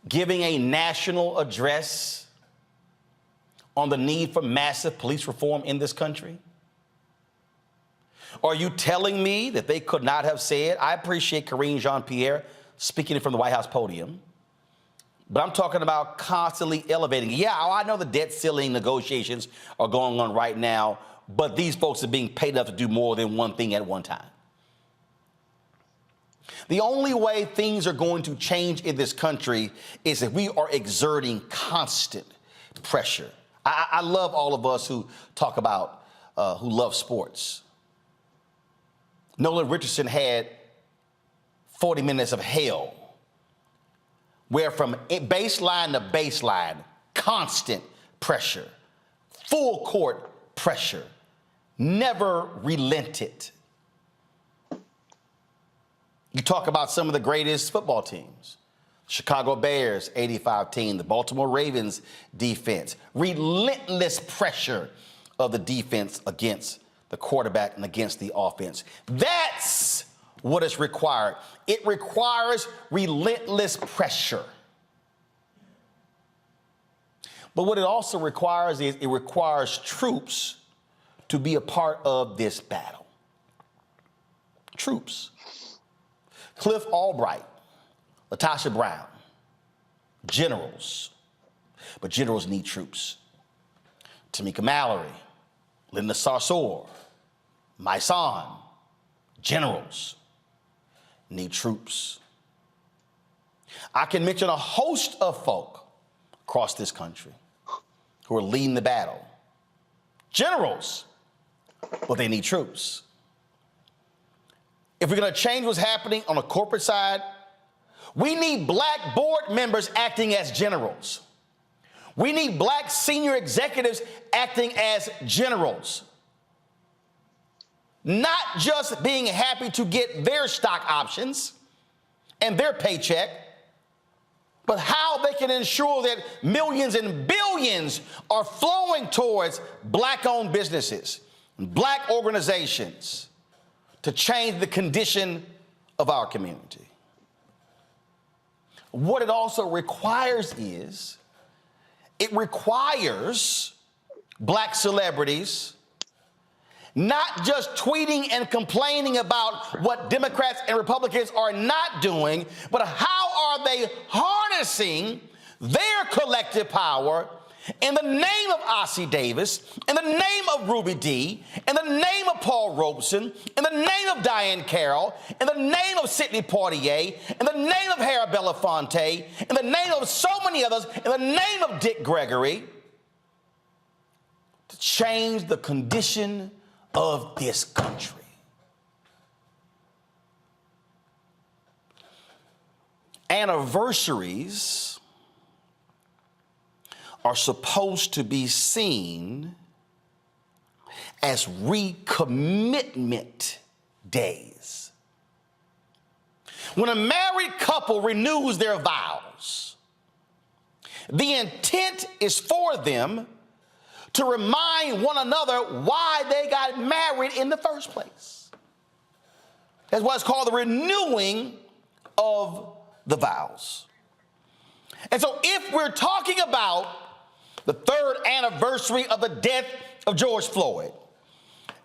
giving a national address on the need for massive police reform in this country? Are you telling me that they could not have said, I appreciate Karine Jean-Pierre speaking from the White House podium, but I'm talking about constantly elevating. Yeah, I know the debt ceiling negotiations are going on right now, but these folks are being paid enough to do more than one thing at one time. The only way things are going to change in this country is if we are exerting constant pressure. I love all of us who talk about, who love sports. Nolan Richardson had 40 minutes of hell, where from baseline to baseline, constant pressure, full court pressure, never relented. You talk about some of the greatest football teams. Chicago Bears, 85 team, the Baltimore Ravens defense, relentless pressure of the defense against the quarterback and against the offense. That's what is required. It requires relentless pressure. But what it also requires is it requires troops to be a part of this battle. Troops. Cliff Albright, Latasha Brown, generals. But generals need troops. Tamika Mallory, Linda Sarsour, Maison, generals need troops. I can mention a host of folk across this country who are leading the battle. Generals, but they need troops. If we're going to change what's happening on the corporate side, we need black board members acting as generals. We need black senior executives acting as generals. Not just being happy to get their stock options and their paycheck, but how they can ensure that millions and billions are flowing towards black-owned businesses, black organizations to change the condition of our community. What it also requires is, it requires black celebrities not just tweeting and complaining about what Democrats and Republicans are not doing, but how are they harnessing their collective power in the name of Ossie Davis, in the name of Ruby Dee, in the name of Paul Robeson, in the name of Diane Carroll, in the name of Sidney Poitier, in the name of Harry Belafonte, in the name of so many others, in the name of Dick Gregory, to change the condition of this country. Anniversaries are supposed to be seen as recommitment days. When a married couple renews their vows, the intent is for them to remind one another why they got married in the first place. That's what's called the renewing of the vows. And so if we're talking about the third anniversary of the death of George Floyd,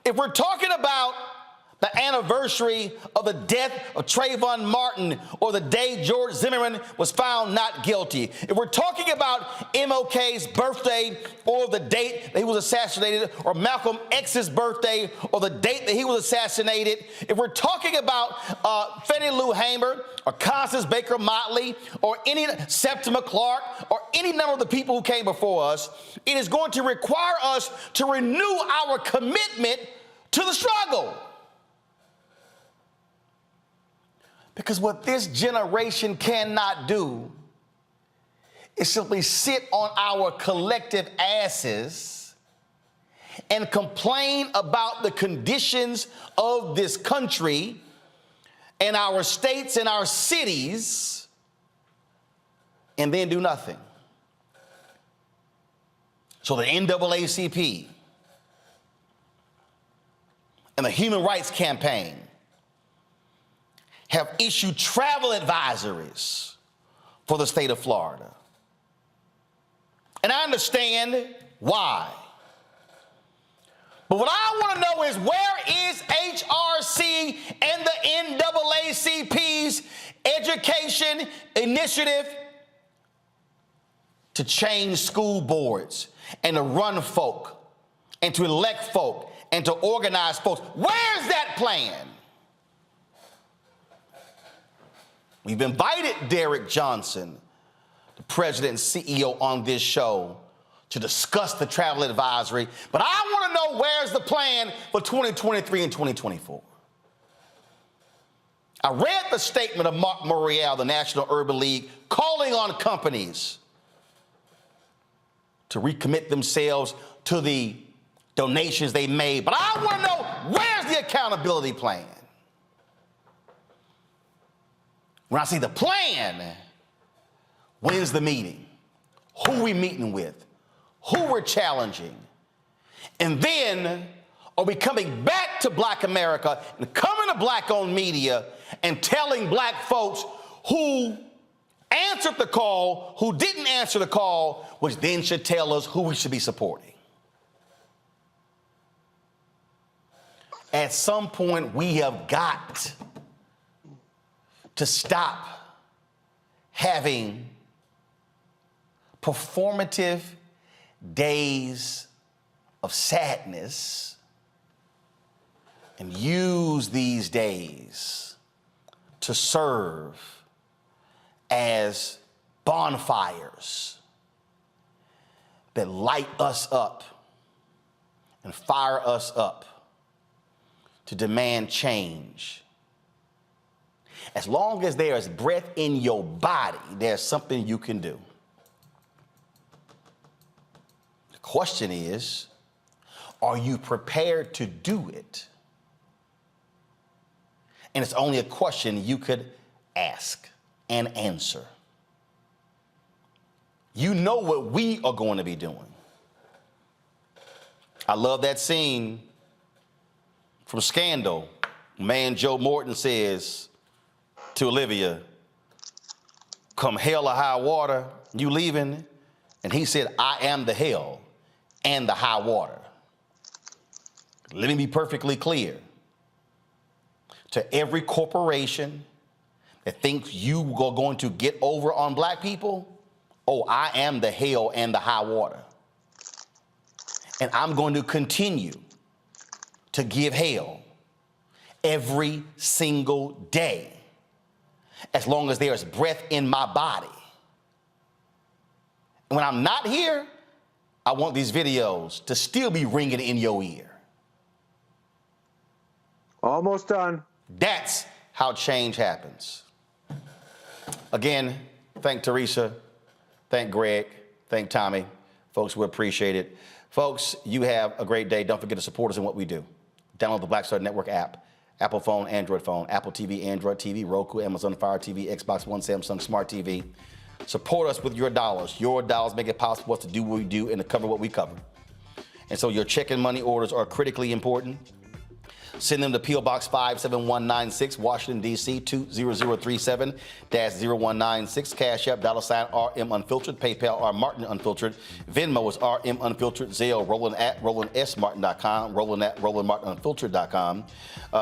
if we're talking about the anniversary of the death of Trayvon Martin, or the day George Zimmerman was found not guilty, if we're talking about MLK's birthday, or the date that he was assassinated, or Malcolm X's birthday, or the date that he was assassinated, if we're talking about Fannie Lou Hamer, or Constance Baker Motley, or any Septima Clark, or any number of the people who came before us, it is going to require us to renew our commitment to the struggle. Because what this generation cannot do is simply sit on our collective asses and complain about the conditions of this country and our states and our cities and then do nothing. So the NAACP and the Human Rights Campaign have issued travel advisories for the state of Florida. And I understand why. But what I want to know is, where is HRC and the NAACP's education initiative to change school boards and to run folk and to elect folk and to organize folks? Where's that plan? We've invited Derek Johnson, the president and CEO, on this show to discuss the travel advisory. But I want to know, where's the plan for 2023 and 2024? I read the statement of Mark Morial, the National Urban League, calling on companies to recommit themselves to the donations they made. But I want to know, where's the accountability plan? When I see the plan, when's the meeting? Who we meeting with? Who we're challenging? And then, are we coming back to Black America and coming to Black-owned media and telling Black folks who answered the call, who didn't answer the call, which then should tell us who we should be supporting? At some point, we have got to stop having performative days of sadness and use these days to serve as bonfires that light us up and fire us up to demand change. As long as there is breath in your body, there's something you can do. The question is, are you prepared to do it? And it's only a question you could ask and answer. You know what we are going to be doing. I love that scene from Scandal. Man, Joe Morton says to Olivia, come hell or high water, you leaving? And he said, I am the hell and the high water. Let me be perfectly clear. To every corporation that thinks you are going to get over on Black people, oh, I am the hell and the high water. And I'm going to continue to give hell every single day, as long as there is breath in my body. And when I'm not here, I want these videos to still be ringing in your ear. Almost done. That's how change happens. Again, thank Teresa, thank Greg, thank Tommy. Folks, we appreciate it. Folks, you have a great day. Don't forget to support us in what we do. Download the Black Star Network app. Apple phone, Android phone, Apple TV, Android TV, Roku, Amazon Fire TV, Xbox One, Samsung Smart TV. Support us with your dollars. Your dollars make it possible for us to do what we do and to cover what we cover. And so your check and money orders are critically important. Send them to P.O. Box 57196, Washington, D.C. 20037-0196. Cash App, $RM Unfiltered. PayPal, R Martin Unfiltered. Venmo is RM Unfiltered. Zelle, Roland at RolandSMartin.com. Roland at RolandMartinUnfiltered.com.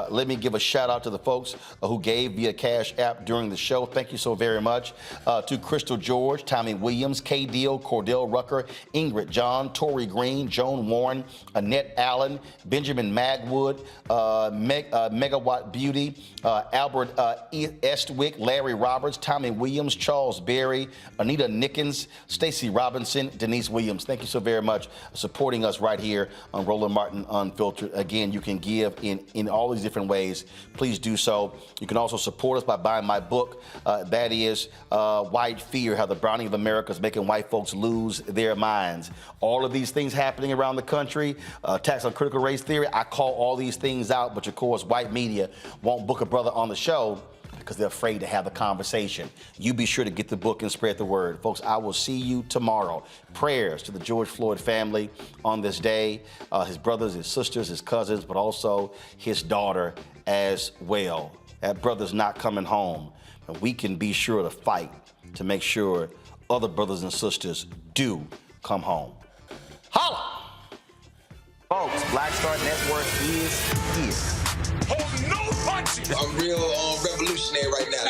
Let me give a shout out to the folks who gave via Cash App during the show. Thank you so very much. To Crystal George, Tommy Williams, K. Deal, Cordell Rucker, Ingrid John, Tori Green, Joan Warren, Annette Allen, Benjamin Magwood, Megawatt Beauty, Albert Estwick, Larry Roberts, Tommy Williams, Charles Berry, Anita Nickens, Stacy Robinson, Denise Williams. Thank you so very much for supporting us right here on Roland Martin Unfiltered. Again, you can give in all these different ways. Please do so. You can also support us by buying my book. That is White Fear, How the Browning of America is Making White Folks Lose Their Minds. All of these things happening around the country, attacks on critical race theory, I call all these things out, but of course, white media won't book a brother on the show because they're afraid to have the conversation. You be sure to get the book and spread the word. Folks, I will see you tomorrow. Prayers to the George Floyd family on this day, his brothers, his sisters, his cousins, but also his daughter as well. That brother's not coming home, and we can be sure to fight to make sure other brothers and sisters do come home. Holla! Folks, Black Star Network is here. Hold no punches! I'm real revolutionary right now.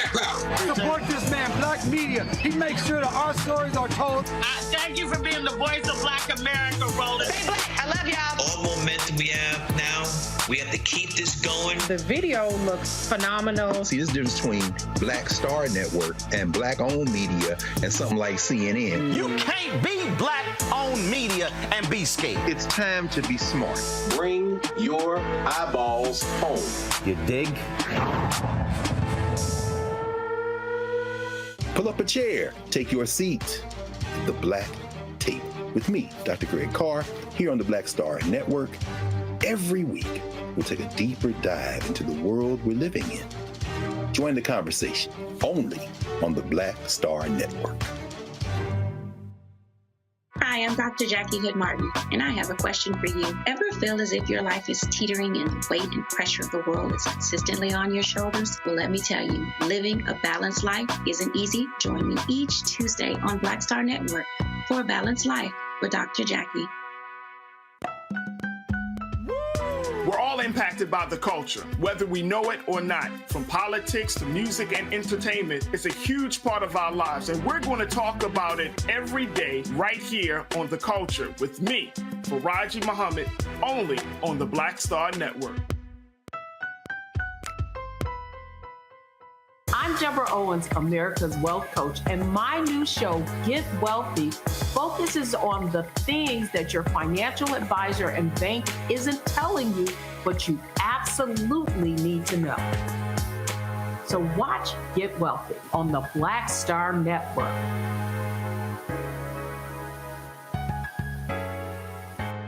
Support this man, Black Media. He makes sure that our stories are told. Thank you for being the voice of Black America, Roland. Stay black. I love y'all. All momentum we have now, we have to keep this going. The video looks phenomenal. See, there's a difference between Black Star Network and Black-owned media and something like CNN. You can't be Black-owned media and be scared. It's time to be smart. Bring your eyeballs home. You dig? Pull up a chair. Take your seat. The Black Tape. With me, Dr. Greg Carr, here on the Black Star Network. Every week, we'll take a deeper dive into the world we're living in. Join the conversation only on the Black Star Network. Hi, I'm Dr. Jackie Hood Martin, and I have a question for you. Ever feel as if your life is teetering and the weight and pressure of the world is consistently on your shoulders? Well, let me tell you, living a balanced life isn't easy. Join me each Tuesday on Black Star Network for A Balanced Life with Dr. Jackie. We're all impacted by the culture, whether we know it or not. From politics to music and entertainment, it's a huge part of our lives, and we're going to talk about it every day right here on The Culture with me, Faraji Muhammad, only on the Black Star Network. I'm Deborah Owens, America's Wealth Coach, and my new show, Get Wealthy, focuses on the things that your financial advisor and bank isn't telling you, but you absolutely need to know. So watch Get Wealthy on the Black Star Network.